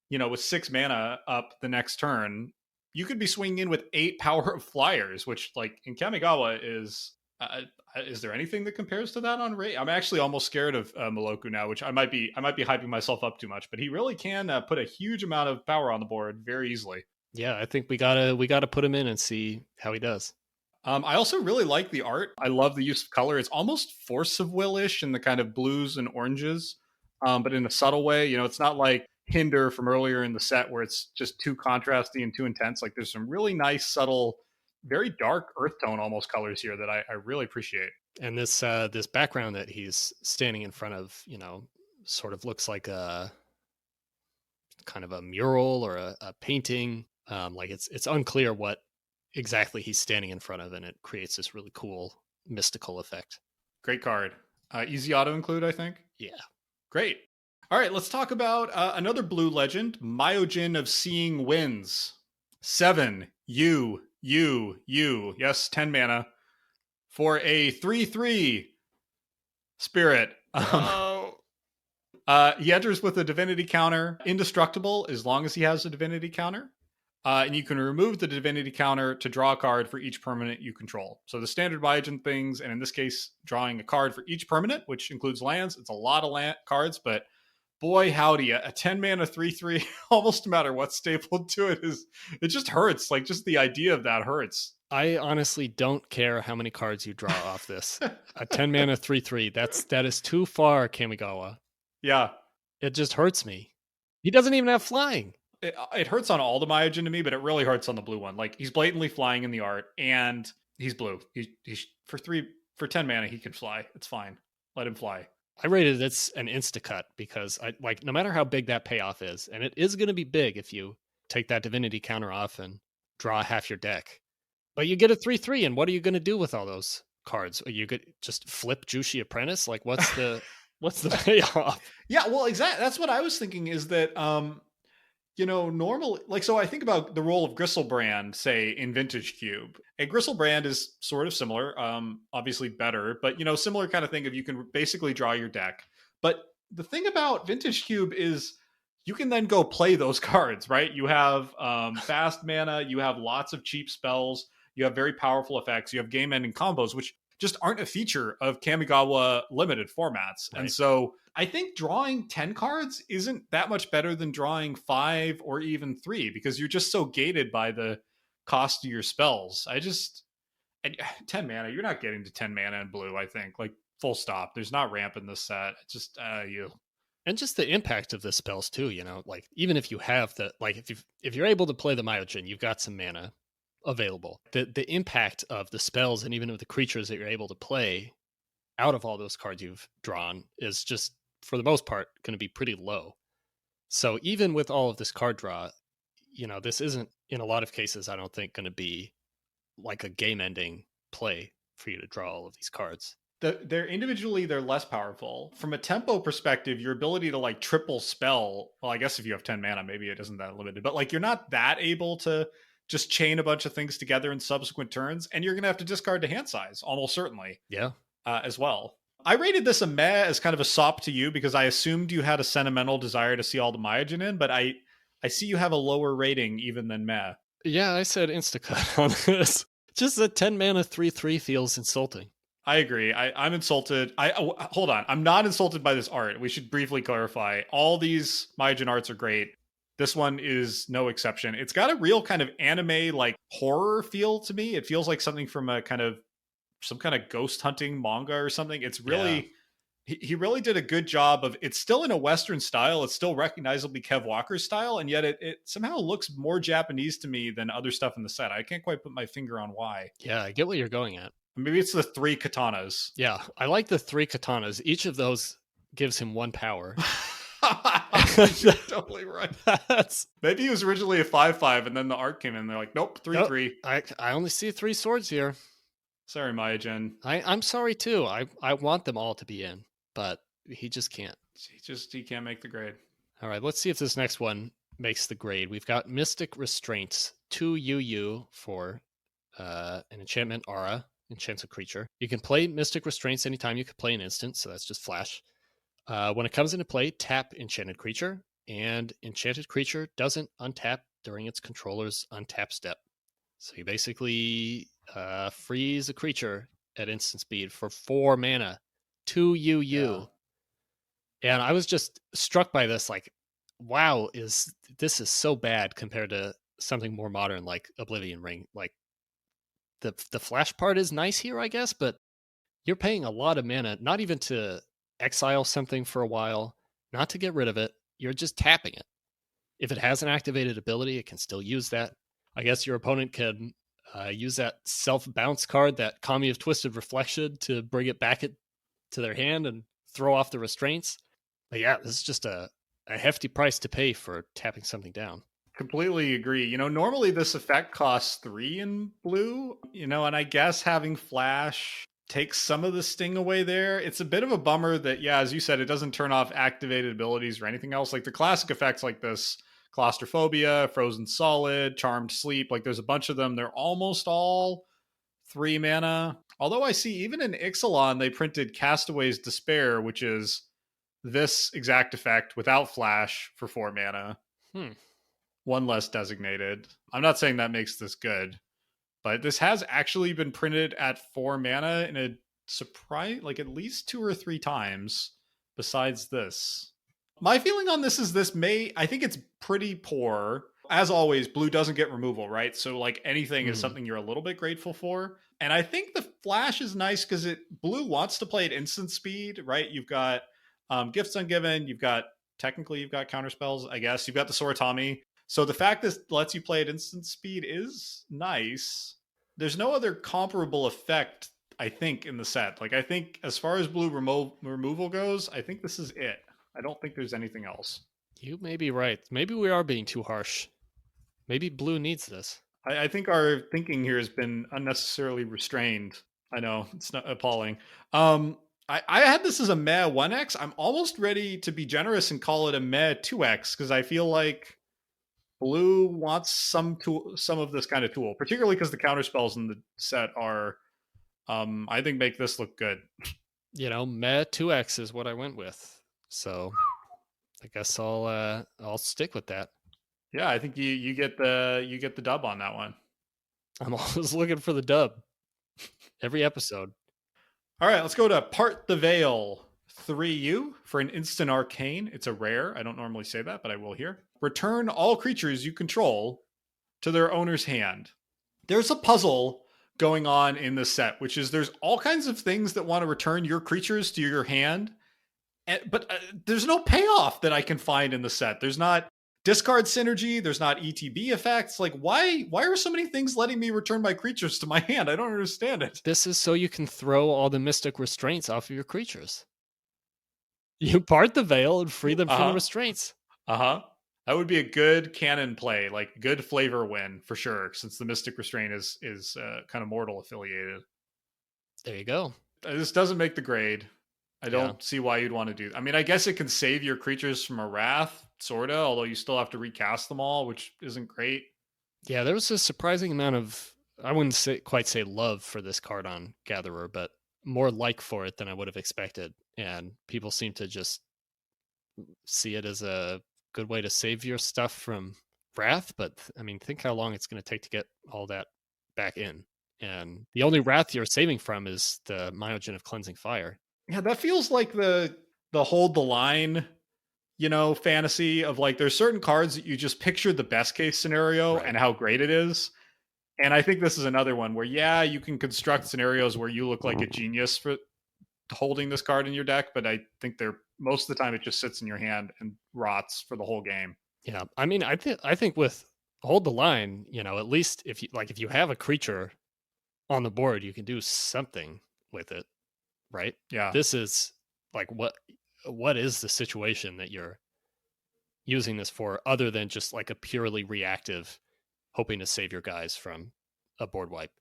with 6 mana up the next turn, you could be swinging in with 8 power of flyers, which like in Kamigawa is there anything that compares to that on rate? I'm actually almost scared of Meloku now, which I might be hyping myself up too much, but he really can put a huge amount of power on the board very easily. Yeah, I think we gotta put him in and see how he does. I also really like the art. I love the use of color. It's almost Force of Will-ish in the kind of blues and oranges, but in a subtle way. It's not like Hinder from earlier in the set where it's just too contrasty and too intense. Like there's some really nice, subtle, very dark earth tone almost colors here that I really appreciate. And this background that he's standing in front of, sort of looks like a kind of a mural or a painting. Like it's unclear what exactly he's standing in front of, and it creates this really cool mystical effect. Great card. Easy auto include, I think. Yeah. Great. All right, let's talk about another blue legend, Myojin of Seeing Winds. 7 yes, 10 mana for a 3/3 spirit. He enters with a divinity counter, indestructible as long as he has a divinity counter. And you can remove the divinity counter to draw a card for each permanent you control. So the standard Myojin things, and in this case, drawing a card for each permanent, which includes lands. It's a lot of cards, but boy, howdy, a 10 mana 3/3, almost no matter what's stapled to it, it just hurts. Like just the idea of that hurts. I honestly don't care how many cards you draw off this. A 10 mana 3/3, that is too far, Kamigawa. Yeah. It just hurts me. He doesn't even have flying. It hurts on all the Myojin to me, but it really hurts on the blue one. Like he's blatantly flying in the art, and he's blue. He's for 10 mana he can fly. It's fine. Let him fly. I rated it's an insta-cut because I like no matter how big that payoff is, and it is going to be big if you take that divinity counter off and draw half your deck. But you get a 3/3, and what are you going to do with all those cards? Are you could just flip Jushi Apprentice? Like what's the payoff? Yeah, well, exactly. That's what I was thinking is that normally, like, so I think about the role of Gristlebrand, say, in Vintage Cube. And Gristlebrand is sort of similar, obviously better, but, similar kind of thing of you can basically draw your deck. But the thing about Vintage Cube is you can then go play those cards, right? You have fast mana, you have lots of cheap spells, you have very powerful effects, you have game-ending combos, which just aren't a feature of Kamigawa limited formats. Right. And so I think drawing 10 cards isn't that much better than drawing 5 or even 3 because you're just so gated by the cost of your spells. 10 mana, you're not getting to 10 mana in blue, I think. Like, full stop. There's not ramp in this set. It's just, you. And just the impact of the spells, too, like, even if you have if you're able to play the Myojin, you've got some mana available. The impact of the spells and even of the creatures that you're able to play out of all those cards you've drawn is just, for the most part, going to be pretty low. So even with all of this card draw, this isn't, in a lot of cases, I don't think, going to be like a game-ending play for you to draw all of these cards. They're individually, they're less powerful. From a tempo perspective, your ability to like triple spell, well, I guess if you have 10 mana, maybe it isn't that limited, but like you're not that able to just chain a bunch of things together in subsequent turns, and you're going to have to discard to hand size, almost certainly. Yeah. As well. I rated this a meh as kind of a sop to you because I assumed you had a sentimental desire to see all the Myojin in, but I see you have a lower rating even than meh. Yeah, I said instacut on this. Just a 10 mana 3/3 feels insulting. I agree. I'm insulted. Hold on. I'm not insulted by this art. We should briefly clarify. All these Myojin arts are great. This one is no exception. It's got a real kind of anime like horror feel to me. It feels like something from some kind of ghost hunting manga or something. It's really he really did a good job of, it's still in a Western style. It's still recognizably Kev Walker's style. And yet it somehow looks more Japanese to me than other stuff in the set. I can't quite put my finger on why. Yeah, I get what you're going at. Maybe it's the 3 katanas. Yeah, I like the 3 katanas. Each of those gives him 1 power. You're totally right. Maybe he was originally a 5/5 and then the art came in. They're like, nope, 3/3. I only see 3 swords here. Sorry, Myojin. I'm sorry too. I want them all to be in, but he just can't. He can't make the grade. All right, let's see if this next one makes the grade. We've got Mystic Restraints, 2 UU for an enchantment aura, enchants a creature. You can play Mystic Restraints anytime you can play an instant, so that's just flash. When it comes into play, tap enchanted creature, and enchanted creature doesn't untap during its controller's untap step. So you basically freeze a creature at instant speed for 4 mana, 2 UU. Yeah. And I was just struck by this, like, wow, this is so bad compared to something more modern like Oblivion Ring. Like the flash part is nice here, I guess, but you're paying a lot of mana, not even to exile something for a while, not to get rid of it. You're just tapping it. If it has an activated ability, it can still use that. I guess your opponent can use that self-bounce card, that Kami of Twisted Reflection, to bring it back to their hand and throw off the restraints. But yeah, this is just a hefty price to pay for tapping something down. Completely agree. Normally this effect costs 3 in blue, and I guess having flash takes some of the sting away there. It's a bit of a bummer that, yeah, as you said, it doesn't turn off activated abilities or anything else. Like the classic effects like this, Claustrophobia, Frozen Solid, Charmed Sleep, like there's a bunch of them. They're almost all 3 mana. Although I see even in Ixalan, they printed Castaway's Despair, which is this exact effect without flash for 4 mana. 1 less designated. I'm not saying that makes this good, but this has actually been printed at 4 mana in a surprise, like at least 2 or 3 times besides this. My feeling on this is I think it's pretty poor. As always, blue doesn't get removal, right? So like anything is something you're a little bit grateful for. And I think the flash is nice because blue wants to play at instant speed, right? You've got Gifts Ungiven, you've got counter spells, I guess. You've got the Soratami. So the fact this lets you play at instant speed is nice. There's no other comparable effect, I think, in the set. Like, I think as far as blue removal goes, I think this is it. I don't think there's anything else. You may be right. Maybe we are being too harsh. Maybe blue needs this. I think our thinking here has been unnecessarily restrained. I know, it's not appalling. I had this as a meh 1x. I'm almost ready to be generous and call it a meh 2x because I feel like blue wants some of this kind of tool, particularly because the counter spells in the set are, I think, make this look good. Meh 2x is what I went with, so I guess I'll stick with that. Yeah, I think you get the dub on that one. I'm always looking for the dub every episode. All right, let's go to Part the Veil. 3U for an instant arcane. It's a rare. I don't normally say that, but I will here. Return all creatures you control to their owner's hand. There's a puzzle going on in this set, which is there's all kinds of things that want to return your creatures to your hand, but there's no payoff that I can find in the set. There's not discard synergy. There's not ETB effects. Like, why are so many things letting me return my creatures to my hand? I don't understand it. This is so you can throw all the mystic restraints off of your creatures. You part the veil and free them from the restraints. That would be a good canon play, like good flavor win for sure, since the Mystic Restraint is kind of mortal affiliated. There you go. This doesn't make the grade. I don't see why you'd want to do that. I mean, I guess it can save your creatures from a wrath, sorta, although you still have to recast them all, which isn't great. Yeah, there was a surprising amount of, I wouldn't quite say love for this card on Gatherer, but more like for it than I would have expected. And people seem to just see it as a good way to save your stuff from Wrath. But I mean, think how long it's going to take to get all that back in. And the only Wrath you're saving from is the Myojin of Cleansing Fire. Yeah, that feels like the hold the line, fantasy of like there's certain cards that you just picture the best case scenario Right. and how great it is. And I think this is another one where, yeah, you can construct scenarios where you look like a genius for holding this card in your deck, but I think most of the time it just sits in your hand and rots for the whole game. Yeah, I mean, I think with Hold the Line, at least if you have a creature on the board, you can do something with it, right? Yeah. This is like what is the situation that you're using this for other than just like a purely reactive hoping to save your guys from a board wipe?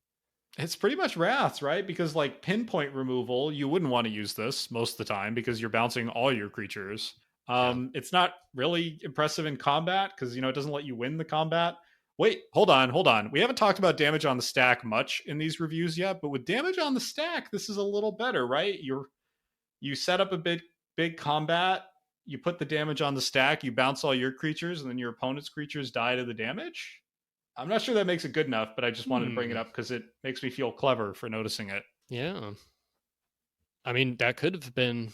It's pretty much wraths, right? Because like pinpoint removal, you wouldn't want to use this most of the time because you're bouncing all your creatures. It's not really impressive in combat because it doesn't let you win the combat. Wait, hold on. We haven't talked about damage on the stack much in these reviews yet, but with damage on the stack, this is a little better, right? You set up a big combat, you put the damage on the stack, you bounce all your creatures, and then your opponent's creatures die to the damage. I'm not sure that makes it good enough, but I just wanted to bring it up because it makes me feel clever for noticing it. Yeah. I mean, that could have been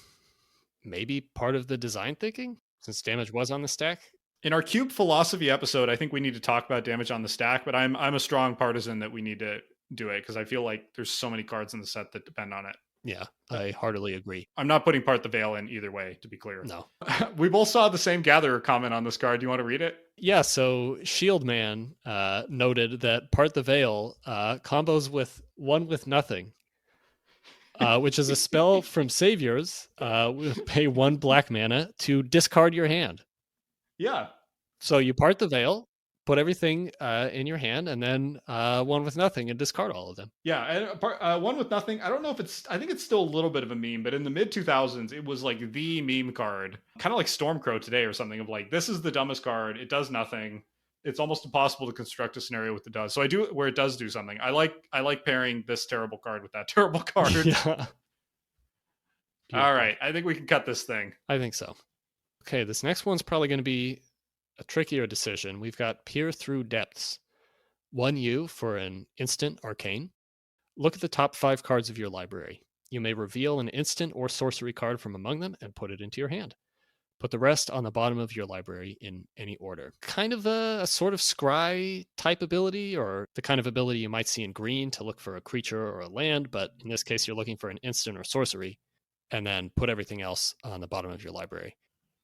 maybe part of the design thinking since damage was on the stack. In our cube philosophy episode, I think we need to talk about damage on the stack, but I'm a strong partisan that we need to do it because I feel like there's so many cards in the set that depend on it. Yeah, I heartily agree. I'm not putting Part the Veil in either way, to be clear. No. We both saw the same Gatherer comment on this card. Do you want to read it? Yeah, so Shieldman noted that Part the Veil combos with One with Nothing, which is a spell from Saviors. Pay 1 black mana to discard your hand. Yeah. So you Part the Veil, put everything in your hand, and then One with Nothing and discard all of them. Yeah, and One with Nothing, I don't know if I think it's still a little bit of a meme, but in the mid 2000s, it was like the meme card, kind of like Stormcrow today or something, of like, this is the dumbest card. It does nothing. It's almost impossible to construct a scenario with the does. So I do where it does do something. I like pairing this terrible card with that terrible card. Yeah. All right, I think we can cut this thing. I think so. Okay, this next one's probably going to be a trickier decision. We've got Peer Through Depths. 1U for an instant arcane. Look at the top 5 cards of your library. You may reveal an instant or sorcery card from among them and put it into your hand. Put the rest on the bottom of your library in any order. Kind of a sort of scry type ability, or the kind of ability you might see in green to look for a creature or a land, but in this case, you're looking for an instant or sorcery, and then put everything else on the bottom of your library.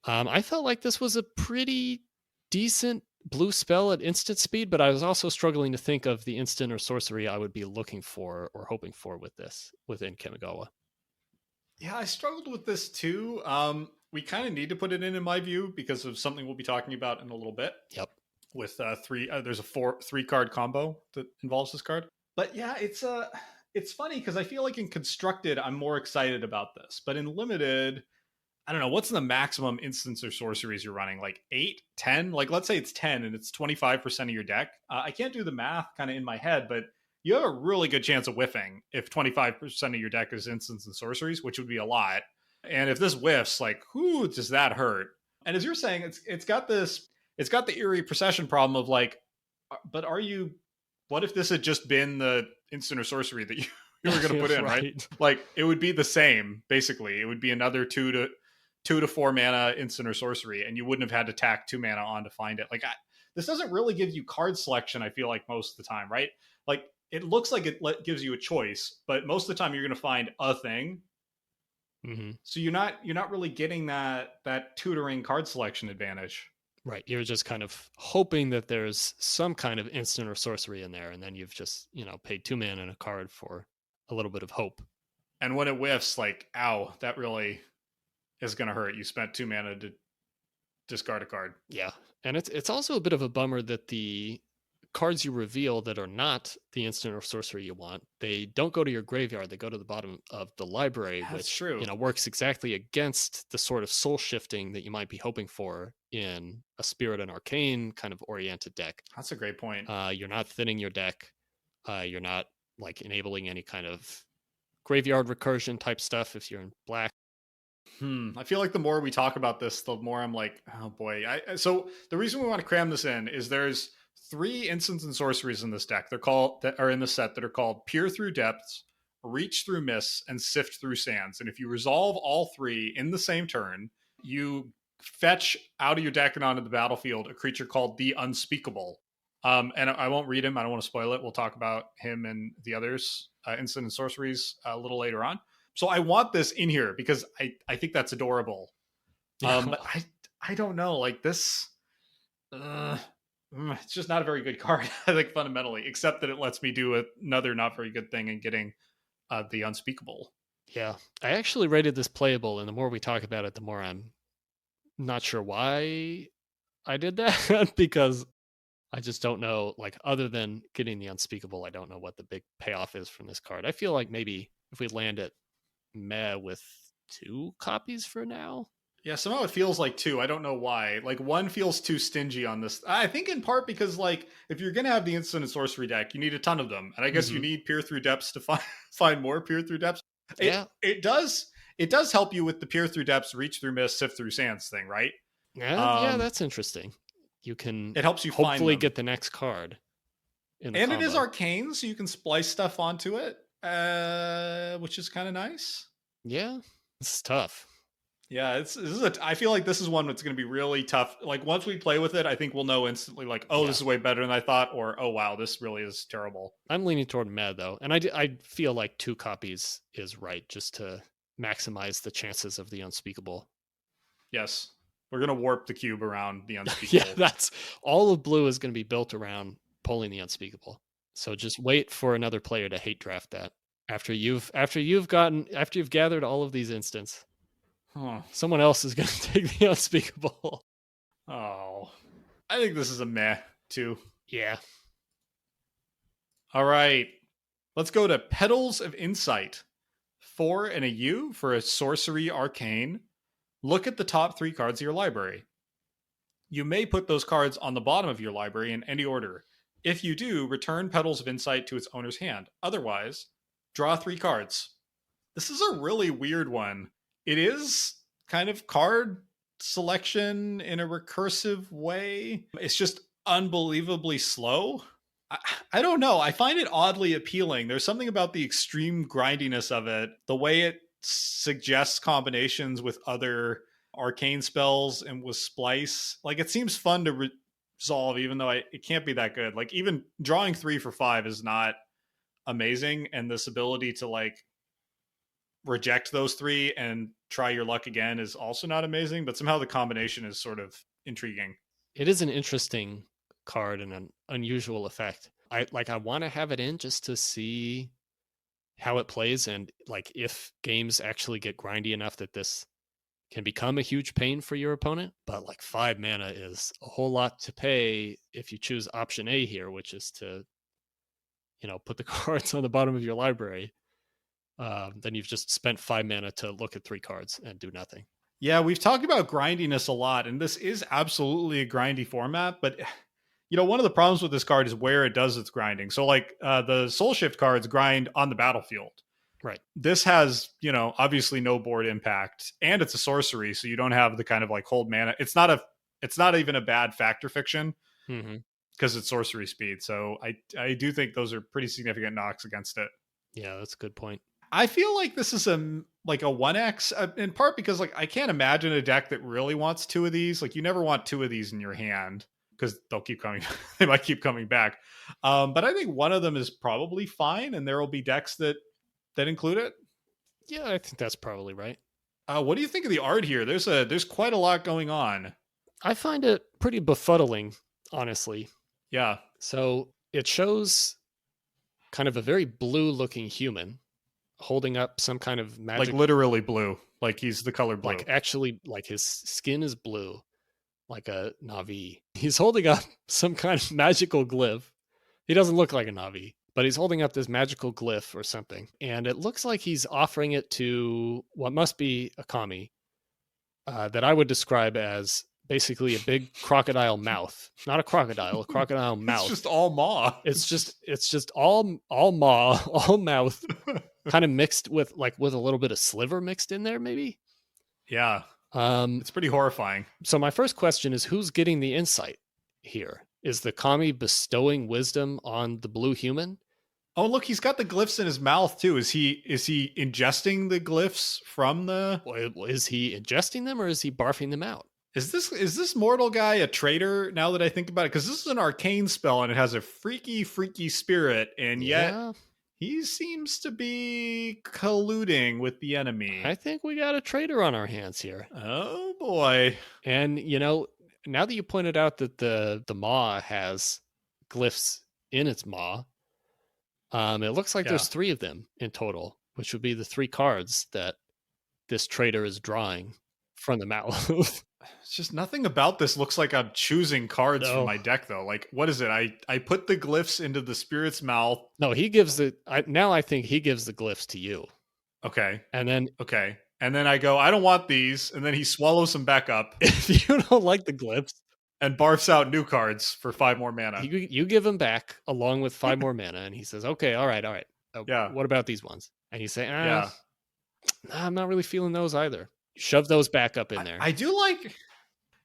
I felt like this was a pretty decent blue spell at instant speed, but I was also struggling to think of the instant or sorcery I would be looking for or hoping for with this within Kamigawa. Yeah, I struggled with this too. We kind of need to put it in my view, because of something we'll be talking about in a little bit. Yep. With there's a 3-card combo that involves this card. But yeah, it's funny because I feel like in constructed, I'm more excited about this, but in limited, I don't know, what's the maximum instants or sorceries you're running? Like 8, 10? Like, let's say it's 10 and it's 25% of your deck. I can't do the math kind of in my head, but you have a really good chance of whiffing if 25% of your deck is instants and sorceries, which would be a lot. And if this whiffs, like, whoo, does that hurt? And as you're saying, it's got the Eerie Procession problem of like, but what if this had just been the instant or sorcery that you were going to put in, right? Like, it would be the same, basically. It would be another 2 to 4 mana instant or sorcery, and you wouldn't have had to tack 2 mana on to find it. Like, this doesn't really give you card selection, I feel like, most of the time, right? Like, it looks like it gives you a choice, but most of the time you're going to find a thing. Mm-hmm. So you're not really getting that tutoring card selection advantage. Right. You're just kind of hoping that there's some kind of instant or sorcery in there, and then you've just, paid 2 mana and a card for a little bit of hope. And when it whiffs, like, ow, that really is going to hurt. You spent 2 mana to discard a card. Yeah. And it's also a bit of a bummer that the cards you reveal that are not the instant or sorcery you want, they don't go to your graveyard. They go to the bottom of the library, That's which true. works exactly against the sort of soul shifting that you might be hoping for in a Spirit and Arcane kind of oriented deck. That's a great point. You're not thinning your deck. You're not like enabling any kind of graveyard recursion type stuff if you're in black. I feel like the more we talk about this, the more I'm like, oh boy. So the reason we want to cram this in is there's 3 instants and sorceries in this deck. That are in the set that are called Peer Through Depths, Reach Through Mists, and Sift Through Sands. And if you resolve all 3 in the same turn, you fetch out of your deck and onto the battlefield a creature called the Unspeakable. And I won't read him. I don't want to spoil it. We'll talk about him and the others, instant and sorceries, a little later on. So I want this in here because I think that's adorable. But I don't know. Like this, it's just not a very good card, I think, fundamentally, except that it lets me do another not very good thing in getting the Unspeakable. Yeah. I actually rated this playable, and the more we talk about it, the more I'm not sure why I did that, because I just don't know, like, other than getting the Unspeakable, I don't know what the big payoff is from this card. I feel like maybe if we land it with 2 copies for now. Yeah, somehow it feels like 2. I don't know why. Like 1 feels too stingy on this. I think in part because, like, if you're going to have the instant and sorcery deck, you need a ton of them. And I guess you need Peer Through Depths to find more Peer Through Depths. It does help you with the Peer Through Depths, Reach Through Mist, Sift Through Sands thing, right? Yeah, that's interesting. It helps you hopefully get the next card. And it is arcane, so you can splice stuff onto it, which is kind of nice. Yeah, it's tough. Yeah, I feel like this is one that's going to be really tough. Like once we play with it, I think we'll know instantly. Like, oh, this is way better than I thought, or oh wow, this really is terrible. I'm leaning toward med though, and I feel like 2 copies is right, just to maximize the chances of the Unspeakable. Yes, we're going to warp the cube around the Unspeakable. Yeah, that's all of blue is going to be built around pulling the Unspeakable. So just wait for another player to hate draft that after you've gathered all of these instants. Someone else is going to take the Unspeakable. Oh, I think this is a meh too. Yeah. All right, let's go to Petals of Insight. 4 and a U for a sorcery arcane. Look at the top 3 cards of your library. You may put those cards on the bottom of your library in any order. If you do, return Petals of Insight to its owner's hand. Otherwise, draw 3 cards. This is a really weird one. It is kind of card selection in a recursive way. It's just unbelievably slow. I don't know. I find it oddly appealing. There's something about the extreme grindiness of it, the way it suggests combinations with other arcane spells and with splice. Like it seems fun to resolve, even though it can't be that good. Like even drawing 3 for 5 is not amazing, and this ability to like reject those 3 and try your luck again is also not amazing, but somehow the combination is sort of intriguing. It is an interesting card and an unusual effect. I want to have it in just to see how it plays, and like if games actually get grindy enough that this can become a huge pain for your opponent. But like 5 mana is a whole lot to pay if you choose option A here, which is to, put the cards on the bottom of your library. Then you've just spent 5 mana to look at 3 cards and do nothing. Yeah, we've talked about grindiness a lot, and this is absolutely a grindy format, but one of the problems with this card is where it does its grinding. So like the Soul Shift cards grind on the battlefield. Right. This has, obviously no board impact, and it's a sorcery, so you don't have the kind of like hold mana. It's not even a bad factor fiction because it's sorcery speed. So I do think those are pretty significant knocks against it. Yeah, that's a good point. I feel like this is a 1x in part because like I can't imagine a deck that really wants 2 of these. Like you never want 2 of these in your hand because they'll keep coming. They might keep coming back. But I think one of them is probably fine, and there will be decks that include it. Yeah, I think that's probably right. What do you think of the art here? There's quite a lot going on. I find it pretty befuddling, honestly. Yeah. So it shows kind of a very blue-looking human holding up some kind of magic, like literally blue, like he's the color blue. Like actually, like his skin is blue, like a Na'vi. He's holding up some kind of magical glyph, He doesn't look like a Navi, but he's holding up this magical glyph or something. And it looks like he's offering it to what must be a kami that I would describe as basically a big crocodile mouth. Not a crocodile mouth. It's just all maw. It's just all maw, all mouth, kind of mixed with a little bit of sliver mixed in there, maybe. Yeah. It's pretty horrifying. So my first question is, who's getting the insight here? Is the kami bestowing wisdom on the blue human? Oh, look, he's got the glyphs in his mouth too. Is he ingesting the glyphs from the? Is he ingesting them or is he barfing them out? Is this mortal guy a traitor? Now that I think about it, because this is an arcane spell and it has a freaky spirit, and yet he seems to be colluding with the enemy. I think we got a traitor on our hands here. Oh boy! And now that you pointed out that the maw has glyphs in its maw, it looks like there's 3 of them in total, which would be the 3 cards that this traitor is drawing from the mouth. It's just nothing about this looks like I'm choosing cards from my deck, though. Like, what is it? I put the glyphs into the spirit's mouth. No, he gives I think he gives the glyphs to you. Okay. And then I go, I don't want these. And then he swallows them back up. If you don't like the glyphs. And barfs out new cards for 5 more mana. You give them back along with 5 more mana. And he says, okay, all right. What about these ones? And you say, I'm not really feeling those either. Shove those back up in there. I do like,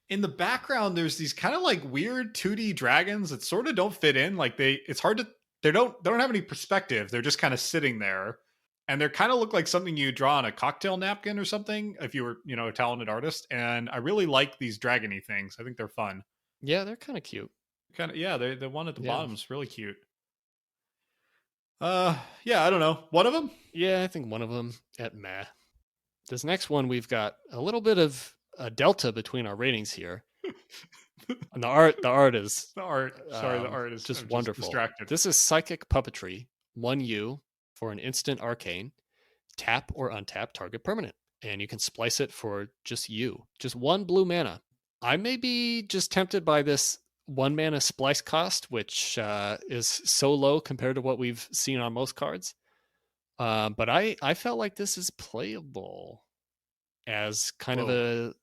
in the background, there's these kind of like weird 2D dragons that sort of don't fit in. Like they don't have any perspective. They're just kind of sitting there. And they kind of look like something you draw on a cocktail napkin or something if you were, a talented artist. And I really like these dragony things. I think they're fun. Yeah, they're kind of cute. The one at the bottom is really cute. I don't know. One of them? Yeah, I think one of them at meh. This next one, we've got a little bit of a delta between our ratings here. And the art is just wonderful. Distracted. This is Psychic Puppetry, 1U for an instant arcane, tap or untap target permanent, and you can splice it for just 1 blue mana. I may be just tempted by this 1 mana splice cost, which is so low compared to what we've seen on most cards. But I felt like this is playable as kind of a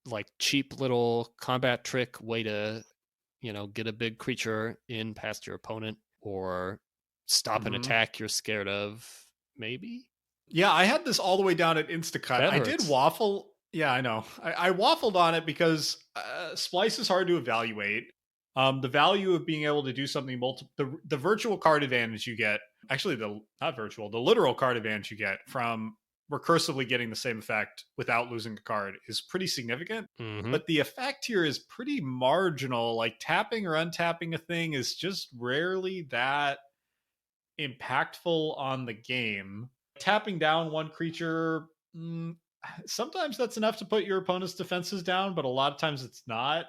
like cheap little combat trick way to, get a big creature in past your opponent or stop an attack you're scared of, maybe. Yeah, I had this all the way down at Instacut. I did waffle. Yeah, I know. I waffled on it because splice is hard to evaluate. The value of being able to do something the virtual card advantage you get, actually the literal card advantage you get from recursively getting the same effect without losing a card is pretty significant. But the effect here is pretty marginal. Like tapping or untapping a thing is just rarely that impactful on the game. Tapping down one creature, sometimes that's enough to put your opponent's defenses down, but a lot of times it's not.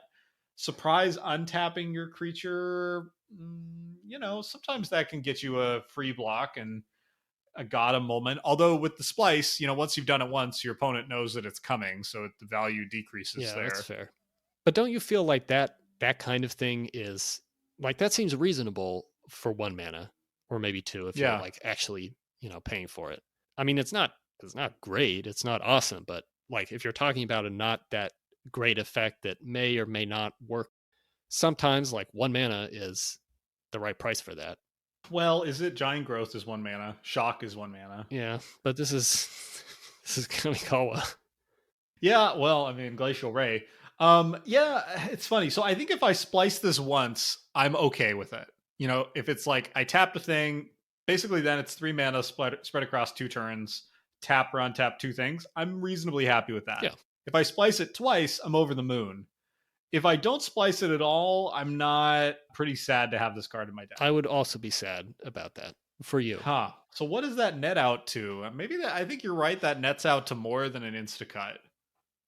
Surprise untapping your creature, sometimes that can get you a free block and a god a moment. Although with the splice, once you've done it once, your opponent knows that it's coming, so the value decreases there. That's fair. But don't you feel like that kind of thing is like, that seems reasonable for 1 mana or maybe 2 if you're like actually, paying for it. I mean, it's not great, it's not awesome, but like if you're talking about a not that great effect that may or may not work, sometimes like 1 mana is the right price for that. Well, is it? Giant Growth is 1 mana. Shock is 1 mana. Yeah, but this is Kamigawa. Yeah, well, I mean, Glacial Ray. It's funny. So I think if I splice this once, I'm okay with it. If it's like I tapped a thing, basically then it's 3 mana spread across 2 turns, tap or untap 2 things. I'm reasonably happy with that. Yeah. If I splice it twice, I'm over the moon. If I don't splice it at all, I'm not pretty sad to have this card in my deck. I would also be sad about that for you. So what does that net out to? I think you're right. That nets out to more than an insta-cut.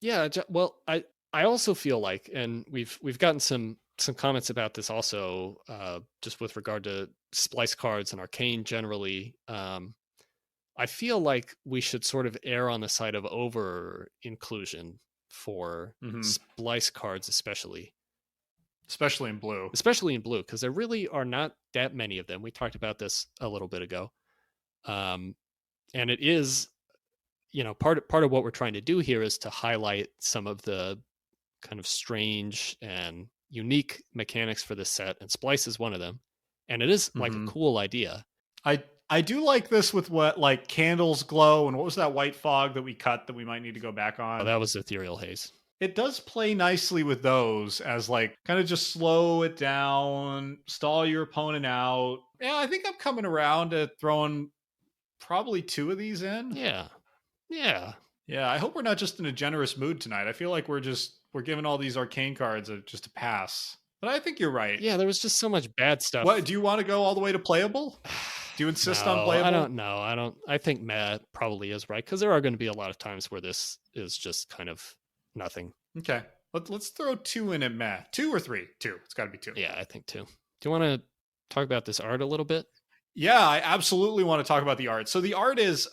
Yeah. Well, I also feel like, and we've gotten some comments about this also, just with regard to splice cards and arcane generally. I feel like we should sort of err on the side of over inclusion for splice cards, especially. especially in blue. Because there really are not that many of them. We talked about this a little bit ago. And it is, part of what we're trying to do here is to highlight some of the kind of strange and unique mechanics for this set, and Splice is one of them. And it is like a cool idea. I do like this with what like candles glow, and what was that white fog that we cut that we might need to go back on? Oh, that was Ethereal Haze. It does play nicely with those as like kind of just slow it down, stall your opponent out. Yeah, I think I'm coming around to throwing probably 2 of these in. Yeah. I hope we're not just in a generous mood tonight. I feel like we're giving all these arcane cards just a pass. But I think you're right. Yeah, there was just so much bad stuff. What, do you want to go all the way to playable? Do you insist on playable? I don't know. I think Matt probably is right, because there are going to be a lot of times where this is just kind of nothing. Okay. Let's throw 2 in at Matt. 2 or 3? 2. It's got to be 2. Yeah, I think 2. Do you want to talk about this art a little bit? Yeah, I absolutely want to talk about the art. So the art is,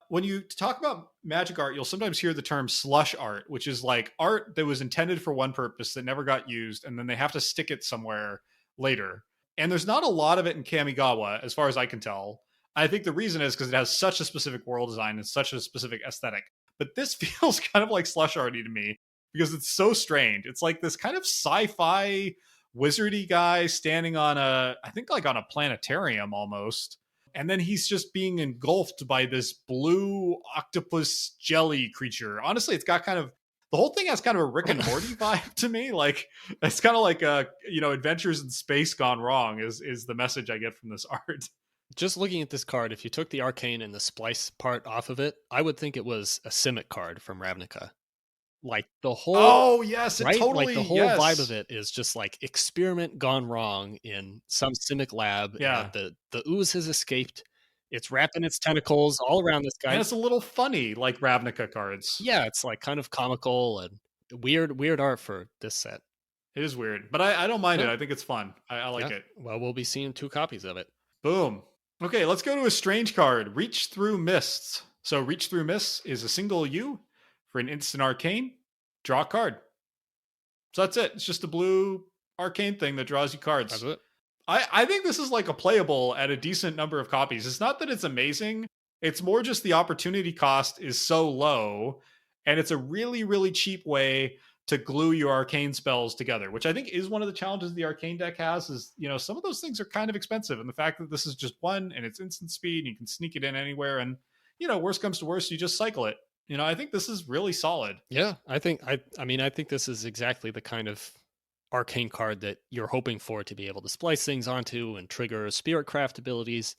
when you talk about magic art, you'll sometimes hear the term slush art, which is like art that was intended for one purpose that never got used, and then they have to stick it somewhere later. And there's not a lot of it in Kamigawa, as far as I can tell. I think the reason is because it has such a specific world design and such a specific aesthetic. But this feels kind of like slush arty to me because it's so strained. It's like this kind of sci-fi wizardy guy standing on a planetarium almost. And then he's just being engulfed by this blue octopus jelly creature. Honestly, it's got kind of, the whole thing has kind of a Rick and Morty vibe to me. Like, it's kind of like Adventures in Space Gone Wrong is the message I get from this art. Just looking at this card, if you took the arcane and the splice part off of it, I would think it was a Simic card from Ravnica. Like the whole, totally, like the whole vibe of it is just like experiment gone wrong in some Simic lab. Yeah, and the ooze has escaped. It's wrapping its tentacles all around this guy, and it's a little funny, like Ravnica cards. Yeah, it's like kind of comical and weird art for this set. It is weird, but I don't mind it. I think it's fun. I like it. Well, we'll be seeing 2 copies of it. Boom. Okay, let's go to a strange card. Reach Through Mists. So Reach Through Mists is a single U for an instant arcane. Draw a card. So that's it. It's just a blue arcane thing that draws you cards. That's it. I think this is like a playable at a decent number of copies. It's not that it's amazing. It's more just the opportunity cost is so low, and it's a really, really cheap way to glue your arcane spells together, which I think is one of the challenges the arcane deck has is, some of those things are kind of expensive. And the fact that this is just one and it's instant speed and you can sneak it in anywhere and, worst comes to worst, you just cycle it. I think this is really solid. Yeah, I think this is exactly the kind of arcane card that you're hoping for to be able to splice things onto and trigger spirit craft abilities.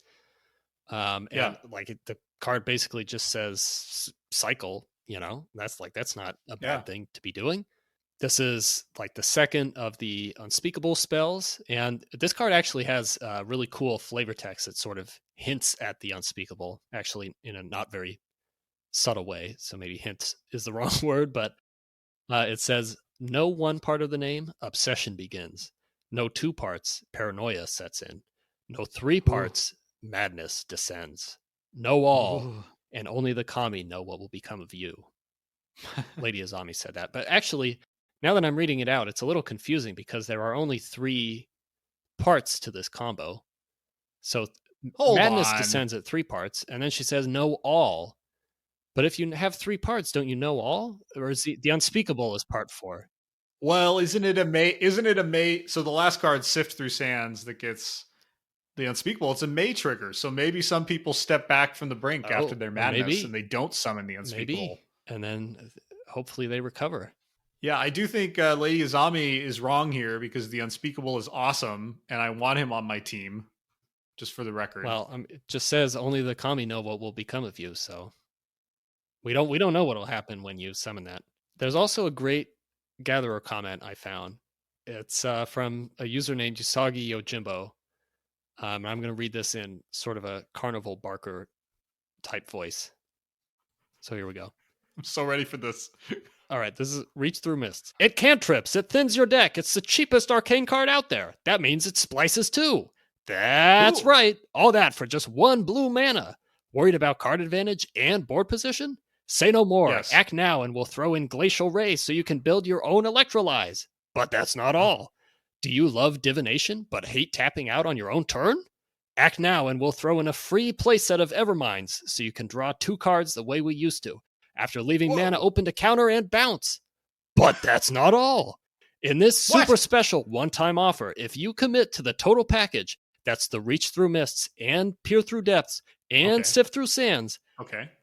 The card basically just says cycle, that's not a bad thing to be doing. This is like the second of the unspeakable spells. And this card actually has really cool flavor text that sort of hints at the unspeakable, actually in a not very subtle way. So maybe hints is the wrong word, but it says, no one part of the name, obsession begins. No 2 parts, paranoia sets in. No 3 parts, madness descends. No all, and only the kami know what will become of you. Lady Azami said that. But actually, now that I'm reading it out, it's a little confusing because there are only 3 parts to this combo. So madness descends at 3 parts, and then she says no all. But if you have 3 parts, don't you know all? Or is the unspeakable is part 4? Well, isn't it a May? So the last card, Sift Through Sands, that gets the unspeakable. It's a May trigger. So maybe some people step back from the brink after their madness and they don't summon the unspeakable. Maybe. And then hopefully they recover. Yeah, I do think Lady Azami is wrong here because the unspeakable is awesome and I want him on my team, just for the record. Well, it just says only the kami know what will become of you, so we don't know what will happen when you summon that. There's also a great Gatherer comment I found. It's from a user named Usagi Yojimbo. I'm going to read this in sort of a Carnival Barker type voice. So here we go. I'm so ready for this. All right, this is Reach Through Mists. It cantrips. It thins your deck. It's the cheapest arcane card out there. That means it splices too. That's right. All that for just 1 blue mana. Worried about card advantage and board position? Say no more. Yes. Act now and we'll throw in Glacial Ray so you can build your own Electrolyze. But that's not all. Do you love divination but hate tapping out on your own turn? Act now and we'll throw in a free playset of Everminds so you can draw 2 cards the way we used to, after leaving mana open to counter and bounce. But that's not all. In this super special one-time offer, if you commit to the total package, that's the Reach Through Mists and Peer Through Depths and Sift Through Sands,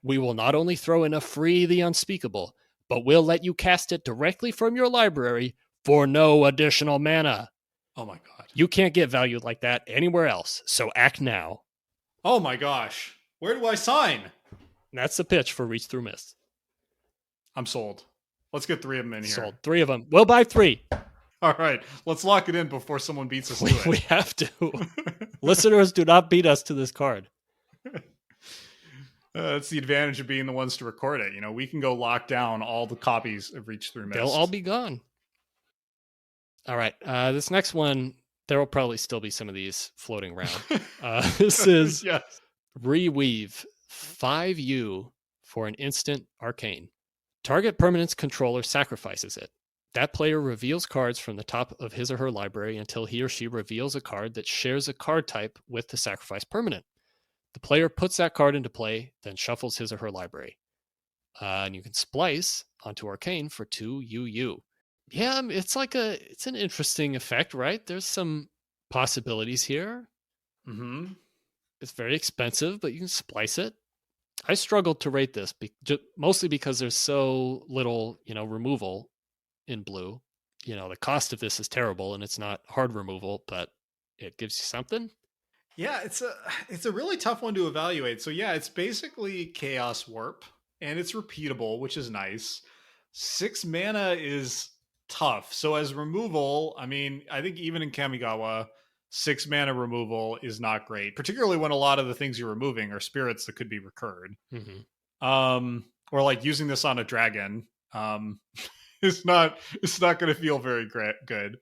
we will not only throw in a free The Unspeakable, but we'll let you cast it directly from your library for no additional mana. Oh my god. You can't get value like that anywhere else, so act now. Oh my gosh. Where do I sign? And that's the pitch for Reach Through Mists. I'm sold. Let's get 3 of them in here. Sold. 3 of them. We'll buy 3. All right. Let's lock it in before someone beats us to it. We have to. Listeners, do not beat us to this card. That's the advantage of being the ones to record it. You know, we can go lock down all the copies of Reach Through Mist. They'll all be gone. All right. This next one, there will probably still be some of these floating around. This is Reweave 5U for an instant arcane. Target permanent's controller sacrifices it. That player reveals cards from the top of his or her library until he or she reveals a card that shares a card type with the sacrifice permanent. The player puts that card into play, then shuffles his or her library. And you can splice onto Arcane for 2 UU. Yeah, it's an interesting effect, right? There's some possibilities here. Mm-hmm. It's very expensive, but you can splice it. I struggled to rate this mostly because there's so little, removal in blue. The cost of this is terrible, and it's not hard removal, but it gives you something. Yeah, it's a really tough one to evaluate. So yeah, it's basically Chaos Warp, and it's repeatable, which is nice. 6 mana is tough. So as removal, I mean, I think even in Kamigawa, 6 mana removal is not great, particularly when a lot of the things you're removing are spirits that could be recurred. Mm-hmm. Or like using this on a dragon, it's not going to feel very good.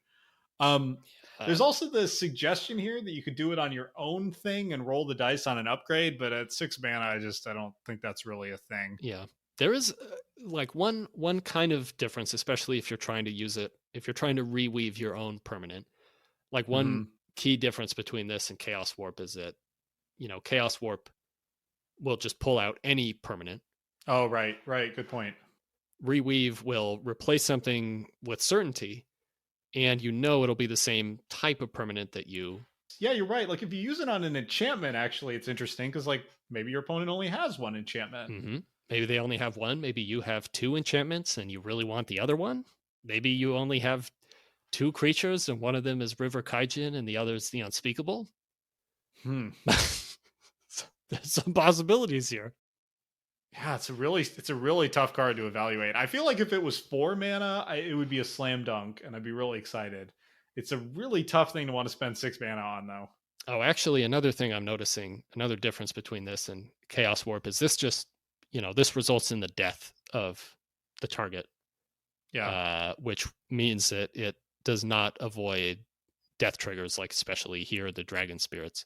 There's also the suggestion here that you could do it on your own thing and roll the dice on an upgrade, but at 6 mana, I don't think that's really a thing. Yeah. There is one kind of difference, especially if you're trying to use it, if you're trying to reweave your own permanent. Like one key difference between this and Chaos Warp is that, Chaos Warp will just pull out any permanent. Oh, right. Good point. Reweave will replace something with certainty, and it'll be the same type of permanent that you... Yeah, you're right. Like if you use it on an enchantment, actually, it's interesting because like maybe your opponent only has 1 enchantment. Mm-hmm. Maybe they only have 1. Maybe you have 2 enchantments and you really want the other one. Maybe you only have 2 creatures and one of them is River Kaijin and the other is the Unspeakable. There's some possibilities here. Yeah, it's a really tough card to evaluate. I feel like if it was 4 mana, it would be a slam dunk, and I'd be really excited. It's a really tough thing to want to spend 6 mana on, though. Oh, actually, another thing I'm noticing, another difference between this and Chaos Warp is this just, this results in the death of the target. Yeah. Which means that it does not avoid death triggers, like especially here, the Dragon Spirits.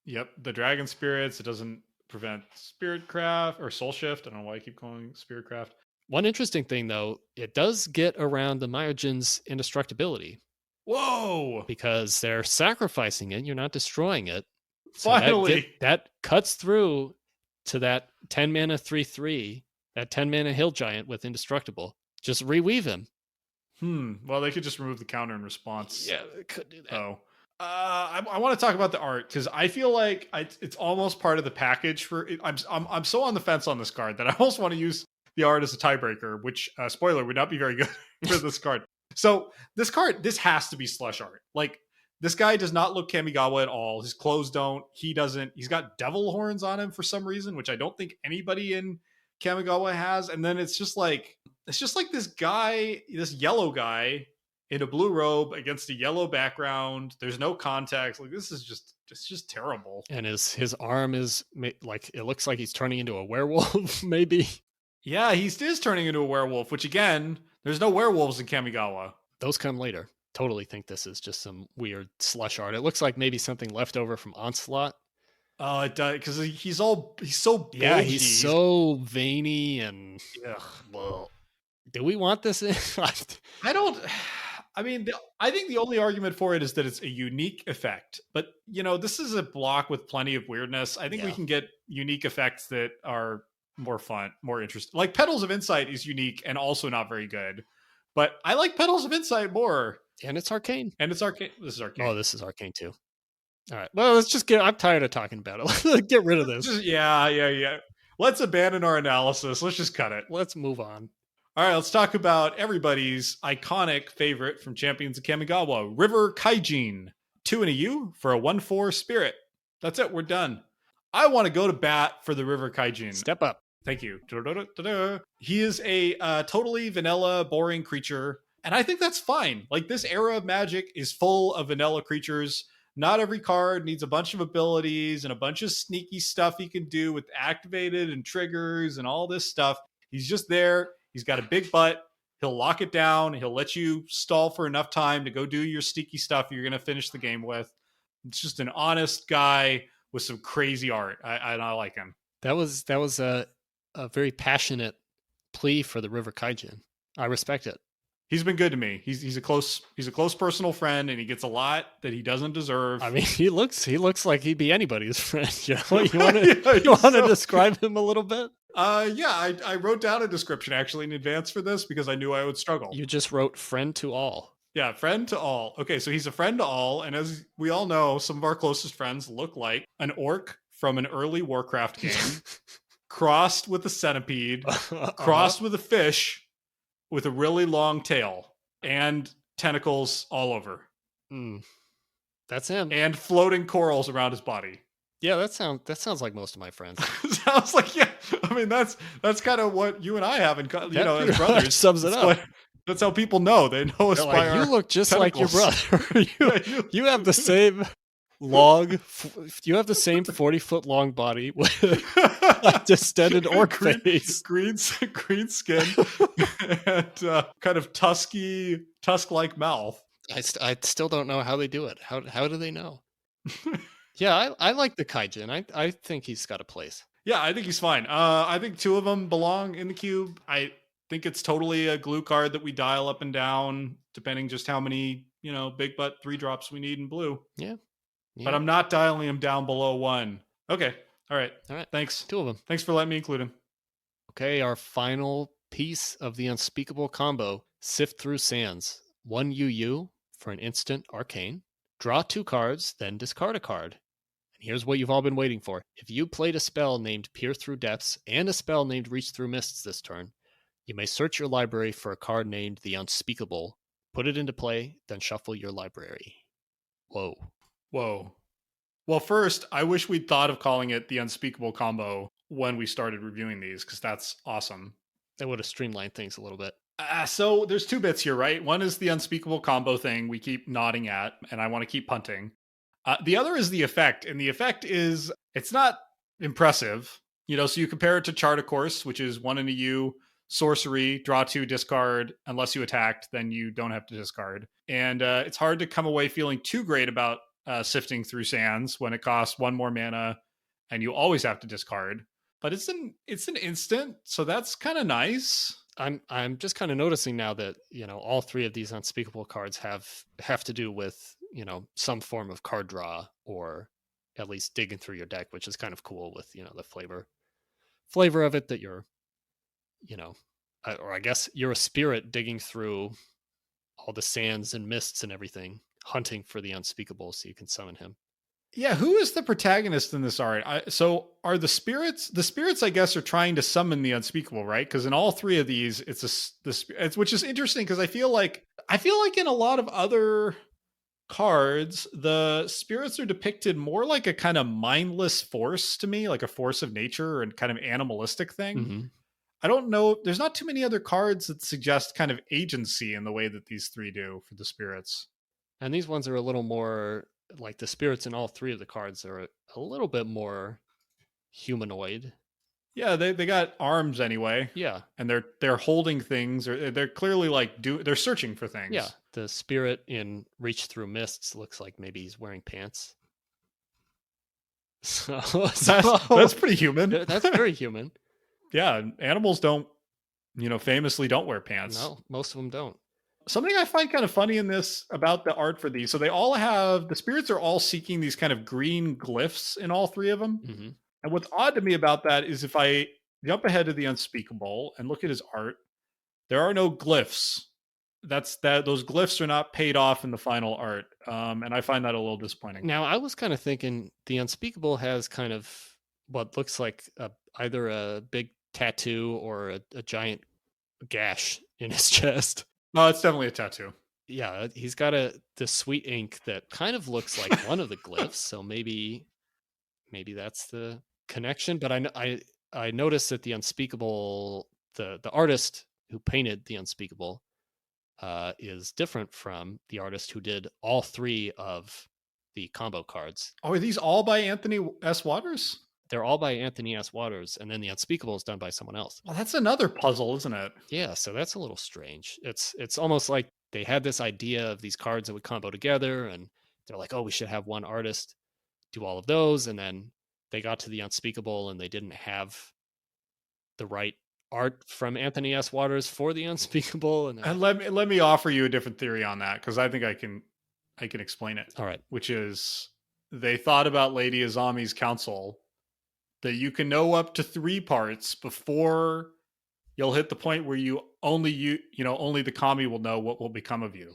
Yep, the Dragon Spirits, it doesn't prevent Spirit Craft or Soul Shift. I don't know why I keep calling Spirit Craft. One interesting thing, though, it does get around the Myojin's indestructibility. Whoa! Because they're sacrificing it, you're not destroying it. So finally! That cuts through to that 10 mana 3/3, that 10 mana Hill Giant with Indestructible. Just reweave him. Well, they could just remove the counter in response. Yeah, they could do that. Oh. I want to talk about the art because I feel like it's almost part of the package for it. I'm so on the fence on this card that I almost want to use the art as a tiebreaker, which spoiler would not be very good for this card. So this has to be slush art. Like this guy does not look Kamigawa at all. His clothes don't. He doesn't. He's got devil horns on him for some reason, which I don't think anybody in Kamigawa has. And then it's just like this guy, this yellow guy in a blue robe against a yellow background. There's no context. Like this is just terrible. And his arm is like, it looks like he's turning into a werewolf, maybe. Yeah, he is turning into a werewolf, which again, there's no werewolves in Kamigawa. Those come later. Totally think this is just some weird slush art. It looks like maybe something left over from Onslaught. Oh, it does, because he's so bulgy. Yeah, he's so veiny and well. Do we want this in? I mean, I think the only argument for it is that it's a unique effect. But, this is a block with plenty of weirdness. I think we can get unique effects that are more fun, more interesting. Like Petals of Insight is unique and also not very good. But I like Petals of Insight more. And it's arcane. And it's arcane. This is arcane. Oh, this is arcane too. All right. Well, let's just I'm tired of talking about it. Let's get rid of this. Yeah. Let's abandon our analysis. Let's just cut it. Let's move on. All right, let's talk about everybody's iconic favorite from Champions of Kamigawa, River Kaijin. 2 and a U for a 1/4 spirit. That's it. We're done. I want to go to bat for the River Kaijin. Step up. Thank you. He is a totally vanilla, boring creature. And I think that's fine. Like, this era of Magic is full of vanilla creatures. Not every card needs a bunch of abilities and a bunch of sneaky stuff he can do with activated and triggers and all this stuff. He's just there. He's got a big butt. He'll lock it down. He'll let you stall for enough time to go do your sneaky stuff you're going to finish the game with. It's just an honest guy with some crazy art. I like him. That was a very passionate plea for the River Kaijin. I respect it. He's been good to me. He's a close personal friend, and he gets a lot that he doesn't deserve. I mean, he looks like he'd be anybody's friend. You want to describe him a little bit? I wrote down a description actually in advance for this because I knew I would struggle. You just wrote friend to all. Yeah, friend to all. Okay, so he's a friend to all, and as we all know, some of our closest friends look like an orc from an early Warcraft game, crossed with a centipede, crossed with a fish, with a really long tail and tentacles all over. That's him. And floating corals around his body. Yeah, that sounds like most of my friends. Sounds like, yeah. I mean, that's kind of what you and I have in, as brothers. Sums it up. That's how people know. They know us by our you look just tentacles. like your brother. You have the same long. You have the same 40-foot long body with a distended orc face, green skin, and kind of tusk-like mouth. I still don't know how they do it. How do they know? Yeah, I like the Kaijin. I think he's got a place. Yeah, I think he's fine. I think 2 of them belong in the cube. I think it's totally a glue card that we dial up and down, depending just how many, big butt 3-drops we need in blue. Yeah. But I'm not dialing him down below 1. Okay. All right. Thanks. 2 of them. Thanks for letting me include him. Okay, our final piece of the unspeakable combo, Sift Through Sands. 1 UU for an instant arcane. Draw 2 cards, then discard a card. And here's what you've all been waiting for. If you played a spell named Peer Through Depths and a spell named Reach Through Mists this turn, you may search your library for a card named The Unspeakable, put it into play, then shuffle your library. Whoa. Well, first, I wish we'd thought of calling it the Unspeakable combo when we started reviewing these, because that's awesome. That would have streamlined things a little bit. So there's 2 bits here, right? One is the Unspeakable combo thing we keep nodding at, and I want to keep punting. The other is the effect, and the effect is, it's not impressive. So you compare it to Chart a Course, which is 1 in a U, sorcery, draw 2, discard. Unless you attacked, then you don't have to discard. And it's hard to come away feeling too great about Sifting Through Sands when it costs 1 more mana, and you always have to discard. But it's an instant, so that's kind of nice. I'm just kind of noticing now that, all 3 of these unspeakable cards have to do with, some form of card draw, or at least digging through your deck, which is kind of cool with, the flavor of it that you're, or I guess you're a spirit digging through all the sands and mists and everything, hunting for the unspeakable so you can summon him. Yeah, who is the protagonist in this art? So are the spirits, I guess, are trying to summon the unspeakable, right? Because in all 3 of these, it's which is interesting, because I feel like in a lot of other cards, the spirits are depicted more like a kind of mindless force to me, like a force of nature and kind of animalistic thing. Mm-hmm. I don't know. There's not too many other cards that suggest kind of agency in the way that these 3 do for the spirits. And these ones are a little more, like the spirits in all 3 of the cards are a little bit more humanoid. Yeah, they got arms anyway. Yeah. And they're holding things, or they're clearly they're searching for things. Yeah. The spirit in Reach Through Mists looks like maybe he's wearing pants. So that's pretty human. That's very human. Yeah, animals don't, famously don't wear pants. No, most of them don't. Something I find kind of funny in this about the art for these. So they all have the spirits are all seeking these kind of green glyphs in all three of them. Hmm. And what's odd to me about that is if I jump ahead to the Unspeakable and look at his art, there are no glyphs. That's that those glyphs are not paid off in the final art. And I find that a little disappointing. Now, I was kind of thinking the Unspeakable has kind of what looks like either a big tattoo or a giant gash in his chest. No, it's definitely a tattoo. Yeah, he's got the sweet ink that kind of looks like one of the glyphs. So maybe that's the connection. But I noticed that the Unspeakable, the artist who painted the Unspeakable, is different from the artist who did all three of the combo cards. Oh, are these all by Anthony S. Waters? They're all by Anthony S. Waters, and then the Unspeakable is done by someone else. Well, that's another puzzle, isn't it? Yeah, so that's a little strange. It's almost like they had this idea of these cards that would combo together, and they're like, oh, we should have one artist do all of those, and then they got to the Unspeakable and they didn't have the right art from Anthony S. Waters for the Unspeakable. And let me offer you a different theory on that, because I think I can explain it. All right. Which is they thought about Lady Azami's counsel that you can know up to 3 parts before you'll hit the point where only the kami will know what will become of you.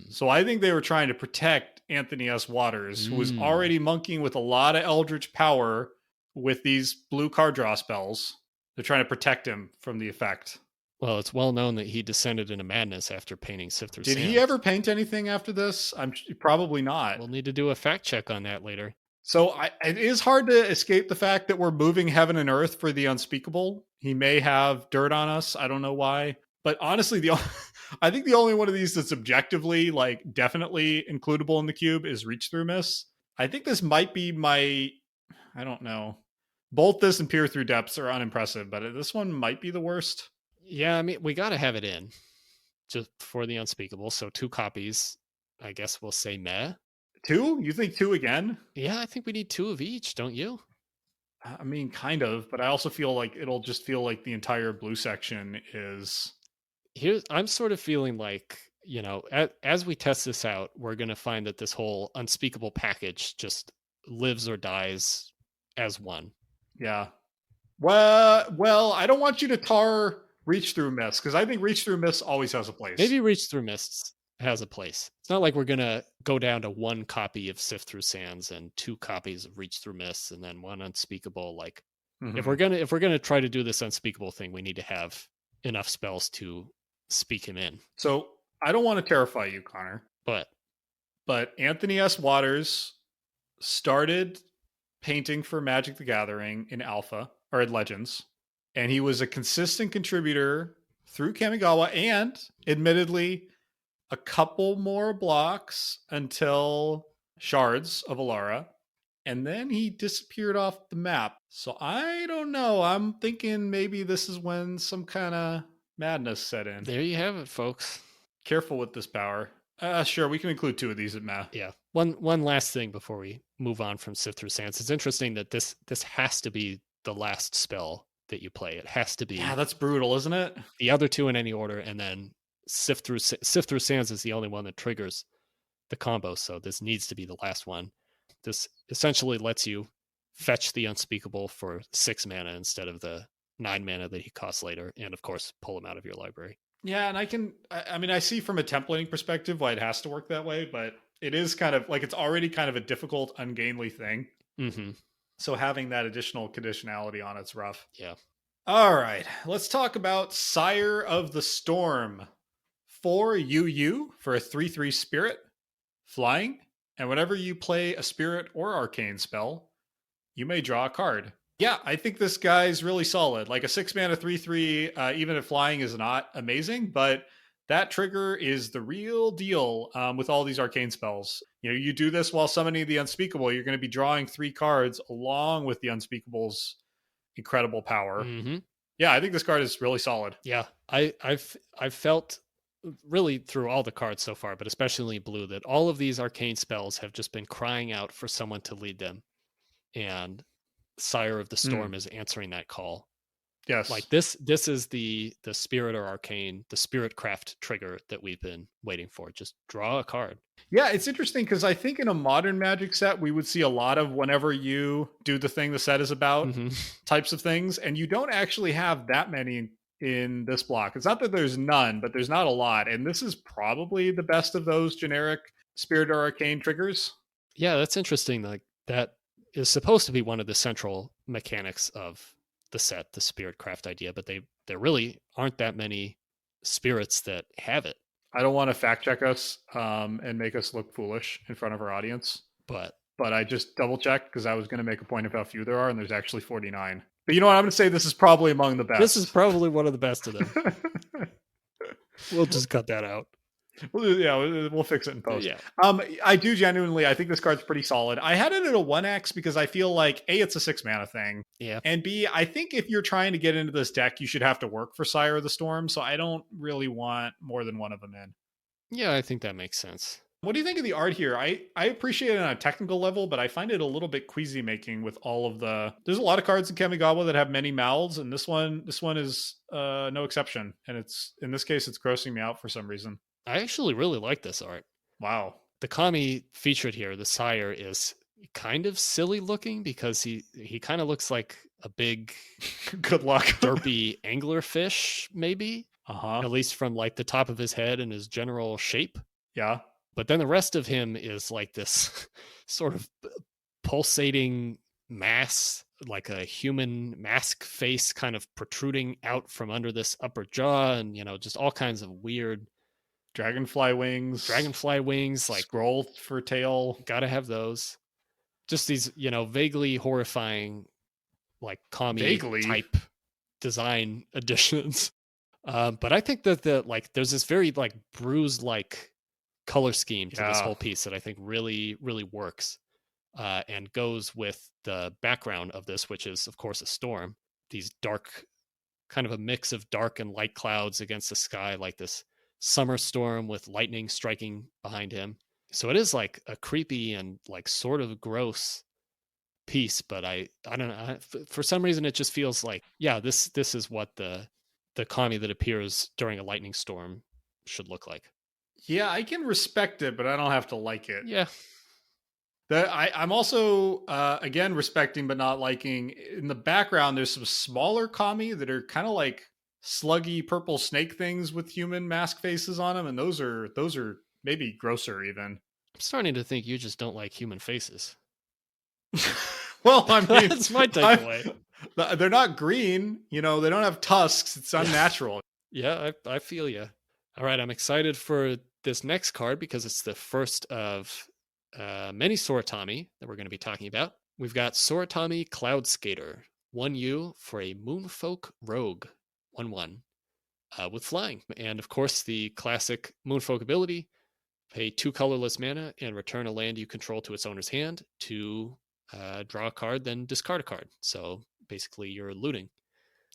So I think they were trying to protect Anthony S. Waters, who was already monkeying with a lot of eldritch power with these blue card draw spells. They're trying to protect him from the effect. Well, it's well known that he descended into madness after painting Sift Through Sands. Did he ever paint anything after this? Probably not. We'll need to do a fact check on that later. So it is hard to escape the fact that we're moving heaven and earth for the Unspeakable. He may have dirt on us. I don't know why. But honestly, I think the only one of these that's objectively, like, definitely includable in the cube is Reach Through Mists. I think this might be I don't know. Both this and Peer Through Depths are unimpressive, but this one might be the worst. Yeah, I mean, we got to have it in just for the Unspeakable. So 2 copies, I guess we'll say meh. 2? You think 2 again? Yeah, I think we need 2 of each, don't you? I mean, kind of, but I also feel like it'll just feel like the entire blue section is... I'm sort of feeling like, as we test this out, we're going to find that this whole Unspeakable package just lives or dies as one. Yeah. Well, I don't want you to tar Reach Through Mists, because I think Reach Through Mists always has a place. Maybe Reach Through Mists has a place. It's not like we're going to go down to 1 copy of Sift Through Sands and 2 copies of Reach Through Mists and then 1 Unspeakable. Like, if we're going to try to do this Unspeakable thing, we need to have enough spells to speak him in. So I don't want to terrify you, Connor, but Anthony S. Waters started painting for Magic the Gathering in Alpha or in Legends, and he was a consistent contributor through Kamigawa and admittedly a couple more blocks until Shards of Alara, and then he disappeared off the map. So I don't know. I'm thinking maybe this is when some kind of madness set in. There you have it, folks. Careful with this power. Sure, we can include 2 of these at math. Yeah. One last thing before we move on from Sift Through Sands. It's interesting that this has to be the last spell that you play. It has to be. Yeah, that's brutal, isn't it? The other 2 in any order, and then Sift Through Sands is the only one that triggers the combo. So this needs to be the last one. This essentially lets you fetch the Unspeakable for 6 mana instead of the 9 mana that he costs later, and of course pull him out of your library. Yeah, and I see from a templating perspective why it has to work that way, but it is kind of like it's already kind of a difficult, ungainly thing. Mm-hmm. So having that additional conditionality on it's rough. Yeah. All right, let's talk about Sire of the Storm. 4 UU for a 3/3 spirit, flying, and whenever you play a spirit or arcane spell, you may draw a card. Yeah, I think this guy's really solid. Like a 6 mana 3/3, even if flying is not amazing, but that trigger is the real deal with all these arcane spells. You do this while summoning the Unspeakable, you're going to be drawing 3 cards along with the Unspeakable's incredible power. Mm-hmm. Yeah, I think this card is really solid. Yeah, I've felt really through all the cards so far, but especially blue, that all of these arcane spells have just been crying out for someone to lead them, and Sire of the Storm is answering that call. Yes. Like this is the spirit or arcane, the spirit craft trigger that we've been waiting for. Just draw a card. Yeah, it's interesting because I think in a modern Magic set, we would see a lot of whenever you do the thing the set is about types of things, and you don't actually have that many in this block. It's not that there's none, but there's not a lot, and this is probably the best of those generic Spirit or Arcane triggers. Yeah, that's interesting. Like that is supposed to be one of the central mechanics of the set, the spirit craft idea, but there really aren't that many spirits that have it. I don't want to fact check us and make us look foolish in front of our audience, but I just double checked because I was going to make a point of how few there are, and there's actually 49. But you know what? I'm going to say this is probably among the best. This is probably one of the best of them. We'll just cut that out. We'll fix it in post. Yeah. I do genuinely, I think this card's pretty solid. I had it at a 1x because I feel like A, it's a 6 mana thing. Yeah. And B, I think if you're trying to get into this deck, you should have to work for Sire of the Storm. So I don't really want more than one of them in. Yeah, I think that makes sense. What do you think of the art here? I appreciate it on a technical level, but I find it a little bit queasy making with all of the. There's a lot of cards in Kamigawa that have many mouths, and this one is no exception. And it's in this case, it's grossing me out for some reason. I actually really like this art. Wow. The Kami featured here, the Sire, is kind of silly looking because he kind of looks like a big good luck derpy anglerfish, maybe. Uh-huh. At least from like the top of his head and his general shape. Yeah. But then the rest of him is like this sort of pulsating mass, like a human mask face kind of protruding out from under this upper jaw, and just all kinds of weird dragonfly wings, like scroll for tail. Gotta have those. Just these, vaguely horrifying, like Kami type design additions. But I think that there's this very like bruise like color scheme to this whole piece that I think really, really works and goes with the background of this, which is of course a storm. These dark, kind of a mix of dark and light clouds against the sky, like this summer storm with lightning striking behind him. So it is like a creepy and like sort of gross piece, but I don't know. For some reason, it just feels like, this is what the Kami that appears during a lightning storm should look like. Yeah, I can respect it, but I don't have to like it. Yeah. I'm also, again, respecting but not liking. In the background, there's some smaller Kami that are kind of like sluggy purple snake things with human mask faces on them, and those are maybe grosser even. I'm starting to think you just don't like human faces. Well, I mean, that's my takeaway. They're not green, they don't have tusks. It's unnatural. Yeah, I feel you. All right, I'm excited for this next card because it's the first of many Soratami that we're going to be talking about. We've got Soratami Cloudskater, 1U for a Moonfolk Rogue, 1/1, with flying. And of course, the classic Moonfolk ability, pay 2 colorless mana and return a land you control to its owner's hand to draw a card, then discard a card. So basically, you're looting.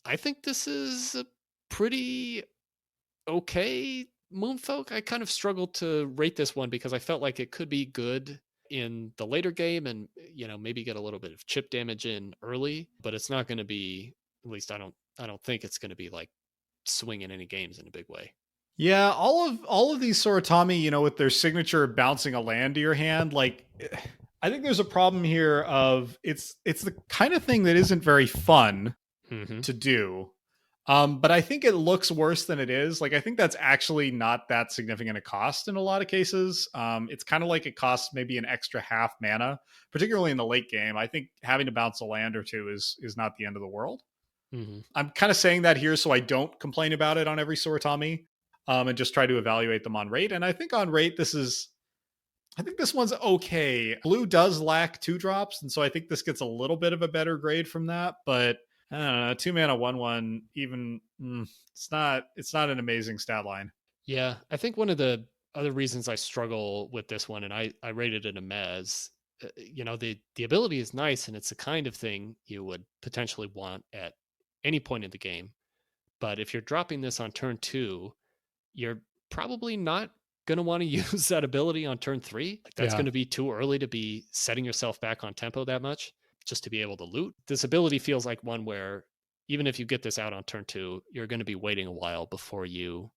I think this is a pretty okay Moonfolk. I kind of struggled to rate this one because I felt like it could be good in the later game and maybe get a little bit of chip damage in early, but it's not going to be, at least I don't think it's going to be like swinging any games in a big way. Yeah, all of these Soratami, with their signature bouncing a land to your hand, like I think there's a problem here of it's the kind of thing that isn't very fun to do. But I think it looks worse than it is. Like, I think that's actually not that significant a cost in a lot of cases. It's kind of like it costs maybe an extra half mana, particularly in the late game. I think having to bounce a land or two is not the end of the world. Mm-hmm. I'm kind of saying that here so I don't complain about it on every Soratami, and just try to evaluate them on rate. And I think on rate, this one's okay. Blue does lack 2 drops, and so I think this gets a little bit of a better grade from that, but I don't know, 2 mana 1/1, even it's not an amazing stat line. Yeah, I think one of the other reasons I struggle with this one, and I rated it a mez, the ability is nice, and it's the kind of thing you would potentially want at any point in the game. But if you're dropping this on turn 2, you're probably not going to want to use that ability on turn 3. Like, that's going to be too early to be setting yourself back on tempo that much just to be able to loot. This ability feels like one where even if you get this out on turn 2, you're going to be waiting a while before you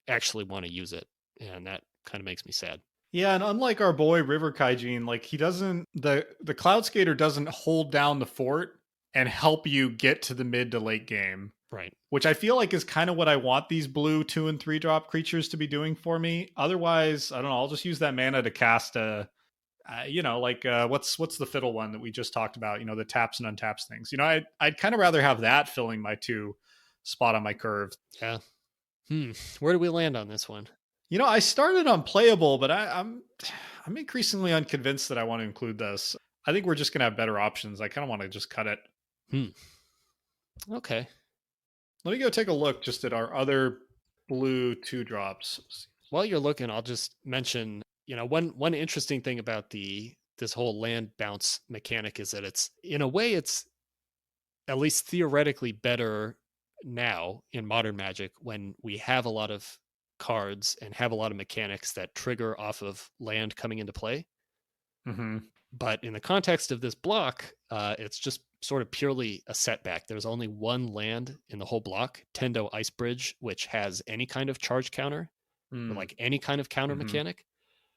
actually want to use it. And that kind of makes me sad. Yeah, and unlike our boy River Kaijin, like he doesn't the Cloudskater doesn't hold down the fort and help you get to the mid to late game. Right. Which I feel like is kind of what I want these blue 2 and 3 drop creatures to be doing for me. Otherwise, I don't know, I'll just use that mana to cast a what's the fiddle one that we just talked about, the taps and untaps things. I'd kind of rather have that filling my 2 spot on my curve. Yeah. Where do we land on this one? I started on playable, but I'm increasingly unconvinced that I want to include this. I think we're just going to have better options. I kind of want to just cut it. Okay. Let me go take a look just at our other blue 2 drops. While you're looking, I'll just mention, one interesting thing about this whole land bounce mechanic is that it's, in a way, it's at least theoretically better now in modern Magic when we have a lot of cards and have a lot of mechanics that trigger off of land coming into play. Mm-hmm. But in the context of this block, it's just sort of purely a setback. There's only one land in the whole block, Tendo Ice Bridge, which has any kind of charge counter, or like any kind of counter mechanic.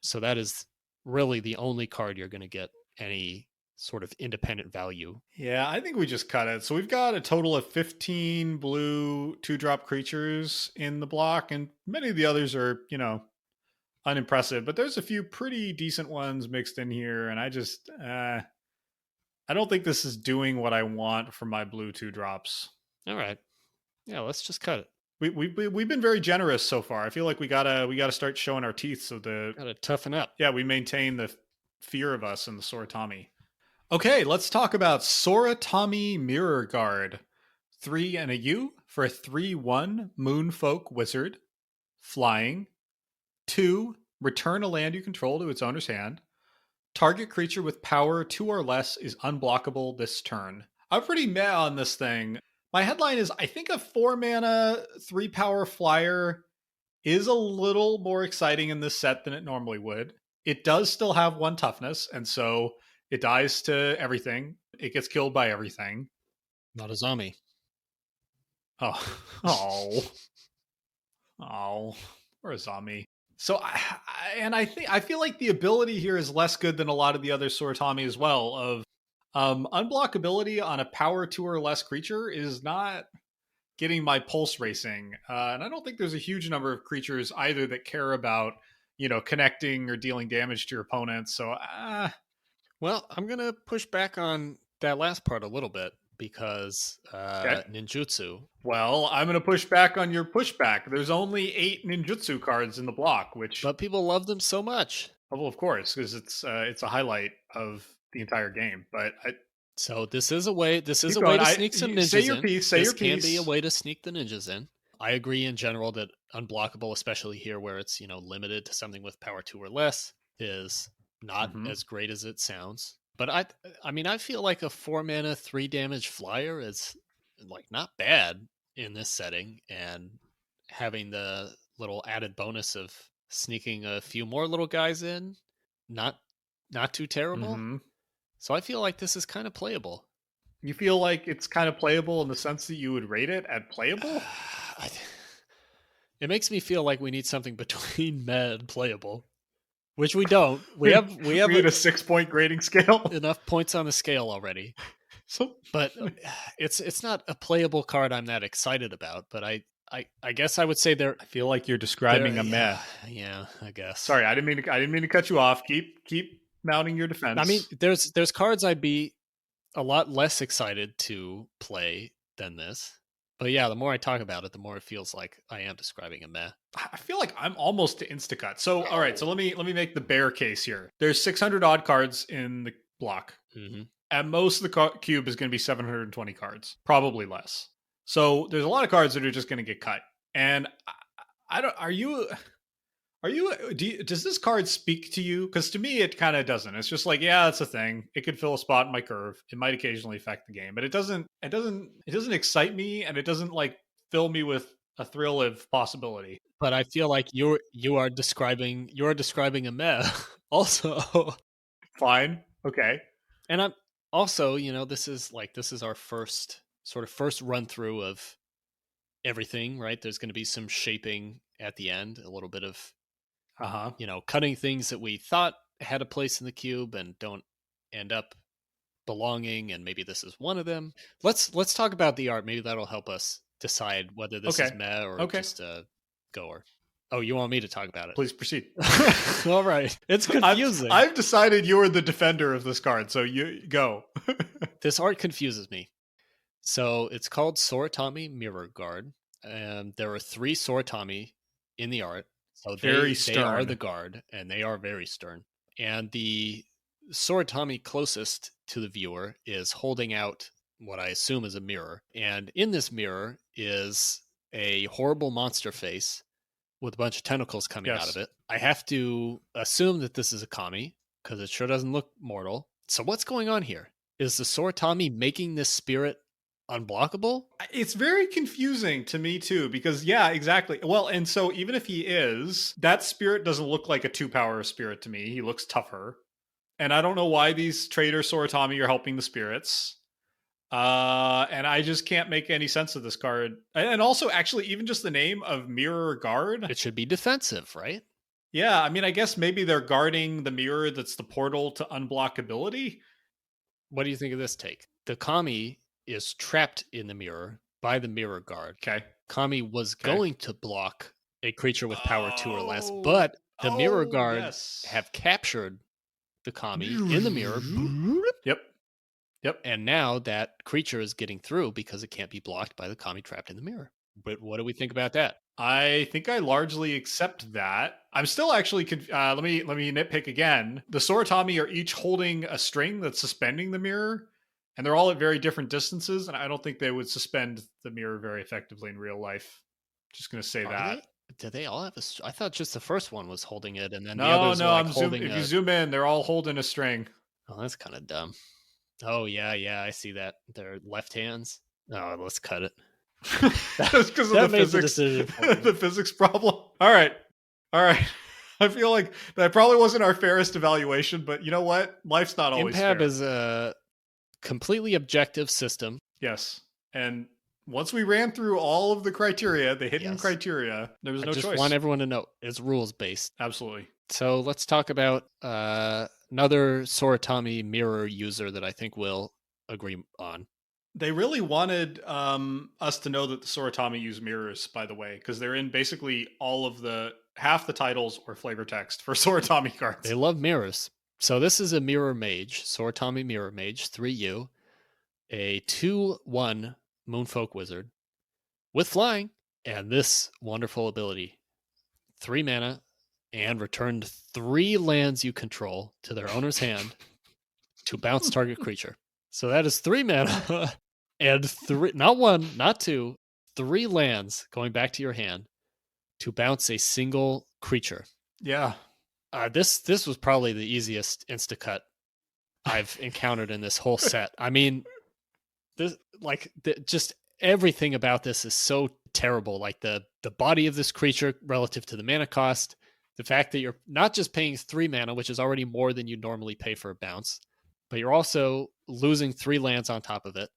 So that is really the only card you're going to get any sort of independent value. Yeah, I think we just cut it. So we've got a total of 15 blue 2-drop creatures in the block, and many of the others are, unimpressive, but there's a few pretty decent ones mixed in here, and I just I don't think this is doing what I want for my blue 2-drops. All right. Yeah, let's just cut it. We've been very generous so far. I feel like we gotta start showing our teeth, so gotta toughen up. Yeah, we maintain the fear of us in the Soratami. Okay, let's talk about Soratami Mirror-Guard. 3 and a U for a 3/1 Moonfolk Wizard. Flying. 2, return a land you control to its owner's hand. Target creature with power 2 or less is unblockable this turn. I'm pretty meh on this thing. My headline is, I think a 4 mana, 3 power flyer is a little more exciting in this set than it normally would. It does still have 1 toughness, and so it dies to everything. It gets killed by everything. Not Azami. Oh, or Azami. So, I feel like the ability here is less good than a lot of the other Soratami as well. Of unblockability on a power 2 or less creature is not getting my pulse racing, and I don't think there's a huge number of creatures either that care about connecting or dealing damage to your opponents. So, well, I'm gonna push back on that last part a little bit because ninjutsu. Well, I'm going to push back on your pushback. There's only 8 ninjutsu cards in the block, but people love them so much. Well, of course, because it's a highlight of the entire game. But so this is a way. This is a way to sneak some ninjas in. Say your piece. This can be a way to sneak the ninjas in. I agree in general that unblockable, especially here where it's limited to something with power 2 or less, is not as great as it sounds. But I feel like a 4 mana 3 damage flyer is like not bad in this setting, and having the little added bonus of sneaking a few more little guys in, not too terrible. So I feel like this is kind of playable. You feel like it's kind of playable in the sense that you would rate it at playable? It makes me feel like we need something between meh and playable. Which we don't. We have a 6-point grading scale. Enough points on the scale already. But it's not a playable card I'm that excited about. But I guess I would say there. I feel like you're describing a meh. Yeah, I guess. Sorry, I didn't mean to cut you off. Keep mounting your defense. I mean, there's cards I'd be a lot less excited to play than this. But yeah, the more I talk about it, the more it feels like I am describing a meh. I feel like I'm almost to Instacut. So, all right. So let me make the bear case here. There's 600 odd cards in the block. At most, the cube is going to be 720 cards, probably less. So there's a lot of cards that are just going to get cut. And I don't. Does this card speak to you? Because to me, it kind of doesn't. It's just like, yeah, it's a thing. It could fill a spot in my curve. It might occasionally affect the game, but it doesn't excite me, and it doesn't like fill me with a thrill of possibility. But I feel like you are describing a meh also. Fine. Okay. And I'm also, this is our first sort of first run through of everything, right? There's going to be some shaping at the end, a little bit of, cutting things that we thought had a place in the cube and don't end up belonging, and maybe this is one of them. Let's talk about the art. Maybe that'll help us decide whether this is meh or just a goer. Oh, you want me to talk about it? Please proceed. All right. It's confusing. I've decided you're the defender of this card, so you go. This art confuses me. So it's called Soratami Mirror-Guard, and there are 3 Soratami in the art. So they are the guard, and they are very stern. And the Soratami closest to the viewer is holding out what I assume is a mirror. And in this mirror is a horrible monster face with a bunch of tentacles coming out of it. I have to assume that this is a kami, because it sure doesn't look mortal. So what's going on here? Is the Soratami making this spirit unblockable? It's very confusing to me too, because exactly. Well, and so even if he is, that spirit doesn't look like a 2-power spirit to me. He looks tougher. And I don't know why these traitor Soratami are helping the spirits. And I just can't make any sense of this card. And also, actually, even just the name of Mirror-Guard. It should be defensive, right? Yeah, I mean, I guess maybe they're guarding the mirror that's the portal to unblockability. What do you think of this take? The kami is trapped in the mirror by the Mirror-Guard. Okay. Kami was going to block a creature with power 2 or less, but the Mirror-Guard have captured the kami in the mirror. Yep. And now that creature is getting through because it can't be blocked by the kami trapped in the mirror. But what do we think about that? I think I largely accept that. I'm still actually let me nitpick again. The Soratami are each holding a string that's suspending the mirror, and they're all at very different distances, and I don't think they would suspend the mirror very effectively in real life. Just going to say that. Do they all have a I thought just the first one was holding it, and then the others were like holding if you zoom in, they're all holding a string. Oh, that's kind of dumb. Oh, yeah, I see that. Their left hands. Oh, let's cut it. That's because of the physics. The physics problem. All right. I feel like that probably wasn't our fairest evaluation, but you know what? Life's not always fair. Impab is a completely objective system. Yes. And once we ran through all of the criteria, the hidden criteria, there was no choice. I just want everyone to know it's rules-based. Absolutely. So let's talk about another Soratami mirror user that I think we'll agree on. They really wanted us to know that the Soratami use mirrors, by the way, because they're in basically all of half the titles or flavor text for Soratami cards. They love mirrors. So this is a Mirror-Mage, Soratami Mirror-Mage, 3U, a 2/1 Moonfolk Wizard with flying, and this wonderful ability, 3 mana, and return 3 lands you control to their owner's hand to bounce target creature. So that is 3 mana and 3, not 1, not 2, 3 lands going back to your hand to bounce a single creature. Yeah. This was probably the easiest insta-cut I've encountered in this whole set. I mean, just everything about this is so terrible. Like the body of this creature relative to the mana cost, the fact that you're not just paying 3 mana, which is already more than you normally pay for a bounce, but you're also losing 3 lands on top of it.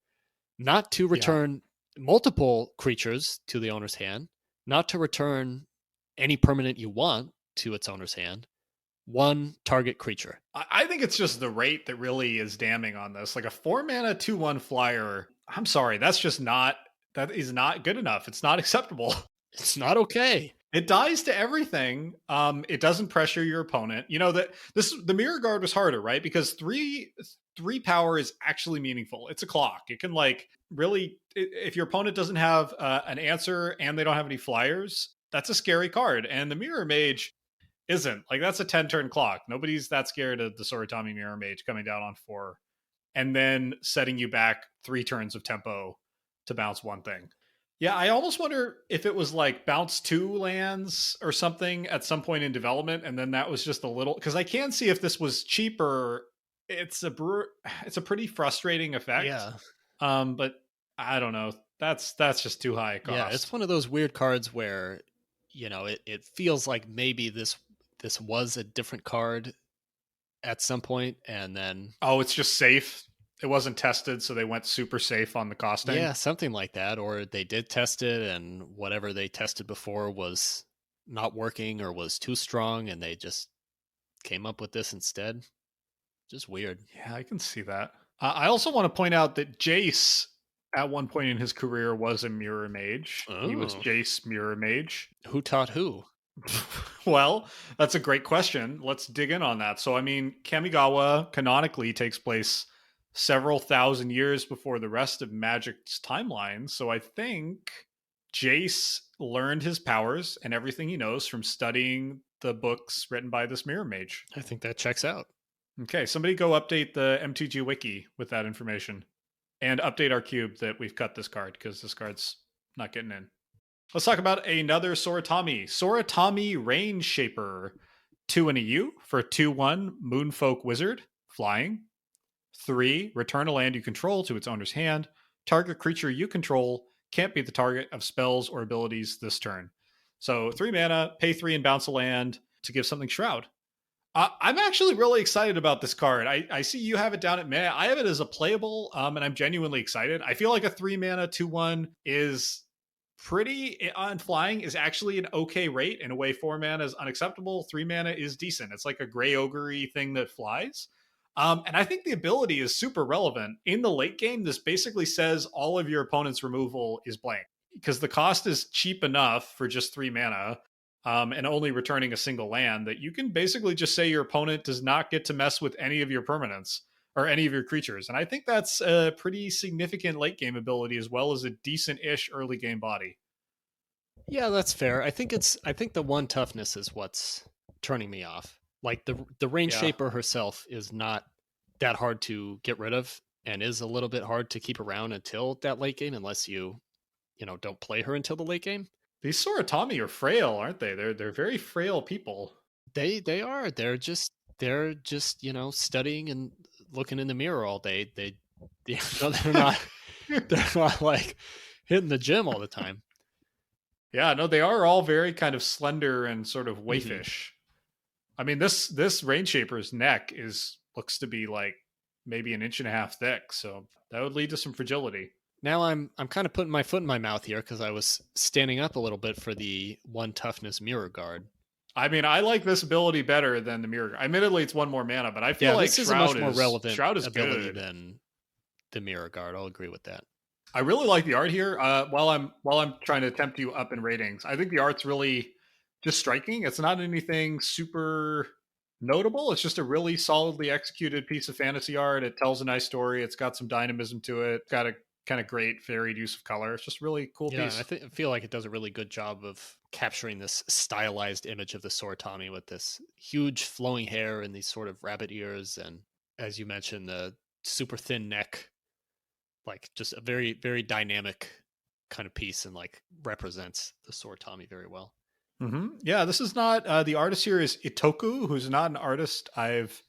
Not to return multiple creatures to the owner's hand, not to return any permanent you want to its owner's hand. 1 target creature. I think it's just the rate that really is damning on this. Like a 4 mana 2/1 flyer. I'm sorry, that is not good enough. It's not acceptable. It's not okay. It dies to everything. It doesn't pressure your opponent. You know that the Mirror-Guard was harder, right? Because 3 power is actually meaningful. It's a clock. It can really, if your opponent doesn't have an answer and they don't have any flyers, that's a scary card. And the Mirror-Mage isn't. That's a 10-turn clock. Nobody's that scared of the Soratami Mirror-Mage coming down on 4 and then setting you back 3 turns of tempo to bounce 1 thing. Yeah, I almost wonder if it was bounce 2 lands or something at some point in development, and then that was just a little, because I can see if this was cheaper, it's a pretty frustrating effect. Yeah. But I don't know. That's just too high a cost. Yeah, it's one of those weird cards where, it feels like maybe this was a different card at some point, and then it's just safe. it wasn't tested, so they went super safe on the costing. Yeah, something like that. Or they did test it, and whatever they tested before was not working or was too strong, and they just came up with this instead. Just weird. Yeah, I can see that. I also want to point out that Jace, at one point in his career, was a mirror mage. He was Oh. Jace Mirror Mage. Who taught who? Well, that's a great question. Let's dig in on that. So, I mean, Kamigawa canonically takes place several thousand years before the rest of Magic's timeline. So I think Jace learned his powers and everything he knows from studying the books written by this mirror mage. I think that checks out. Okay, somebody go update the M2G wiki with that information. And update our cube that we've cut this card, because this card's not getting in. Let's talk about another Soratami. Soratami Rainshaper. 2 and a U for 2/1 Moonfolk Wizard. Flying. 3, return a land you control to its owner's hand. Target creature you control can't be the target of spells or abilities this turn. So 3 mana, pay 3 and bounce a land to give something Shroud. I'm actually really excited about this card. I see you have it down at mana. I have it as a playable, and I'm genuinely excited. I feel like a 3 mana 2/1 is pretty on flying, is actually an okay rate. In a way, 4 mana is unacceptable. 3 mana is decent. It's like a gray ogre-y thing that flies. And I think the ability is super relevant. In the late game, this basically says all of your opponent's removal is blank, because the cost is cheap enough for just 3 mana. And only returning a single land, that you can basically just say your opponent does not get to mess with any of your permanents or any of your creatures. And I think that's a pretty significant late game ability, as well as a decent-ish early game body. Yeah, that's fair. I think the one toughness is what's turning me off. Like the Rainshaper herself is not that hard to get rid of, and is a little bit hard to keep around until that late game, unless you don't play her until the late game. These Soratami are frail, aren't they? They're very frail people. They are. They're just studying and looking in the mirror all day. They're not like hitting the gym all the time. Yeah, no, they are all very kind of slender and sort of waifish. I mean, this Rainshaper's neck looks to be like maybe 1.5 inches thick, so that would lead to some fragility. Now I'm kind of putting my foot in my mouth here, because I was standing up a little bit for the 1 toughness Mirror-Guard. I mean, I like this ability better than the Mirror. Admittedly, it's 1 more mana, but I feel like this is Shroud a much more relevant Shroud is ability good than the Mirror-Guard. I'll agree with that. I really like the art here. While I'm trying to tempt you up in ratings, I think the art's really just striking. It's not anything super notable. It's just a really solidly executed piece of fantasy art. It tells a nice story. It's got some dynamism to it. It's got a kind of great varied use of color. It's just a really cool piece. I feel like it does a really good job of capturing this stylized image of the Soratami with this huge flowing hair and these sort of rabbit ears, and as you mentioned, the super thin neck. Like just a very, very dynamic kind of piece, and like represents the Soratami very well. Yeah, this is not the artist here is Itoku, who's not an artist I've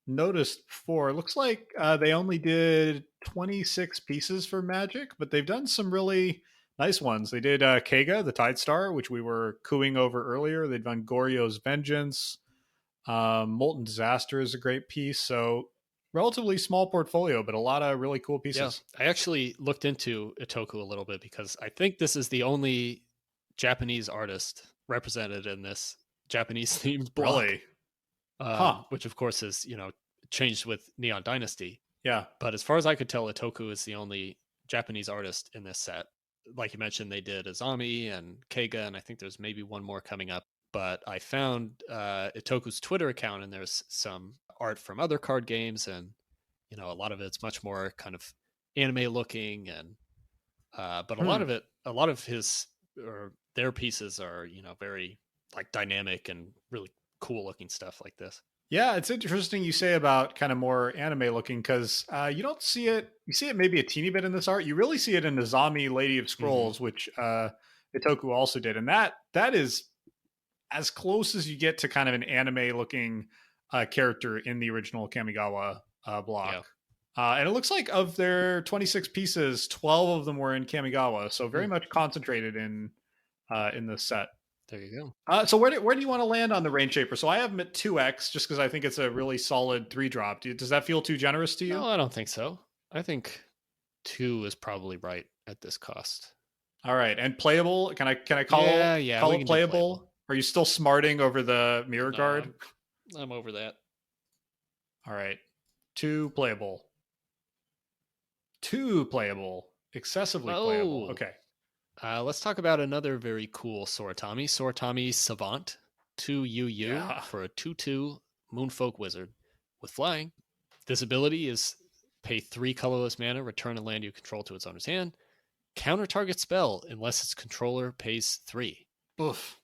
noticed before. It looks like they only did 26 pieces for Magic, but they've done some really nice ones. They did Keiga, the Tide Star, which we were cooing over earlier. They've done Goryo's Vengeance. Molten Disaster is a great piece. So relatively small portfolio, but a lot of really cool pieces. Yeah, I actually looked into Itoku a little bit, because I think this is the only Japanese artist represented in this Japanese themed block. Really? Which of course is, changed with Neon Dynasty. Yeah. But as far as I could tell, Itoku is the only Japanese artist in this set. Like you mentioned, they did Azami and Keiga, and I think there's maybe one more coming up. But I found Itoku's Twitter account, and there's some art from other card games, and a lot of it's much more kind of anime looking, and but a lot of his or their pieces are very like dynamic and really cool looking stuff like this. Yeah, it's interesting you say about kind of more anime looking, because you don't see it. You see it maybe a teeny bit in this art. You really see it in Azami Lady of Scrolls, which Itoku also did, and that is as close as you get to kind of an anime looking character in the original Kamigawa block. Yeah. And it looks like of their 26 pieces, 12 of them were in Kamigawa, so very much concentrated in the set. There you go. So where do you want to land on the Rainshaper? So I have him at 2x, just because I think it's a really solid 3-drop. Does that feel too generous to you? No, I don't think so. I think 2 is probably right at this cost. All right, and playable. Can I call Yeah, call we it can do playable? Are you still smarting over the mirror No, guard? I'm over that. All right, 2 playable. 2 playable. Excessively playable. Oh, Okay. let's talk about another very cool Soratami. Soratami Savant, 2 UU Yeah. for a 2/2 Moonfolk Wizard with flying. This ability is pay 3 colorless mana, return a land you control to its owner's hand, counter target spell unless its controller pays 3. Oof.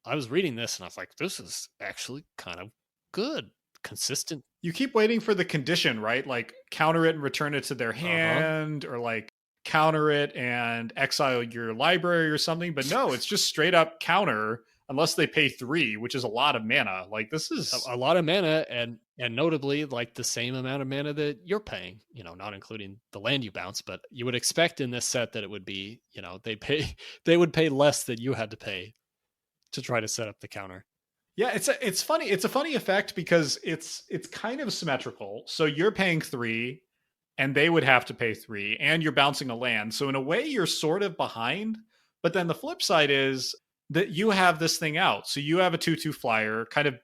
I was reading this and I was like, this is actually kind of good. Consistent. You keep waiting for the condition, right? Like counter it and return it to their hand, or like counter it and exile your library or something. But no, it's just straight up counter unless they pay 3, which is a lot of mana. Like this is A lot of mana, and notably like the same amount of mana that you're paying, not including the land you bounce, but you would expect in this set that it would be, they would pay less than you had to pay to try to set up the counter. Yeah, it's funny. It's a funny effect because it's kind of symmetrical. So you're paying 3 and they would have to pay 3 and you're bouncing a land. So in a way you're sort of behind, but then the flip side is that you have this thing out. So you have a 2/2 flyer kind of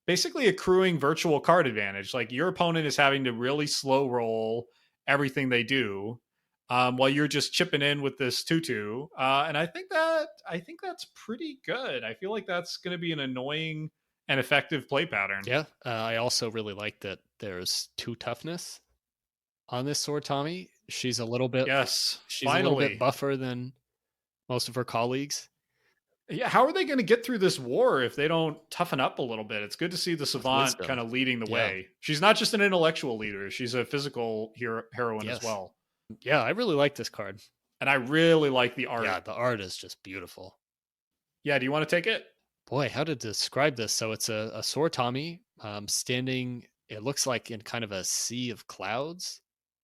basically accruing virtual card advantage. Like your opponent is having to really slow roll everything they do, while you're just chipping in with this 2/2. And I think that's pretty good. I feel like that's going to be an annoying and effective play pattern. Yeah, I also really like that there's 2 toughness on this Soratami. She's a little bit buffer than most of her colleagues. Yeah, how are they going to get through this war if they don't toughen up a little bit? It's good to see the Savant kind of leading the way. She's not just an intellectual leader; she's a physical heroine as well. Yeah, I really like this card, and I really like the art. Yeah, the art is just beautiful. Yeah, do you want to take it? Boy, how to describe this? So it's a Soratami standing. It looks like in kind of a sea of clouds,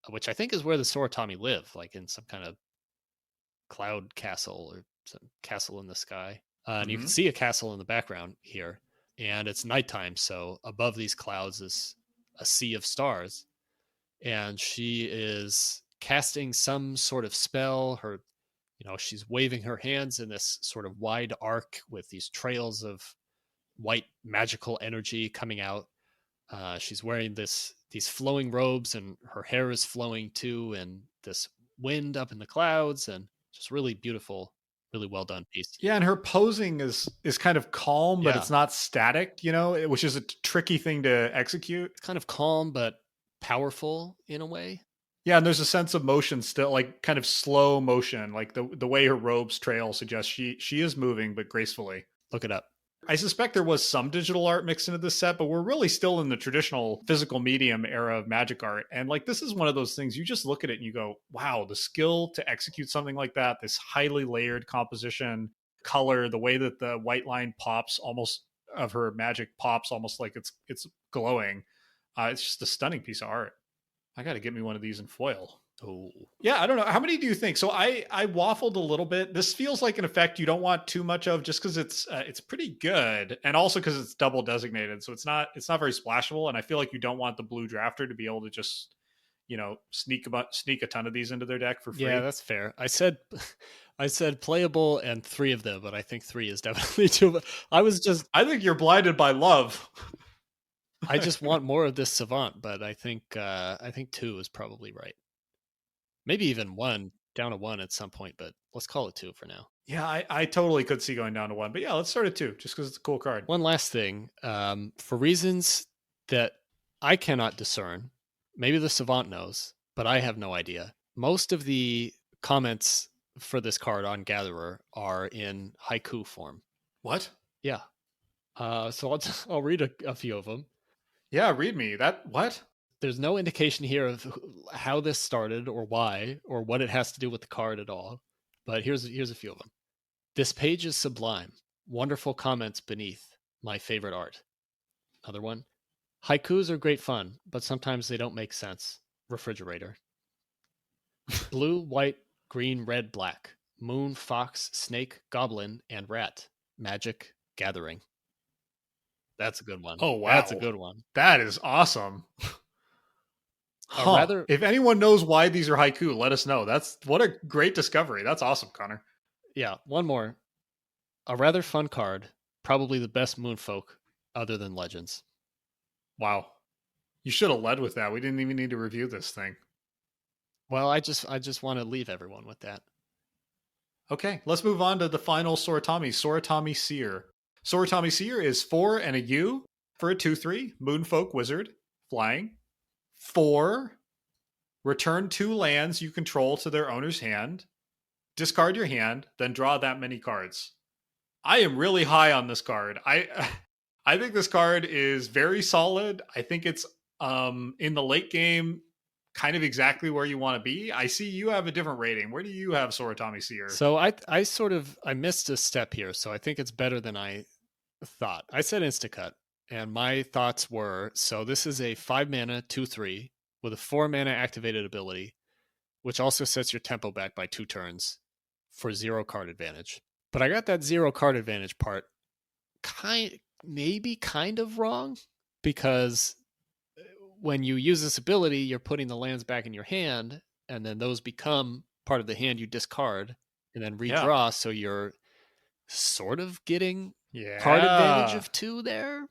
which I think is where the Soratami live, like in some kind of cloud castle or some castle in the sky. And you can see a castle in the background here, and it's nighttime. So above these clouds is a sea of stars, and she is casting some sort of spell. She's waving her hands in this sort of wide arc with these trails of white magical energy coming out. She's wearing these flowing robes, and her hair is flowing too, and this wind up in the clouds, and just really beautiful, really well done piece. Yeah, and her posing is kind of calm, but it's not static, which is a tricky thing to execute. It's kind of calm, but powerful in a way. Yeah, and there's a sense of motion still, like kind of slow motion, like the way her robes trail suggests she is moving, but gracefully. Look it up. I suspect there was some digital art mixed into this set, but we're really still in the traditional physical medium era of magic art. And like, this is one of those things you just look at it and you go, wow, the skill to execute something like that, this highly layered composition, color, the way that the white line pops almost of her magic pops almost like it's glowing. It's just a stunning piece of art. I got to get me one of these in foil. Oh, yeah. I don't know. How many do you think? So I waffled a little bit. This feels like an effect you don't want too much of, just because it's pretty good, and also because it's double designated, so it's not very splashable. And I feel like you don't want the blue drafter to be able to just sneak a ton of these into their deck for free. Yeah, that's fair. I said playable and 3 of them, but I think 3 is definitely too much. I think you're blinded by love. I just want more of this Savant, but I think 2 is probably right. Maybe even 1, down to 1 at some point, but let's call it 2 for now. Yeah, I totally could see going down to 1, but yeah, let's start at 2, just because it's a cool card. One last thing, for reasons that I cannot discern, maybe the Savant knows, but I have no idea. Most of the comments for this card on Gatherer are in haiku form. What? Yeah. So I'll read a few of them. Yeah, read me. What? There's no indication here of how this started or why or what it has to do with the card at all. But here's a few of them. This page is sublime. Wonderful comments beneath. My favorite art. Another one. Haikus are great fun, but sometimes they don't make sense. Refrigerator. Blue, white, green, red, black. Moon, fox, snake, goblin, and rat. Magic, gathering. That's a good one. Oh, wow. That's a good one. That is awesome. rather- If anyone knows why these are haiku, let us know. That's what a great discovery. That's awesome, Connor. Yeah, one more. A rather fun card, probably the best Moonfolk other than Legends. Wow. You should have led with that. We didn't even need to review this thing. Well, I just want to leave everyone with that. Okay, let's move on to the final Soratami, Soratami Seer. Soratami Seer is 4 and a U for a 2/3, Moonfolk Wizard, flying. 4, return 2 lands you control to their owner's hand, discard your hand, then draw that many cards. I am really high on this card. I think this card is very solid. I think it's in the late game kind of exactly where you want to be. I see you have a different rating. Where do you have Soratami Seer? So I missed a step here, so I think it's better than I thought. I said Instacut, and my thoughts were, so this is a 5 mana 2/3 with a 4 mana activated ability, which also sets your tempo back by 2 turns for 0 card advantage. But I got that 0 card advantage part kind of wrong, because when you use this ability, you're putting the lands back in your hand, and then those become part of the hand you discard and then redraw. Yeah. So you're sort of getting card advantage of 2 there.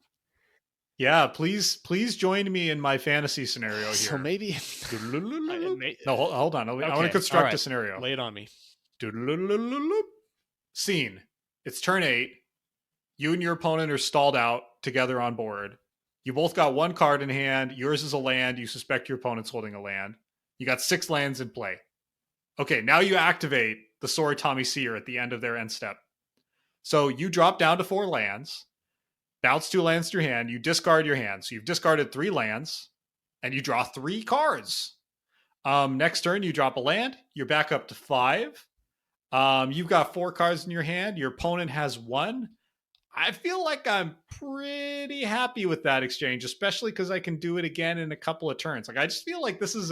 Yeah, please join me in my fantasy scenario here. So maybe no, hold on. I want to construct a scenario. Lay it on me. Scene. It's turn 8. You and your opponent are stalled out together on board. You both got 1 card in hand. Yours is a land. You suspect your opponent's holding a land. You got 6 lands in play. Okay, now you activate the Soratami Seer at the end of their end step. So you drop down to 4 lands, bounce 2 lands to your hand, you discard your hand. So you've discarded 3 lands, and you draw 3 cards. Next turn, you drop a land. You're back up to 5. You've got 4 cards in your hand. Your opponent has 1. I feel like I'm pretty happy with that exchange, especially because I can do it again in a couple of turns. Like, I just feel like this is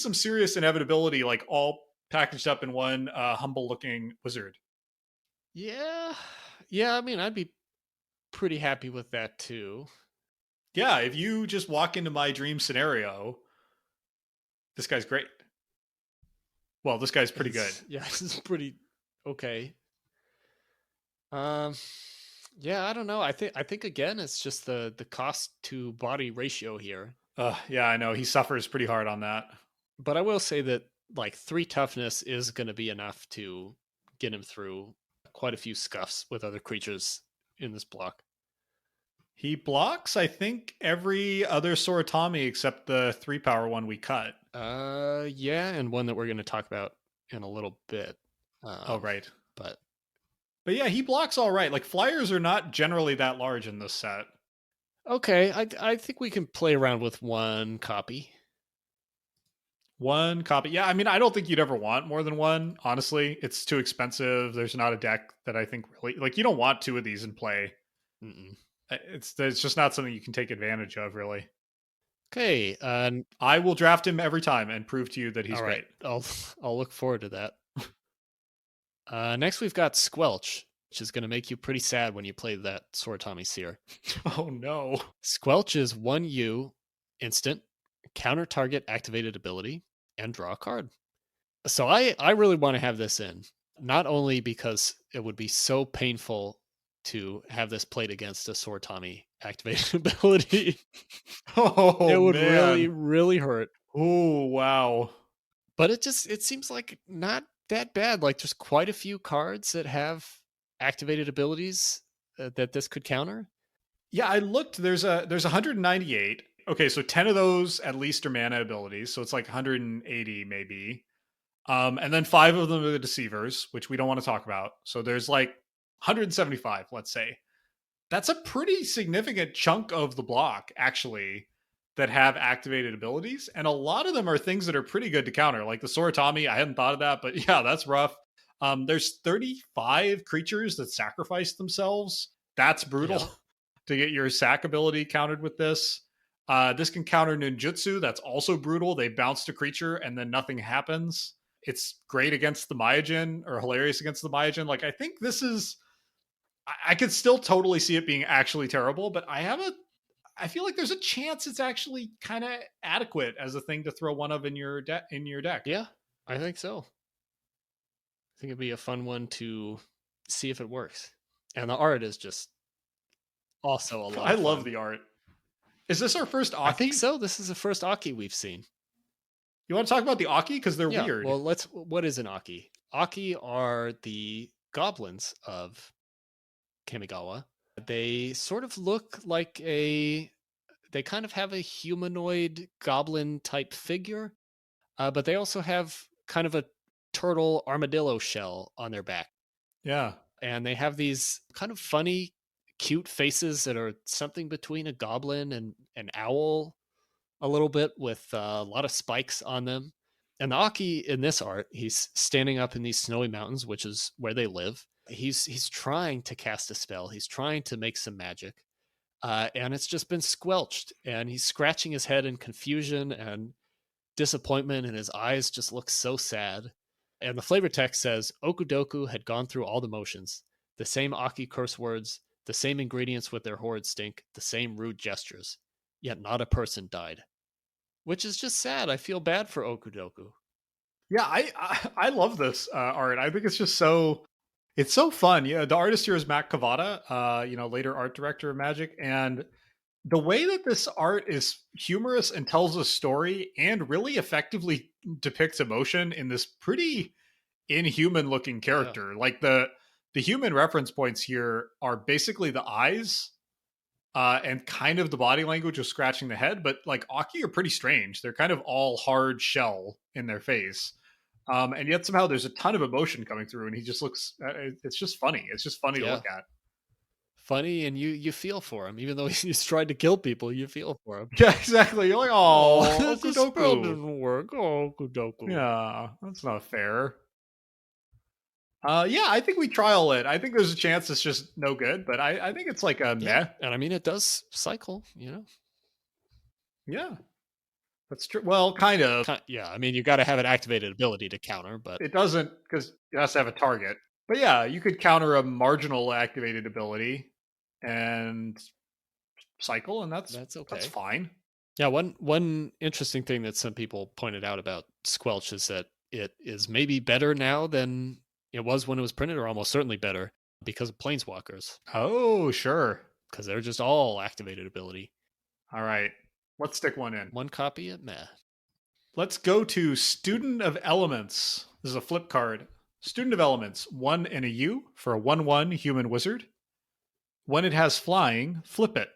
some serious inevitability, like all packaged up in one humble looking wizard. Yeah. I mean, I'd be pretty happy with that too. Yeah, if you just walk into my dream scenario, this guy's great. Well, this guy's pretty good. Yeah, this is pretty okay. Yeah, I don't know. I think again, it's just the cost to body ratio here. Yeah, I know he suffers pretty hard on that. But I will say that like 3 toughness is going to be enough to get him through quite a few scuffs with other creatures in this block. He blocks, I think, every other Soratami except the 3-power one we cut. Yeah, and one that we're going to talk about in a little bit. Right. But yeah, he blocks all right. Like, flyers are not generally that large in this set. Okay, I think we can play around with 1 copy. 1 copy. Yeah, I mean, I don't think you'd ever want more than 1, honestly. It's too expensive. There's not a deck that I think really... Like, you don't want 2 of these in play. Mm-mm. It's just not something you can take advantage of, really. Okay. I will draft him every time and prove to you that he's right. great. I'll look forward to that. Next, we've got Squelch, which is going to make you pretty sad when you play that Soratami Seer. Oh, no. Squelch is 1U, instant, counter target activated ability, and draw a card. So I really want to have this in, not only because it would be so painful to have this played against a Soratami activated ability. It would really, really hurt. Oh, wow. But it seems like not that bad. Like, there's quite a few cards that have activated abilities that this could counter. Yeah, I looked. There's 198. Okay, so 10 of those at least are mana abilities, so it's like 180 maybe. And then 5 of them are the Deceivers, which we don't want to talk about. So there's like 175, let's say. That's a pretty significant chunk of the block, actually, that have activated abilities. And a lot of them are things that are pretty good to counter. Like the Soratami, I hadn't thought of that, but yeah, that's rough. There's 35 creatures that sacrifice themselves. That's brutal to get your sack ability countered with this. This can counter ninjutsu. That's also brutal. They bounce to creature and then nothing happens. It's great against the Myojin, or hilarious against the Myojin. Like, I think this is... I could still totally see it being actually terrible, but I have I feel like there's a chance it's actually kind of adequate as a thing to throw one of in your deck. Yeah, I think so. I think it'd be a fun one to see if it works. And the art is just also a lot I of love fun. the art. Is this our first Aki? I think so. This is the first Aki we've seen. You want to talk about the Aki? Because they're weird. Well, what is an Aki? Aki are the goblins of Kamigawa. They sort of look like they kind of have a humanoid goblin type figure, but they also have kind of a turtle armadillo shell on their back. Yeah. And they have these kind of funny, cute faces that are something between a goblin and an owl a little bit, with a lot of spikes on them. And the Aki in this art, he's standing up in these snowy mountains, which is where they live. He's trying to cast a spell. He's trying to make some magic. And it's just been squelched. And he's scratching his head in confusion and disappointment, and his eyes just look so sad. And the flavor text says, Okudoku had gone through all the motions, the same Aki curse words, the same ingredients with their horrid stink, the same rude gestures, yet not a person died. Which is just sad. I feel bad for Okudoku. Yeah, I love this art. I think it's just so fun. Yeah, the artist here is Matt Cavada, later art director of Magic, and the way that this art is humorous and tells a story and really effectively depicts emotion in this pretty inhuman looking character. Yeah. Like the human reference points here are basically the eyes and kind of the body language of scratching the head, but like Aki are pretty strange. They're kind of all hard shell in their face. And yet somehow there's a ton of emotion coming through, and he just looks, it's just funny. It's just funny to look at. Funny, and you feel for him, even though he's tried to kill people. You feel for him. Yeah, exactly. You're like, oh, this spell didn't work. Oh, Okudoku. Yeah, that's not fair. Yeah, I think we trial it. I think there's a chance it's just no good, but I think it's like a meh. And I mean, it does cycle, Yeah, that's true. Well, kind of. Yeah, I mean, you got to have an activated ability to counter, but it doesn't, because it has to have a target. But yeah, you could counter a marginal activated ability and cycle, and that's okay. That's fine. Yeah, one interesting thing that some people pointed out about Squelch is that it is maybe better now than it was when it was printed, or almost certainly better because of Planeswalkers. Oh, sure. Because they're just all activated ability. All right. Let's stick one in. One copy at meh. Let's go to Student of Elements. This is a flip card. Student of Elements, 1 and a U for a 1/1 human wizard. When it has flying, flip it.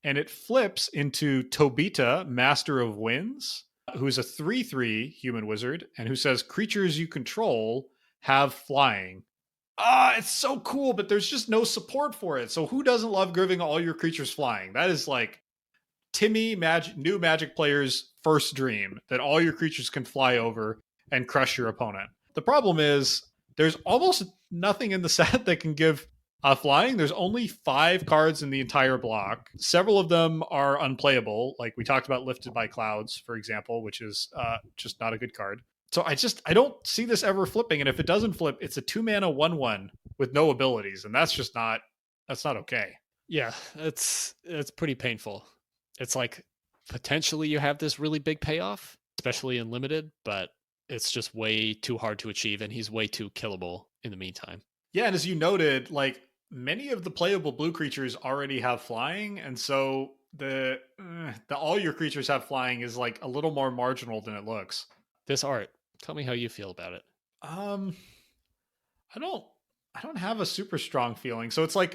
And it flips into Tobita, Master of Winds, who's a 3/3 human wizard, and who says creatures you control have flying. It's so cool, but there's just no support for it. So who doesn't love giving all your creatures flying? That is like Timmy new Magic players' first dream, that all your creatures can fly over and crush your opponent. The problem is there's almost nothing in the set that can give flying. There's only 5 cards in the entire block. Several of them are unplayable. Like we talked about Lifted by Clouds, for example, which is just not a good card. So I don't see this ever flipping. And if it doesn't flip, it's a 2-mana 1/1 with no abilities. And that's not okay. Yeah, it's pretty painful. It's like potentially you have this really big payoff, especially in limited, but it's just way too hard to achieve, and he's way too killable in the meantime. Yeah, and as you noted, like many of the playable blue creatures already have flying, and so the all your creatures have flying is like a little more marginal than it looks. This art, tell me how you feel about it. I don't have a super strong feeling. So it's like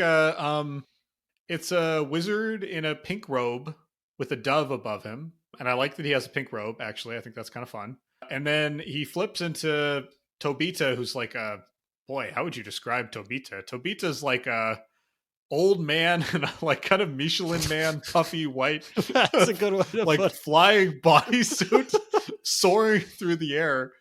it's a wizard in a pink robe with a dove above him, and I like that he has a pink robe. Actually, I think that's kind of fun. And then he flips into Tobita, who's like a boy. How would you describe Tobita? Tobita's like a old man and like kind of Michelin man, puffy white. That's a good one. Like flying bodysuit soaring through the air.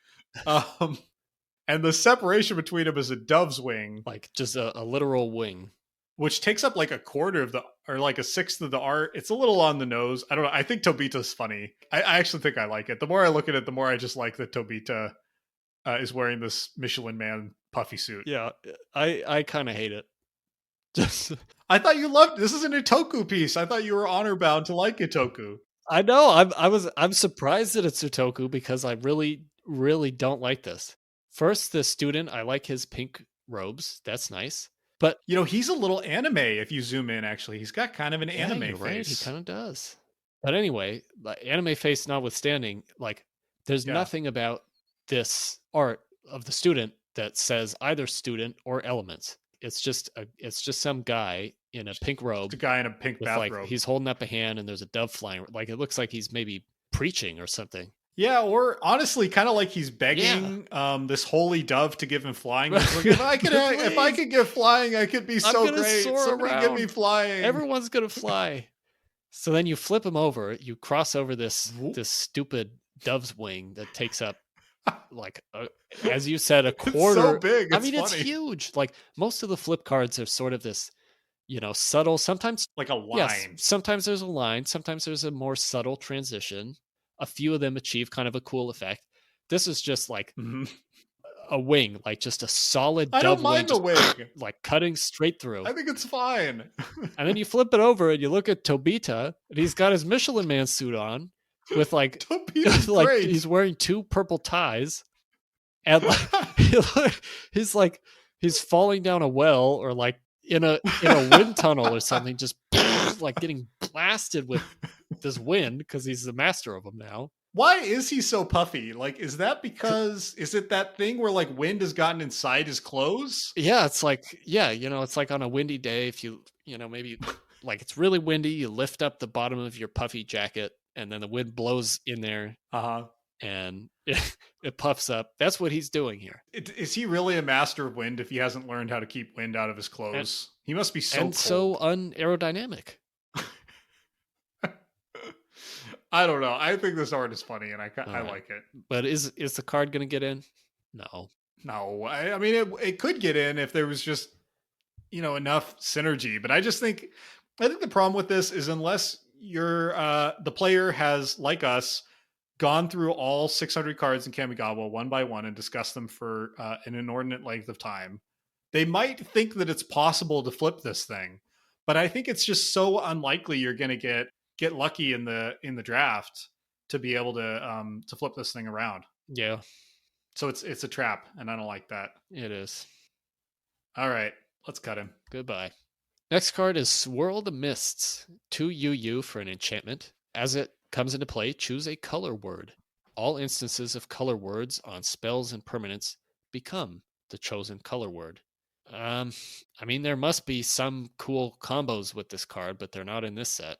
And the separation between them is a dove's wing. Like just a literal wing. Which takes up like a quarter or like a sixth of the art. It's a little on the nose. I don't know. I think Tobita's funny. I actually think I like it. The more I look at it, the more I just like that Tobita is wearing this Michelin man puffy suit. Yeah, I kind of hate it. I thought you loved this. Is an Itoku piece. I thought you were honor bound to like Itoku. I know. I'm surprised that it's Utoku because I really, really don't like this. First, the student, I like his pink robes. That's nice. But He's a little anime if you zoom in, actually. He's got kind of an anime you're face. right, he kind of does. But anyway, like, anime face notwithstanding, like there's nothing about this art of the student that says either student or elements. It's just some guy in a pink robe. It's a guy in a pink bathrobe. He's holding up a hand and there's a dove flying. Like it looks like he's maybe preaching or something. Yeah, or honestly, kind of like he's begging this holy dove to give him flying. Like, if I could get flying, I could be so great. Somebody give me flying. Everyone's gonna fly. So then you flip him over. You cross over this stupid dove's wing that takes up, like, as you said, a quarter. It's so big. It's huge. Like most of the flip cards are sort of this, subtle. Sometimes like a line. Yes, sometimes there's a line. Sometimes there's a more subtle transition. A few of them achieve kind of a cool effect. This is just like a wing, like just a solid dove I don't mind the wing. Like cutting straight through. I think it's fine. And then you flip it over and you look at Tobita, and he's got his Michelin Man suit on with like great. He's wearing 2 purple ties. And like he's falling down a well or like in a wind tunnel or something, just like getting blasted with this wind because he's the master of them now. Why is he so puffy? Like, is that because is it that thing where like wind has gotten inside his clothes? Yeah, it's like it's like on a windy day. If you maybe like it's really windy, you lift up the bottom of your puffy jacket, and then the wind blows in there. And it puffs up. That's what he's doing here. Is he really a master of wind if he hasn't learned how to keep wind out of his clothes? He must be so cold. So unaerodynamic. I don't know. I think this art is funny, and I like it. But is the card going to get in? No. I mean, it could get in if there was just enough synergy. But I think the problem with this is unless you're the player has, like us, gone through all 600 cards in Kamigawa one by one and discussed them for an inordinate length of time, they might think that it's possible to flip this thing. But I think it's just so unlikely you're going to get lucky in the draft to be able to flip this thing around. Yeah. So it's a trap, and I don't like that. It is. All right, let's cut him. Goodbye. Next card is Swirl the Mists. 2 UU for an enchantment. As it comes into play, choose a color word. All instances of color words on spells and permanents become the chosen color word. I mean, there must be some cool combos with this card, but they're not in this set.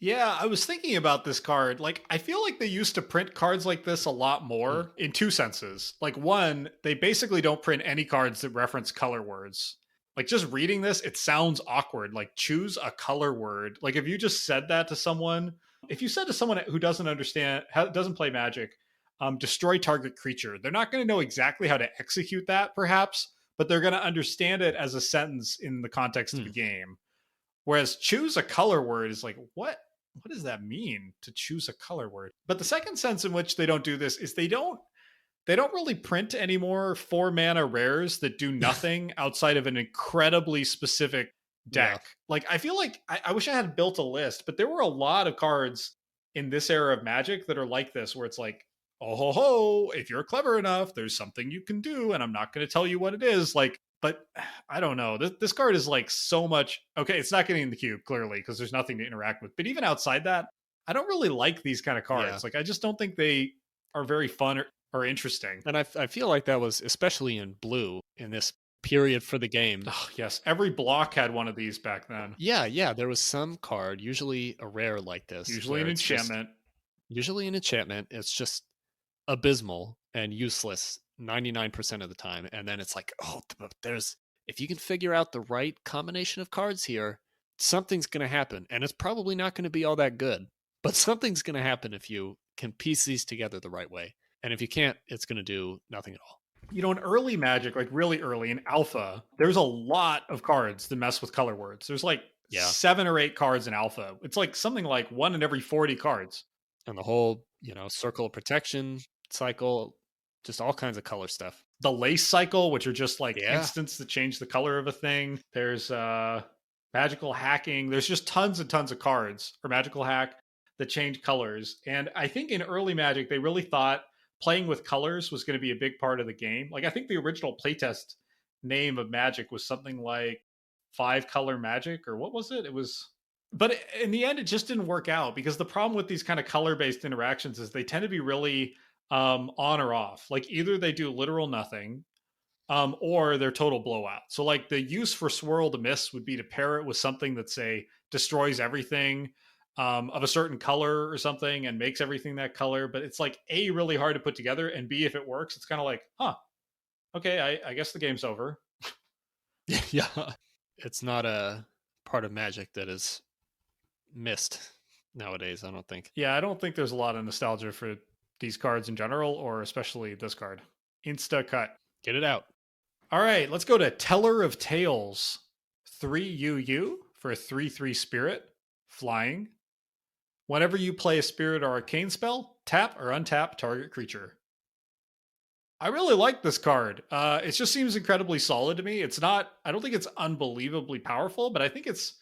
Yeah, I was thinking about this card. Like, I feel like they used to print cards like this a lot more in 2 senses. Like, one, they basically don't print any cards that reference color words. Like, just reading this, it sounds awkward. Like, choose a color word. Like, if you just said that to someone, if you said to someone who doesn't understand, doesn't play Magic, destroy target creature, they're not going to know exactly how to execute that, perhaps, but they're going to understand it as a sentence in the context of the game. Whereas choose a color word is like, what does that mean to choose a color word? But the second sense in which they don't do this is they don't really print any more 4-mana rares that do nothing outside of an incredibly specific deck. Yeah. Like, I feel like I wish I had built a list, but there were a lot of cards in this era of Magic that are like this, where it's like, oh ho ho, if you're clever enough, there's something you can do, and I'm not going to tell you what it is. Like, but I don't know. This card is like so much. Okay, it's not getting in the cube, clearly, because there's nothing to interact with. But even outside that, I don't really like these kind of cards. Yeah. Like, I just don't think they are very fun or interesting. And I feel like that was especially in blue in this period for the game. Oh, yes, every block had one of these back then. Yeah. There was some card, usually a rare like this. Usually an enchantment. It's just abysmal and useless 99% of the time, and then it's like, oh, if you can figure out the right combination of cards here, something's going to happen, and it's probably not going to be all that good, but something's going to happen if you can piece these together the right way, and if you can't, it's going to do nothing at all. In early Magic, like really early in Alpha, there's a lot of cards that mess with color words. There's like 7 or 8 cards in Alpha. It's like something like 1 in every 40 cards, and the whole circle of protection cycle, just all kinds of color stuff. The lace cycle, which are just like instants that change the color of a thing. There's magical hacking. There's just tons and tons of cards for magical hack that change colors. And I think in early Magic, they really thought playing with colors was going to be a big part of the game. Like, I think the original playtest name of Magic was something like 5-color Magic, or what was it? It was, but in the end, it just didn't work out, because the problem with these kind of color based interactions is they tend to be really on or off. Like, either they do literal nothing, or they're total blowout. So, like, the use for Swirl the Mists would be to pair it with something that, say, destroys everything of a certain color or something and makes everything that color. But it's like, A, really hard to put together, and B, if it works, it's kind of like, huh, okay, I guess the game's over. Yeah. It's not a part of Magic that is missed nowadays, I don't think. Yeah, I don't think there's a lot of nostalgia for these cards in general, or especially this card. Insta cut. Get it out. All right, let's go to Teller of Tales. 3 UU for a 3/3 spirit, flying. Whenever you play a spirit or arcane spell, tap or untap target creature. I really like this card. It just seems incredibly solid to me. It's not, I don't think it's unbelievably powerful, but I think it's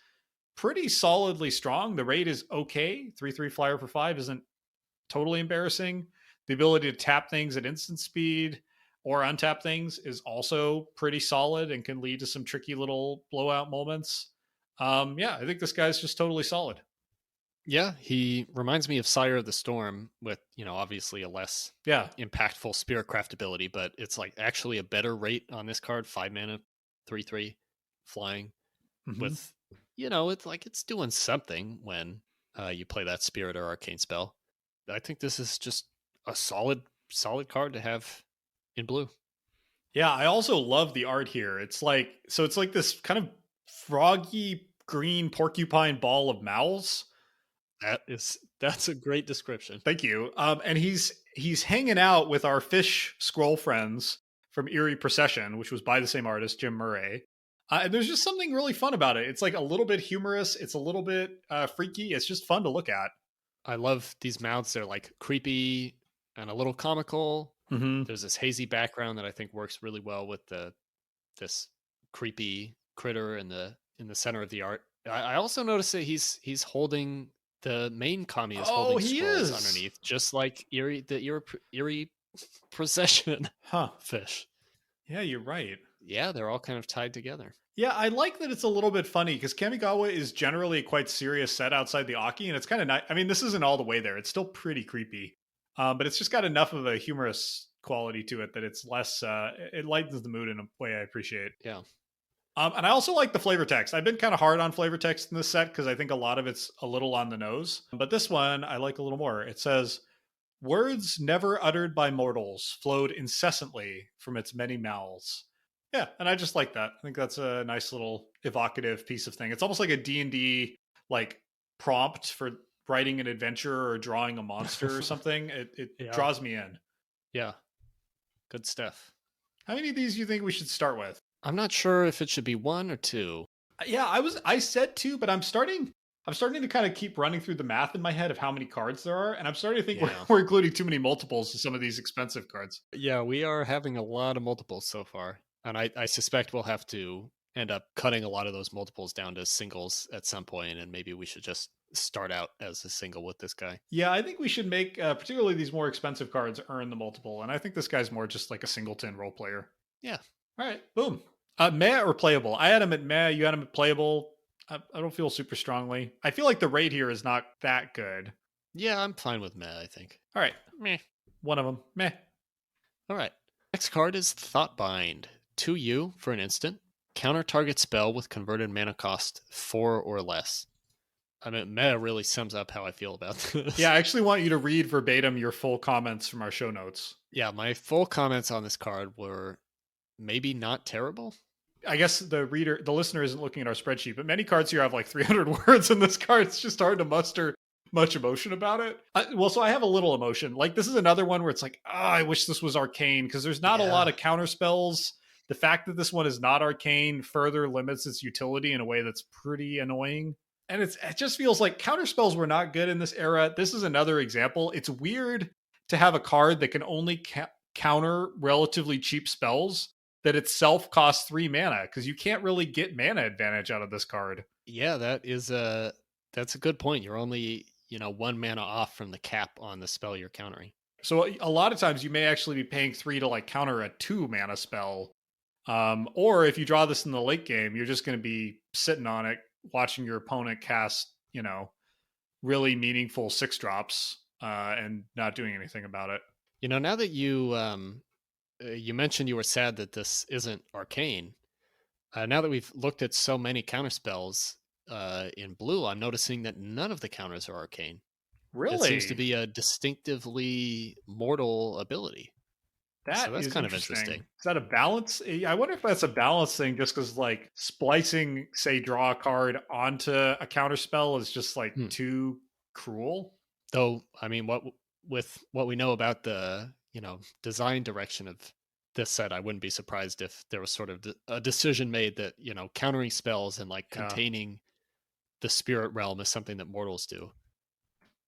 pretty solidly strong. The rate is okay. 3/3 flyer for 5 isn't totally embarrassing. The ability to tap things at instant speed or untap things is also pretty solid and can lead to some tricky little blowout moments. Yeah, I think this guy's just totally solid. Yeah, he reminds me of Sire of the Storm with, obviously a less impactful Spiritcraft ability, but it's like actually a better rate on this card. 5 mana, 3/3 flying with, it's like it's doing something when you play that Spirit or Arcane spell. I think this is just a solid card to have in blue. Yeah, I also love the art here. It's like this kind of froggy green porcupine ball of mouths. That's a great description. Thank you. And he's hanging out with our fish scroll friends from Eerie Procession, which was by the same artist, Jim Murray. And there's just something really fun about it. It's like a little bit humorous. It's a little bit freaky. It's just fun to look at. I love these mouths. They're like creepy and a little comical. Mm-hmm. There's this hazy background that I think works really well with this creepy critter in the center of the art. I also noticed that he's holding the main kami is holding scrolls underneath, just like Eerie Procession fish. Yeah, you're right. Yeah, they're all kind of tied together. Yeah, I like that it's a little bit funny, because Kamigawa is generally a quite serious set outside the Aki, and it's kind of nice. I mean, this isn't all the way there. It's still pretty creepy. But it's just got enough of a humorous quality to it that it's less, it lightens the mood in a way I appreciate. Yeah. And I also like the flavor text. I've been kind of hard on flavor text in this set because I think a lot of it's a little on the nose. But this one I like a little more. It says, "Words never uttered by mortals flowed incessantly from its many mouths." Yeah, and I just like that. I think that's a nice little evocative piece of thing. It's almost like a D&D like prompt for writing an adventure or drawing a monster or something. It draws me in. Yeah. Good stuff. How many of these do you think we should start with? I'm not sure if it should be 1 or 2. Yeah, I said 2, but I'm starting to kind of keep running through the math in my head of how many cards there are, and I'm starting to think we're including too many multiples to some of these expensive cards. Yeah, we are having a lot of multiples so far, and I suspect we'll have to end up cutting a lot of those multiples down to singles at some point, and maybe we should just start out as a single with this guy. Yeah, I think we should make particularly these more expensive cards earn the multiple, and I think this guy's more just like a singleton role player. Yeah. All right, boom. Meh or playable? I had him at meh. You had him at playable. I don't feel super strongly. I feel like the rate here is not that good. Yeah, I'm fine with meh, I think. All right. Meh. One of them. Meh. All right. Next card is Thoughtbind. 2U for an instant. Counter target spell with converted mana cost 4 or less. I mean, meh really sums up how I feel about this. Yeah, I actually want you to read verbatim your full comments from our show notes. Yeah, my full comments on this card were maybe not terrible. I guess the listener isn't looking at our spreadsheet, but many cards here have like 300 words, and this card, it's just hard to muster much emotion about it. So I have a little emotion. Like, this is another one where it's like, I wish this was arcane, because there's not a lot of counter spells. The fact that this one is not arcane further limits its utility in a way that's pretty annoying. And it just feels like counter spells were not good in this era. This is another example. It's weird to have a card that can only counter relatively cheap spells that itself costs 3 mana, because you can't really get mana advantage out of this card. Yeah, that's a good point. You're only, 1 mana off from the cap on the spell you're countering. So a lot of times you may actually be paying 3 to like counter a 2 mana spell. Or if you draw this in the late game, you're just going to be sitting on it, watching your opponent cast, really meaningful 6 drops and not doing anything about it. Now that you mentioned you were sad that this isn't arcane. Now that we've looked at so many counter spells in blue, I'm noticing that none of the counters are arcane. It seems to Really? be a distinctively mortal ability. So That that's is kind of interesting. interesting. Is that a balance? I wonder if that's a balance thing just because, like, splicing, say, draw a card onto a counter spell is just, like, Hmm. too cruel. Though, I mean, with what we know about the design direction of this set, I wouldn't be surprised if there was sort of a decision made that countering spells and like Yeah. containing the spirit realm is something that mortals do.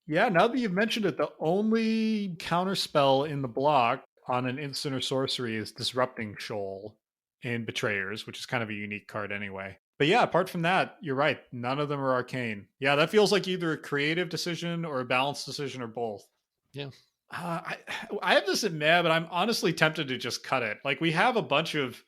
Yeah, now that you've mentioned it, the only counter spell in the block on an instant or sorcery is Disrupting Shoal in Betrayers, which is kind of a unique card anyway. But yeah, apart from that, you're right. None of them are arcane. Yeah, that feels like either a creative decision or a balanced decision or both. Yeah. I have this at meh, but I'm honestly tempted to just cut it. Like we have a bunch of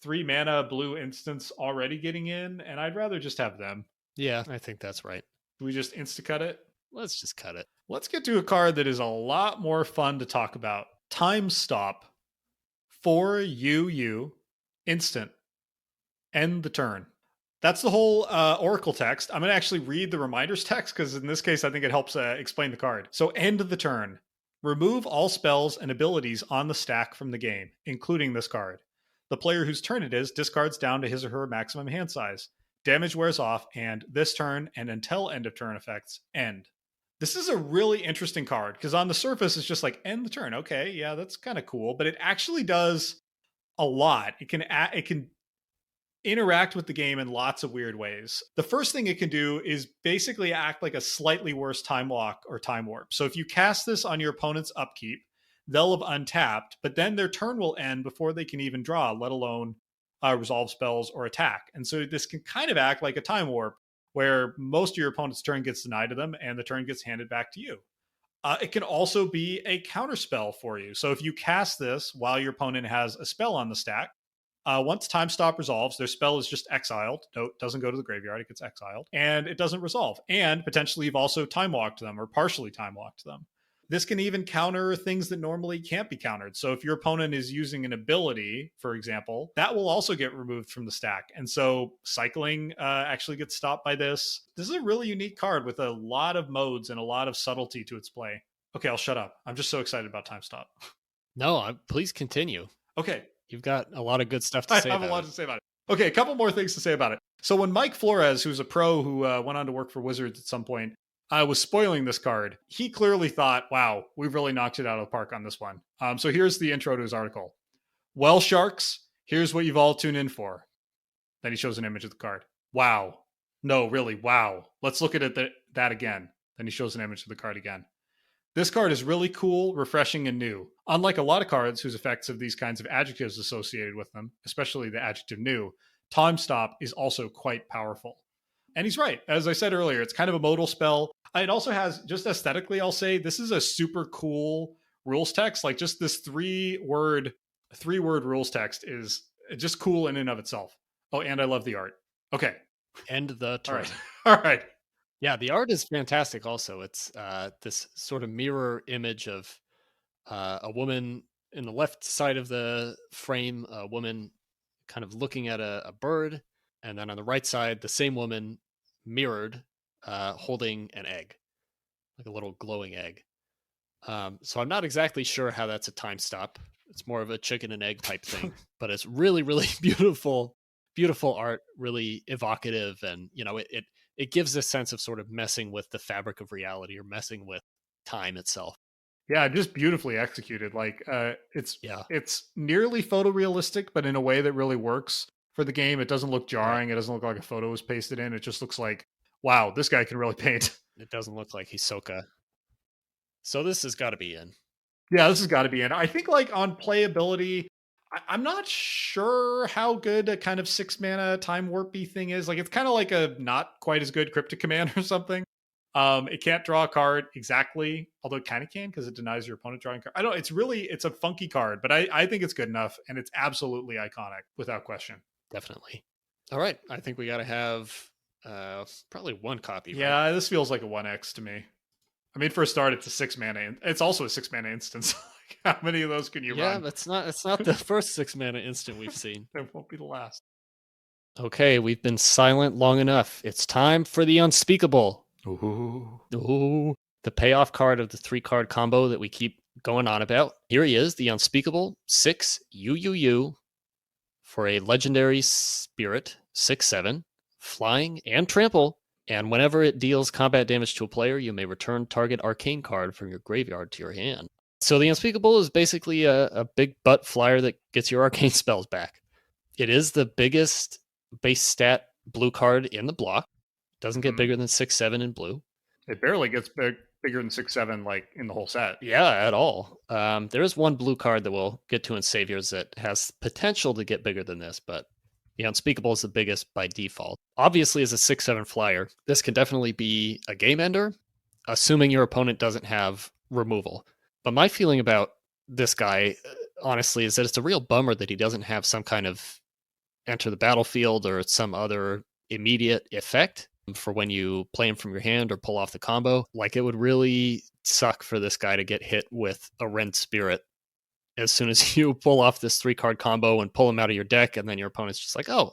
3 mana blue instants already getting in, and I'd rather just have them. Yeah, I think that's right. Do we just insta cut it? Let's just cut it. Let's get to a card that is a lot more fun to talk about. Time Stop. 4 UU. Instant. End the turn. That's the whole Oracle text. I'm going to actually read the reminders text because in this case, I think it helps explain the card. So, end the turn. Remove all spells and abilities on the stack from the game, including this card. The player whose turn it is discards down to his or her maximum hand size. Damage wears off, and this turn and until end of turn effects end. This is a really interesting card because on the surface, it's just like end the turn. Okay, yeah, that's kind of cool, but it actually does a lot. It can interact with the game in lots of weird ways. The first thing it can do is basically act like a slightly worse time walk or time warp. So if you cast this on your opponent's upkeep, they'll have untapped, but then their turn will end before they can even draw, let alone resolve spells or attack. And so this can kind of act like a time warp where most of your opponent's turn gets denied to them and the turn gets handed back to you. It can also be a counter spell for you. So if you cast this while your opponent has a spell on the stack, once Time Stop resolves, their spell is just exiled. No, it doesn't go to the graveyard, it gets exiled. And it doesn't resolve. And potentially you've also time walked them or partially time walked them. This can even counter things that normally can't be countered. So if your opponent is using an ability, for example, that will also get removed from the stack. And so cycling actually gets stopped by this. This is a really unique card with a lot of modes and a lot of subtlety to its play. Okay, I'll shut up. I'm just so excited about Time Stop. No, please continue. Okay. You've got a lot of good stuff to say I have a lot to say about it. Okay, a couple more things to say about it. So when Mike Flores, who's a pro who went on to work for Wizards at some point, was spoiling this card, he clearly thought, wow, we've really knocked it out of the park on this one. So here's the intro to his article. Well, Sharks, here's what you've all tuned in for. Then he shows an image of the card. Wow. No, really, wow. Let's look at it that again. Then he shows an image of the card again. This card is really cool, refreshing, and new. Unlike a lot of cards whose effects have these kinds of adjectives associated with them, especially the adjective new, Time Stop is also quite powerful. And he's right. As I said earlier, it's kind of a modal spell. It also has, just aesthetically, I'll say, this is a super cool rules text. Like just this three-word rules text is just cool in and of itself. Oh, and I love the art. Okay. End the turn. All right. All right. Yeah, the art is fantastic also. It's this sort of mirror image of a woman in the left side of the frame, a woman kind of looking at a bird, and then on the right side, the same woman mirrored holding an egg, like a little glowing egg. So I'm not exactly sure how that's a time stop. It's more of a chicken and egg type thing, but it's really, really beautiful art, really evocative, and it gives a sense of sort of messing with the fabric of reality or messing with time itself. Yeah, just beautifully executed. Like it's Yeah. it's nearly photorealistic, but in a way that really works for the game. It doesn't look jarring. Right. It doesn't look like a photo was pasted in. It just looks like, wow, this guy can really paint. It doesn't look like Hisoka. So this has got to be in. Yeah, this has got to be in. I think like on playability, I'm not sure how good a kind of 6 mana time warpy thing is. Like, it's kind of like a not quite as good Cryptic Command or something. It can't draw a card exactly, although it kind of can because it denies your opponent drawing a card. I don't. It's a funky card, but I think it's good enough, and it's absolutely iconic without question. Definitely. All right, I think we got to have probably one copy. Yeah, right? this feels like a 1x to me. I mean, for a start, it's a 6 mana. It's also a 6 mana instance. How many of those can you Yeah, run? that's not the first 6 mana instant we've seen. It won't be the last. Okay, we've been silent long enough. It's time for the unspeakable. Ooh. Ooh, the payoff card of the 3-card combo that we keep going on about. Here he is, the unspeakable 6 UUU for a legendary spirit, 6/7, flying and trample. And whenever it deals combat damage to a player, you may return target arcane card from your graveyard to your hand. So the unspeakable is basically a big butt flyer that gets your arcane spells back. It is the biggest base stat blue card in the block. Doesn't get bigger than 6/7 in blue. It barely gets bigger than 6/7, like in the whole set. Yeah, at all. There is one blue card that we'll get to in Saviors that has potential to get bigger than this, but the unspeakable is the biggest by default. Obviously, as a 6/7 flyer, this can definitely be a game ender, assuming your opponent doesn't have removal. But my feeling about this guy, honestly, is that it's a real bummer that he doesn't have some kind of enter the battlefield or some other immediate effect for when you play him from your hand or pull off the combo. Like, it would really suck for this guy to get hit with a Rend Spirit as soon as you pull off this 3-card combo and pull him out of your deck, and then your opponent's just like, oh,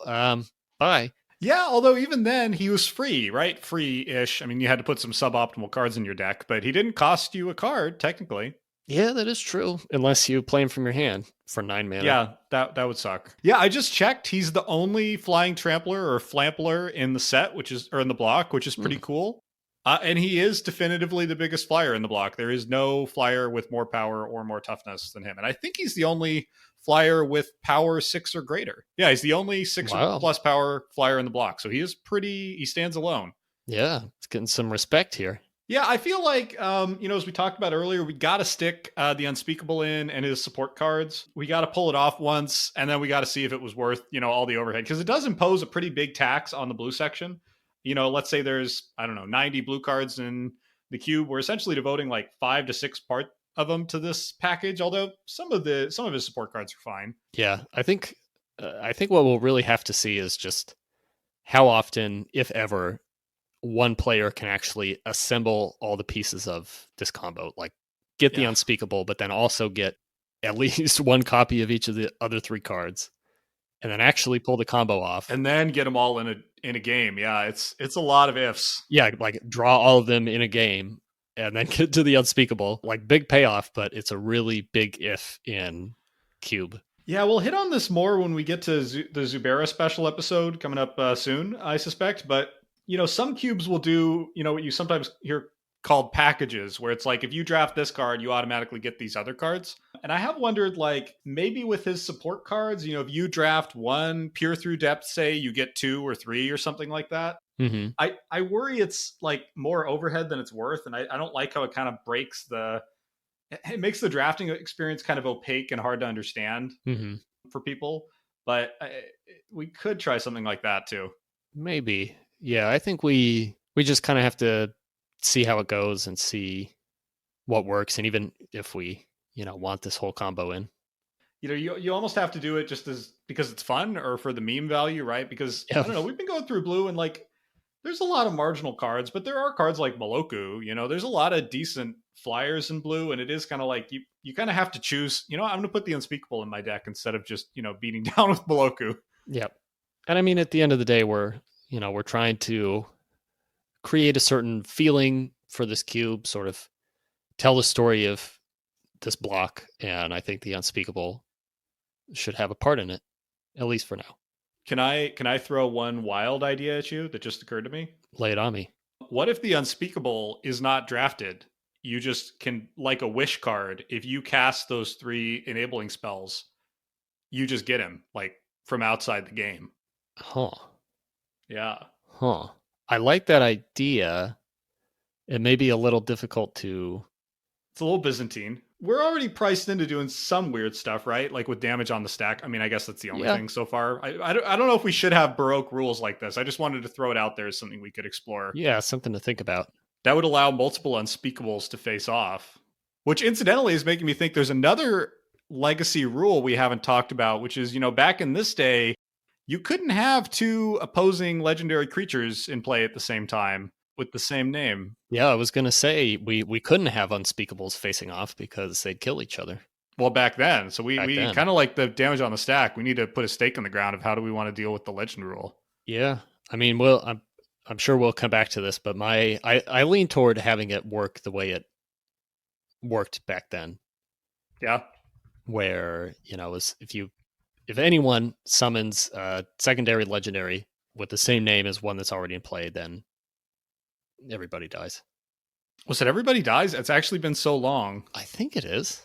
bye. Yeah, although even then he was free, right? Free-ish. I mean, you had to put some suboptimal cards in your deck, but he didn't cost you a card, technically. Yeah, that is true. Unless you play him from your hand for 9 mana. Yeah, that would suck. Yeah, I just checked. He's the only flying trampler or flampler in the set, or in the block, which is pretty cool. And he is definitively the biggest flyer in the block. There is no flyer with more power or more toughness than him. And I think he's the only flyer with power 6 or greater. Yeah, he's the only 6 or plus power flyer in the block. So he stands alone. Yeah, it's getting some respect here. Yeah, I feel like, as we talked about earlier, we got to stick the Unspeakable in and his support cards. We got to pull it off once, and then we got to see if it was worth, all the overhead. Because it does impose a pretty big tax on the blue section. Let's say there's, 90 blue cards in the cube. We're essentially devoting like 5 to 6 part of them to this package, although some of his support cards are fine. Yeah, I think what we'll really have to see is just how often, if ever, one player can actually assemble all the pieces of this combo, like get the Unspeakable, but then also get at least one copy of each of the other 3 cards, and then actually pull the combo off, and then get them all in a game. Yeah, it's a lot of ifs. Yeah, like draw all of them in a game, and then get to the Unspeakable. Like, big payoff, but it's a really big if in Cube. Yeah, we'll hit on this more when we get to the Zubera special episode coming up soon, I suspect. But some cubes will do, what you sometimes hear called packages, where it's like, if you draft this card, you automatically get these other cards. And I have wondered, like, maybe with his support cards, if you draft 1 Peer Through Depth, say, you get 2 or 3 or something like that. Mm-hmm. I worry it's like more overhead than it's worth. And I don't like how it kind of it makes the drafting experience kind of opaque and hard to understand for people. But we could try something like that too. Maybe. Yeah, I think we just kind of have to see how it goes and see what works. And even if we, want this whole combo in. You almost have to do it just because it's fun or for the meme value, right? Because I don't know, we've been going through blue and like there's a lot of marginal cards, but there are cards like Meloku, there's a lot of decent flyers in blue, and it is kind of like you kind of have to choose, I'm going to put the Unspeakable in my deck instead of just, beating down with Meloku. Yep. And I mean, at the end of the day, we're trying to create a certain feeling for this cube, sort of tell the story of this block, and I think the Unspeakable should have a part in it, at least for now. Can I throw one wild idea at you that just occurred to me? Lay it on me. What if the Unspeakable is not drafted? You just can, like a wish card, if you cast those 3 enabling spells, you just get him, like, from outside the game. Huh. Yeah. Huh. I like that idea. It may be a little difficult to... It's a little Byzantine. we're already priced into doing some weird stuff, right? Like with damage on the stack. I mean, I guess that's the only thing so far. I don't know if we should have Baroque rules like this. I just wanted to throw it out there as something we could explore. Yeah, something to think about. That would allow multiple unspeakables to face off, which incidentally is making me think there's another legacy rule we haven't talked about, which is, back in this day, you couldn't have two opposing legendary creatures in play at the same time with the same name. Yeah, I was going to say we couldn't have unspeakables facing off because they'd kill each other. Well, back then. So we kind of like the damage on the stack. We need to put a stake in the ground of how do we want to deal with the legend rule. Yeah. I mean, I'm sure we'll come back to this, but I lean toward having it work the way it worked back then. Yeah. Where, if anyone summons a secondary legendary with the same name as one that's already in play, then everybody dies. Was it everybody dies? It's actually been so long. I think it is.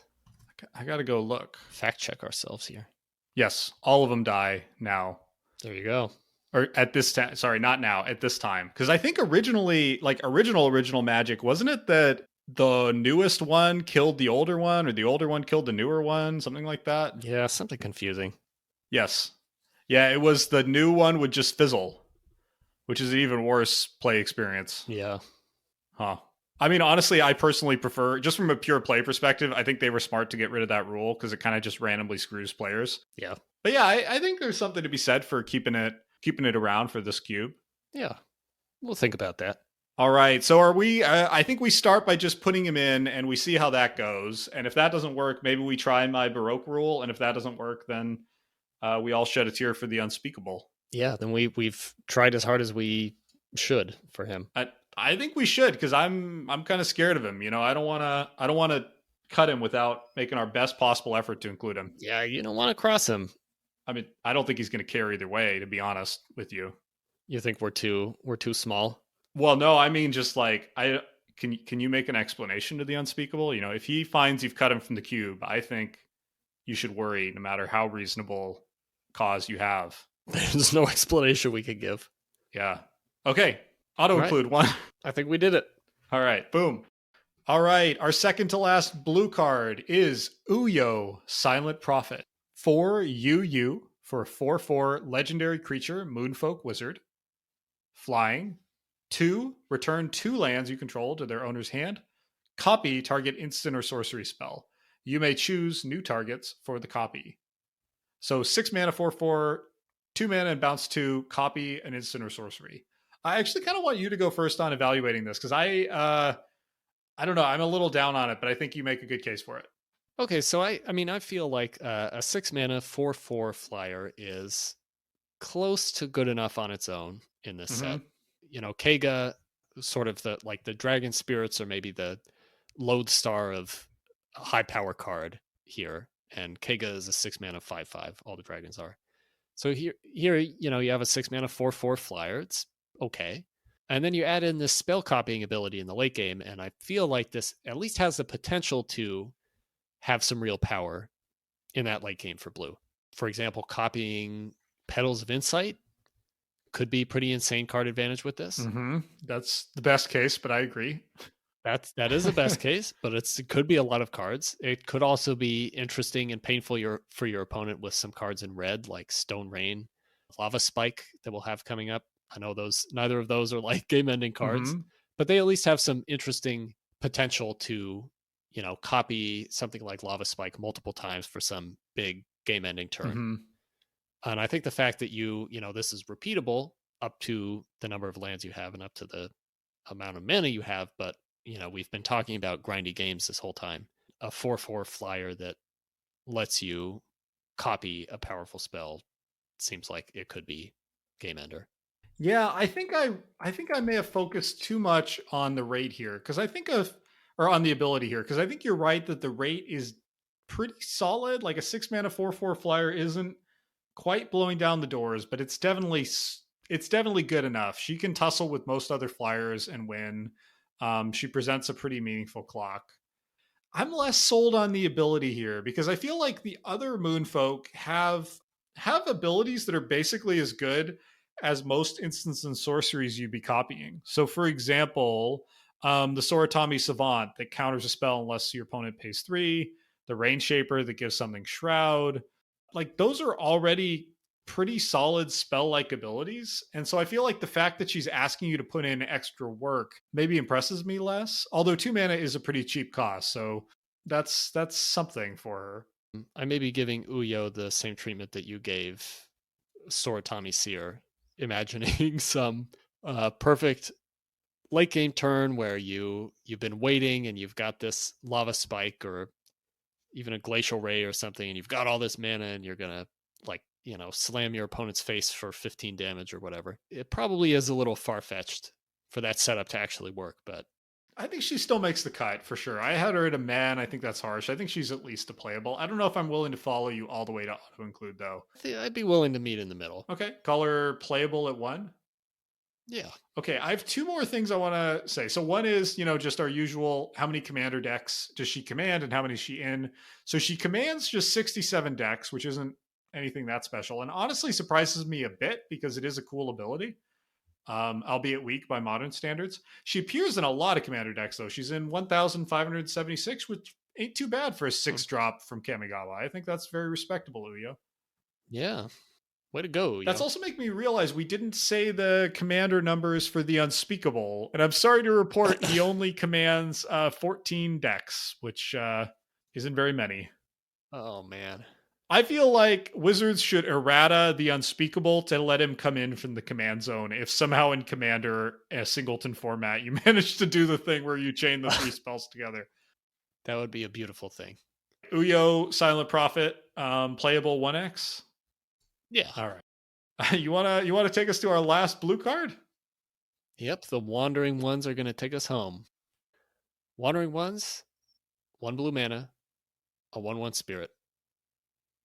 I got to go look. Fact check ourselves here. Yes, all of them die now. There you go. Or at this time, sorry, not now, at this time. Because I think originally, like original Magic, wasn't it that the newest one killed the older one, or the older one killed the newer one, something like that? Yeah, something confusing. Yes. Yeah, it was the new one would just fizzle, which is an even worse play experience. Yeah. Huh. I mean, honestly, I personally prefer, just from a pure play perspective, I think they were smart to get rid of that rule because it kind of just randomly screws players. Yeah. But yeah, I think there's something to be said for keeping it around for this cube. Yeah. We'll think about that. All right. So are we, I think we start by just putting him in and we see how that goes. And if that doesn't work, maybe we try my Baroque rule. And if that doesn't work, then we all shed a tear for the unspeakable. Yeah. Then we've tried as hard as we should for him. I think we should, because I'm kind of scared of him. I don't want to cut him without making our best possible effort to include him. Yeah, you don't want to cross him. I mean, I don't think he's going to care either way, to be honest with you. You think we're too small? Well, no, I mean, just like can you make an explanation to the unspeakable? If he finds you've cut him from the cube, I think you should worry, no matter how reasonable cause you have. There's no explanation we could give. Yeah. Okay. Auto-include one. I think we did it. All right. Boom. All right. Our second to last blue card is Uyo, Silent Prophet. 4 UU for a 4/4 legendary creature, Moonfolk Wizard. Flying. 2, return 2 lands you control to their owner's hand. Copy target instant or sorcery spell. You may choose new targets for the copy. So 6 mana, 4/4, 2 mana and bounce 2, copy an instant or sorcery. I actually kind of want you to go first on evaluating this, because I don't know, I'm a little down on it, but I think you make a good case for it. Okay, so I feel like a 6 mana 4/4 flyer is close to good enough on its own in this set. Keiga, sort of the dragon spirits, or maybe the lodestar of a high power card here, and Keiga is a 6 mana 5/5. All the dragons are. So here you have a 6 mana 4/4 flyer. It's okay. And then you add in this spell copying ability in the late game, and I feel like this at least has the potential to have some real power in that late game for blue. For example, copying Petals of Insight could be pretty insane card advantage with this. That's the best case, but I agree. That is the best case, but it could be a lot of cards. It could also be interesting and painful for your opponent with some cards in red, like Stone Rain, Lava Spike that we'll have coming up. I know neither of those are like game-ending cards, but they at least have some interesting potential to, copy something like Lava Spike multiple times for some big game-ending turn. And I think the fact that this is repeatable up to the number of lands you have and up to the amount of mana you have, but, we've been talking about grindy games this whole time. A 4/4 flyer that lets you copy a powerful spell seems like it could be game ender. Yeah, I think I may have focused too much on the rate here, because or on the ability here, because I think you're right that the rate is pretty solid. Like a 6 mana 4/4 flyer isn't quite blowing down the doors, but it's definitely good enough. She can tussle with most other flyers and win. She presents a pretty meaningful clock. I'm less sold on the ability here, because I feel like the other Moonfolk have abilities that are basically as good as most instants and sorceries you'd be copying. So for example, The Soratami Savant that counters a spell unless your opponent pays 3. The Rainshaper that gives something Shroud. Like, those are already pretty solid spell-like abilities. And so I feel like the fact that she's asking you to put in extra work maybe impresses me less. Although 2 mana is a pretty cheap cost, so that's something for her. I may be giving Uyo the same treatment that you gave Soratami Seer, imagining some perfect late game turn where you've been waiting and you've got this lava spike or even a glacial ray or something, and you've got all this mana and you're gonna slam your opponent's face for 15 damage or whatever. It probably is a little far-fetched for that setup to actually work, but I think she still makes the cut for sure. I had her at a man. I think that's harsh. I think she's at least a playable. I don't know if I'm willing to follow you all the way to auto include though. I'd be willing to meet in the middle. Okay, call her playable at 1. Yeah. Okay, I have 2 more things I want to say. So one is, just our usual, how many commander decks does she command and how many is she in? So she commands just 67 decks, which isn't anything that special. And honestly surprises me a bit because it is a cool ability, albeit weak by modern standards. She appears in a lot of commander decks, though. She's in 1,576, which ain't too bad for a 6-drop from Kamigawa. I think that's very respectable, Uyo. Yeah. Way to go. That's also making me realize we didn't say the commander numbers for the Unspeakable. And I'm sorry to report he only commands 14 decks, which isn't very many. Oh, man. I feel like Wizards should errata the Unspeakable to let him come in from the command zone. If somehow in Commander, a singleton format, you manage to do the thing where you chain the 3 spells together. That would be a beautiful thing. Uyo, Silent Prophet, playable 1x? Yeah. All right. You wanna take us to our last blue card? Yep, the Wandering Ones are going to take us home. Wandering Ones, 1 blue mana, a 1/1 spirit.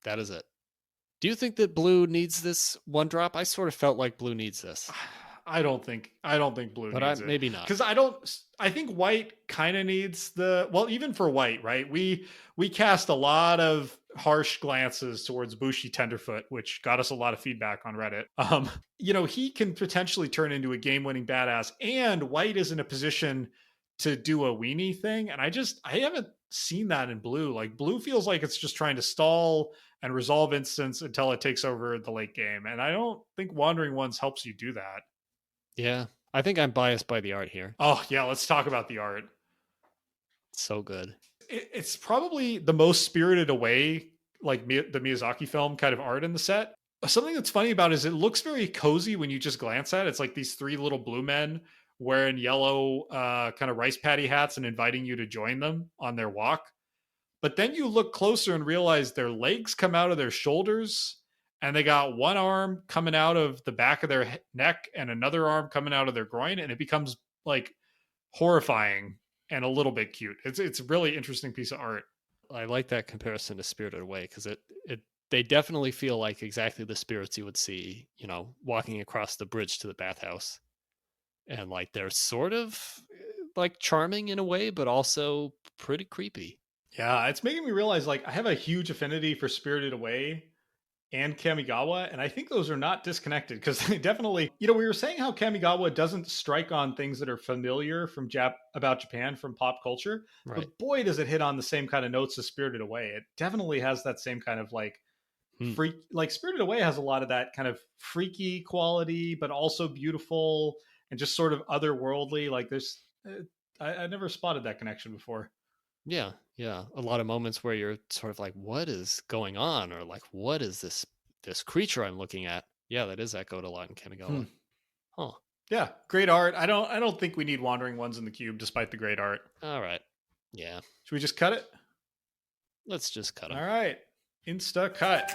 That is it. Do you think that blue needs this 1-drop? I sort of felt like blue needs this. I don't think blue needs it. Maybe not. Because I think white kind of needs even for white, right? We cast a lot of harsh glances towards Bushi Tenderfoot, which got us a lot of feedback on Reddit. He can potentially turn into a game-winning badass, and white is in a position to do a weenie thing. And I haven't seen that in blue. Like, blue feels like it's just trying to stall and resolve instance until it takes over the late game. And I don't think Wandering Ones helps you do that. Yeah, I think I'm biased by the art here. Oh, yeah, let's talk about the art. So good. It's probably the most Spirited Away, like the Miyazaki film kind of art in the set. Something that's funny about it is it looks very cozy when you just glance at it. It's like these 3 little blue men wearing yellow kind of rice paddy hats and inviting you to join them on their walk. But then you look closer and realize their legs come out of their shoulders, and they got one arm coming out of the back of their neck and another arm coming out of their groin, and it becomes like horrifying and a little bit cute. It's a really interesting piece of art. I like that comparison to Spirited Away because they definitely feel like exactly the spirits you would see, walking across the bridge to the bathhouse. And like they're sort of like charming in a way, but also pretty creepy. Yeah, it's making me realize like I have a huge affinity for Spirited Away and Kamigawa, and I think those are not disconnected because they definitely, we were saying how Kamigawa doesn't strike on things that are familiar from about Japan from pop culture, right. But boy, does it hit on the same kind of notes as Spirited Away. It definitely has that same kind of like freak, like Spirited Away has a lot of that kind of freaky quality, but also beautiful and just sort of otherworldly. Like there's, I never spotted that connection before. Yeah. A lot of moments where you're sort of like, what is going on? Or like, what is this creature I'm looking at? Yeah, that is echoed a lot in Kamigawa. Huh. Yeah, great art. I don't think we need Wandering Ones in the cube, despite the great art. All right. Yeah. Should we just cut it? Let's just cut them. All right. Insta cut.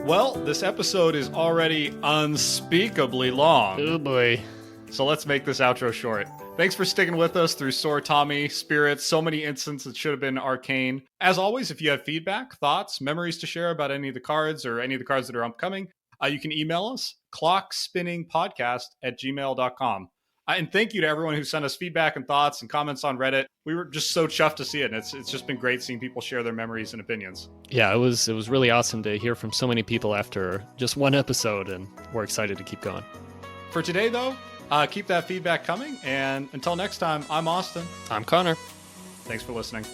Well, this episode is already unspeakably long. Oh boy. So let's make this outro short. Thanks for sticking with us through Soratami, Spirits, so many instances that should have been arcane. As always, if you have feedback, thoughts, memories to share about any of the cards or any of the cards that are upcoming, you can email us, clockspinningpodcast@gmail.com. And thank you to everyone who sent us feedback and thoughts and comments on Reddit. We were just so chuffed to see it, and it's just been great seeing people share their memories and opinions. Yeah, it was really awesome to hear from so many people after just one episode, and we're excited to keep going. For today, though, keep that feedback coming, and until next time, I'm Austin. I'm Connor. Thanks for listening.